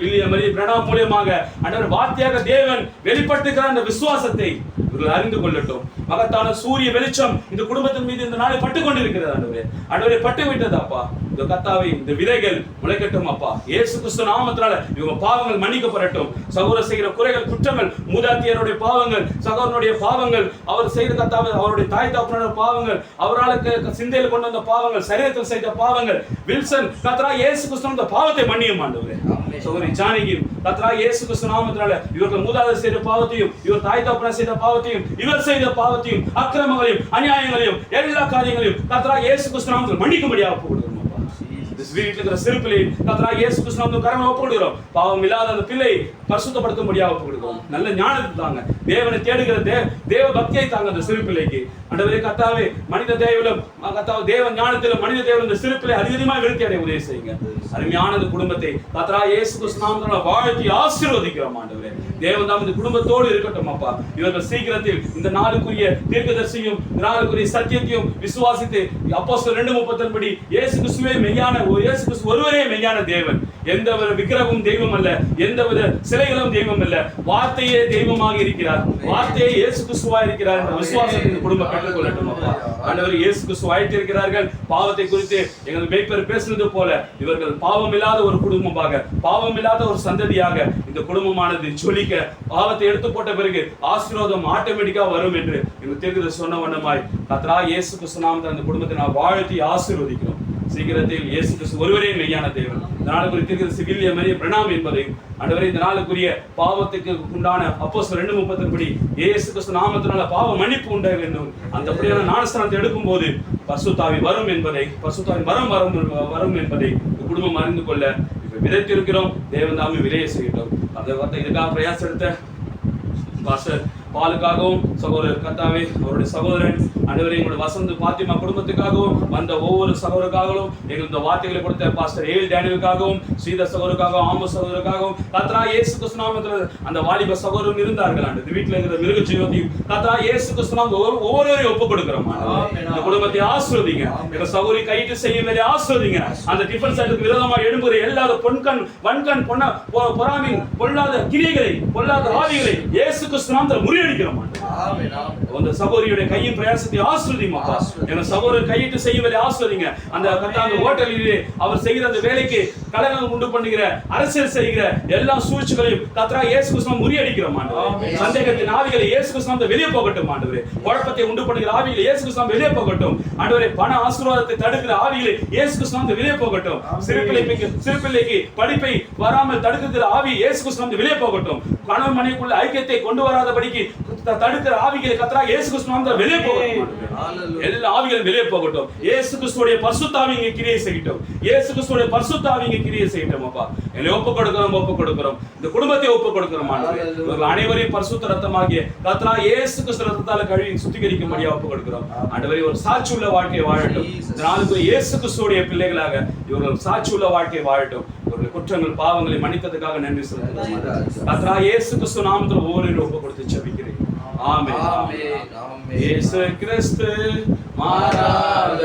வில்லியம் பிரணாம் மூலமாக ஆண்டவர் வார்த்தையாக தேவன் வெளிப்பட்டிருக்கிறார் என்ற விசுவாசத்தை இவர்கள் அறிந்து கொள்ளட்டும். மகத்தான சூரிய வெளிச்சம் இந்த குடும்பத்தின் மீது இந்த நாளை பட்டு கொண்டிருக்கிறது ஆண்டவரே. ஆண்டவரே பட்டு விட்டது அப்பா. இந்த கர்த்தாவே இந்த விதைகள் முளைக்கட்டும் அப்பா. இயேசு கிறிஸ்து நாமத்தினால இவங்க பாவங்கள் மன்னிக்கப்படட்டும். சகோதரர் செய்கிற குறைகள் குற்றங்கள், மூதாட்டியருடைய பாவங்கள், சகோதரனுடைய பாவங்கள், அவர் செய்த கர்த்தாவே அவருடைய தாய் தகப்பனுடைய பாவங்கள், அவரால் சிந்தையில் கொண்டு வந்த பாவங்கள், சரீரத்தில் செய்த பாவங்கள், வில்சன் கர்த்தராகிய இயேசு கிறிஸ்து இந்த பாவத்தை மன்னியும் ஆண்டவரே. சகோதரி ஜானகி கர்த்தராகிய இயேசு கிறிஸ்து நாமத்தினால இவர்கள் மூதாதையர் செய்த பாவத்தையும், இவர் தாய் தகப்பனார் செய்த பாவத்தையும், இவர் செய்த பாவத்தையும், அக்கிரமங்களையும், அநியாயங்களையும், எல்லா காரியங்களையும் கர்த்தராகிய இயேசு கிறிஸ்து நாமத்தில் மன்னிக்கும்படியாக ஒப்புக்கொடுக்கிறோம். வீட்டில் இருக்கிற சிறு பிள்ளை கர்த்தராகிய இயேசு கிறிஸ்து நாமத்தில் கரங்களை ஒப்புக்கொடுக்கிறோம். பாவம் இல்லாத அந்த பிள்ளை பரிசுத்தப்படுத்தும்படியாக ஒப்புக்கொடுக்கிறோம். நல்ல ஞானத்தை தாங்க, தேவனை தேடுகிற தேவ பக்தியை தாங்க அந்த சிறு பிள்ளைக்கு. ஆண்டவரே கர்த்தாவே மனித தேவலும் கர்த்தாவே தேவ ஞானத்திலும் மனித தேவலும் இந்த சிறு பிள்ளை அதிகமாக விருத்தி அடைய உதவி செய்யுங்க. அருமையான குடும்பத்தை கர்த்தராகிய இயேசு கிறிஸ்து நாமத்தில் வாழ்த்தி ஆசீர்வதிக்கிறோம் ஆண்டவரே. தேவன் தாம் இந்த குடும்பத்தோடு இருக்கட்டும் அப்பா. இவர்கள் சீக்கிரத்தில் இந்த நாளுக்குரிய தீர்க்கதரிசியும் நாளுக்குரிய சத்தியத்தையும் விசுவாசித்து அப்போஸ்தலர் 2:30 படி இயேசு கிறிஸ்துவே மெய்யான இயேசு கிறிஸ்து ஒருவரே மெய்யான தேவன். எந்த ஒரு விக்கிரகமும் தெய்வம் அல்ல, எந்த வித சிலைகளும் தெய்வம் அல்ல. வார்த்தையே தெய்வமாக இருக்கிறார், வார்த்தையே இயேசு கிறிஸ்துவா இருக்கிறார் என்ற விசுவாசத்தை இந்த குடும்பம் பெற்றுக்கொள்ளட்டும் அப்பா. ஆண்டவர் இயேசு கிறிஸ்து அழைத்திருக்கிறார்கள். பாவத்தை குறித்து எங்கள் மேய்ப்பர் பேசுனது போல இவர்கள் பாவம் இல்லாத ஒரு குடும்பமாக, பாவம் இல்லாத ஒரு சந்ததியாக இந்த குடும்பமானது ஜொலிக்க, பாவத்தை எடுத்து போட்ட பிறகு ஆசீர்வாதம் ஆட்டோமேட்டிக்கா வரும் என்று எங்கள் தீர்க்கதரிசி சொன்ன வண்ணமாய் கர்த்தராகிய இயேசு கிறிஸ்து நாமத்தில் அந்த குடும்பத்தை நான் வாழ்த்தி ஆசீர்வதிக்கிறோம். சீக்கிரத்தில் இயேசு கிறிஸ்து ஒருவரே மெய்யான தேவன். இந்த நாளுக்குரிய தீர்க்கதரிசி வில்லியம் மரிய பிரணாம் என்பதையும் ஆண்டவரே இந்த நாளுக்குரிய பாவத்துக்கு உண்டான அப்போஸ்தலர் 2:30 படி இயேசு கிறிஸ்து நாமத்தினால பாவ மன்னிப்பு உண்டாக வேண்டும். அந்த படியான ஞானஸ்நானத்தை எடுக்கும் போது பரிசுத்த ஆவி வரும் என்பதை, பரிசுத்த ஆவி வரும் என்பதை குடும்பம் அறிந்து கொள்ள இப்ப விதைத்திருக்கிறோம். தேவன் தாமே விலையை செய்யட்டும். அதை இதுக்காக பிரயாசம் எடுத்த பாஸ்டர் பாலுக்காகவும் சகோதரர் கர்த்தாவே அவருடைய சகோதரன் ஆண்டவரே எங்களுடைய வசந்த் பாத்திமா குடும்பத்துக்காகவும் வந்த ஒவ்வொரு சகோதரருக்காகவும் எங்கள் இந்த வார்த்தைகளை கொடுத்த பாஸ்டர் ஏல் டேனியலுக்காகவும் சீதா சகோதரருக்காகவும் ஆமோஸ் சகோதரருக்காகவும் கர்த்தராகிய இயேசு கிறிஸ்து நாமத்தில் அந்த வாலிப சகோதரரும் இருந்தார்கள். அந்த வீட்டில் இருக்கிற மிருக ஜீவத்தையும் கர்த்தராகிய இயேசு கிறிஸ்து நாமத்தில் ஒவ்வொருவரையும் ஒப்புக் கொடுக்கிறோம். இந்த குடும்பத்தை ஆசீர்வதிங்க. எங்கள் சகோதரி கையிட்டு செய்ய வேண்டிய ஆசீர்வதிங்க. அந்த டிஃபென்ஸ் சைடுக்கு விரோதமாக எழும்புகிற எல்லாத வன்கண் பொறாமை பொல்லாத கிரியைகளை, பொல்லாத ஆவிகளை இயேசு கிறிஸ்து நாமத்தில் முறியடிக்கிறோம். அந்த சகோதரியுடைய கையின் பிரயாசத்தை ஆசீர்வதிமா. எங்க சகோதரர் கையிட்டு செய்ய வேண்டிய ஆசீர்வதிங்க. அந்த ஹோட்டலிலே அவர் செய்கிற அந்த வேலைக்கு கலகம் உண்டு பண்ணுகிற, அரசியல் செய்கிற எல்லா சூழ்ச்சிகளையும் கர்த்தராகிய இயேசு கிறிஸ்து முறியடிக்கிறோம். சந்தேகத்தின் ஆவிகளை இயேசு கிறிஸ்து வெளியே போகட்டும். ஆண்டவரே குழப்பத்தை உண்டு பண்ணுகிற ஆவிகளை இயேசு கிறிஸ்து வெளியே போகட்டும். ஆண்டவரே பண ஆசீர்வாதத்தை தடுக்கிற ஆவிகளை இயேசு கிறிஸ்து வெளியே போகட்டும். சிறுபிள்ளைக்கு படிப்பை வராமல் தடுக்கிற ஆவி இயேசு கிறிஸ்து வெளியே போகட்டும். கணவன் மனைவிக்குள்ள ஐக்கியத்தை கொண்டு வராதபடிக்கு தடுக்கிற ஆவிகளை கர்த்தராகிய இயேசு கிறிஸ்து வெளியே போகட்டும். எல்லா ஆவிகளும் வெளியே போகட்டும். இயேசு கிறிஸ்துவுடைய பரிசுத்த ஆவி இங்கே கிரியை செய்யட்டும். இயேசு கிறிஸ்துவுடைய பரிசுத்த ஆவி இங்கே கிரியை செய்யட்டும் அப்பா. எங்களை ஒப்புக் கொடுக்கிறோம். இந்த குடும்பத்தை ஒப்புக் கொடுக்கிறோம். இவர்கள் அனைவரையும் பரிசுத்த ரத்தமாகிய கர்த்தராகிய இயேசு கிறிஸ்து ரத்தத்தால கழுவி சுத்திகரிக்கும்படியா ஒப்புக் கொடுக்கிறோம். ஆண்டவரே ஒரு சாட்சி உள்ள வாழ்க்கையை வாழட்டும். இந்த நாளுக்கு இயேசு கிறிஸ்துவுடைய பிள்ளைகளாக இவர்கள் சாட்சி உள்ள வாழ்க்கையை வாழட்டும். இவர்கள் குற்றங்கள் பாவங்களை மன்னித்ததுக்காக நன்றி சொல்லுகிறோம். கர்த்தராகிய இயேசு கிறிஸ்து நாமத்தில் ஒவ்வொருவரையும் ஒப்புக் கொடுத்து ஜெபிக்கிறேன். ஆமென். இயேசு கிறிஸ்து மாறாதவர்,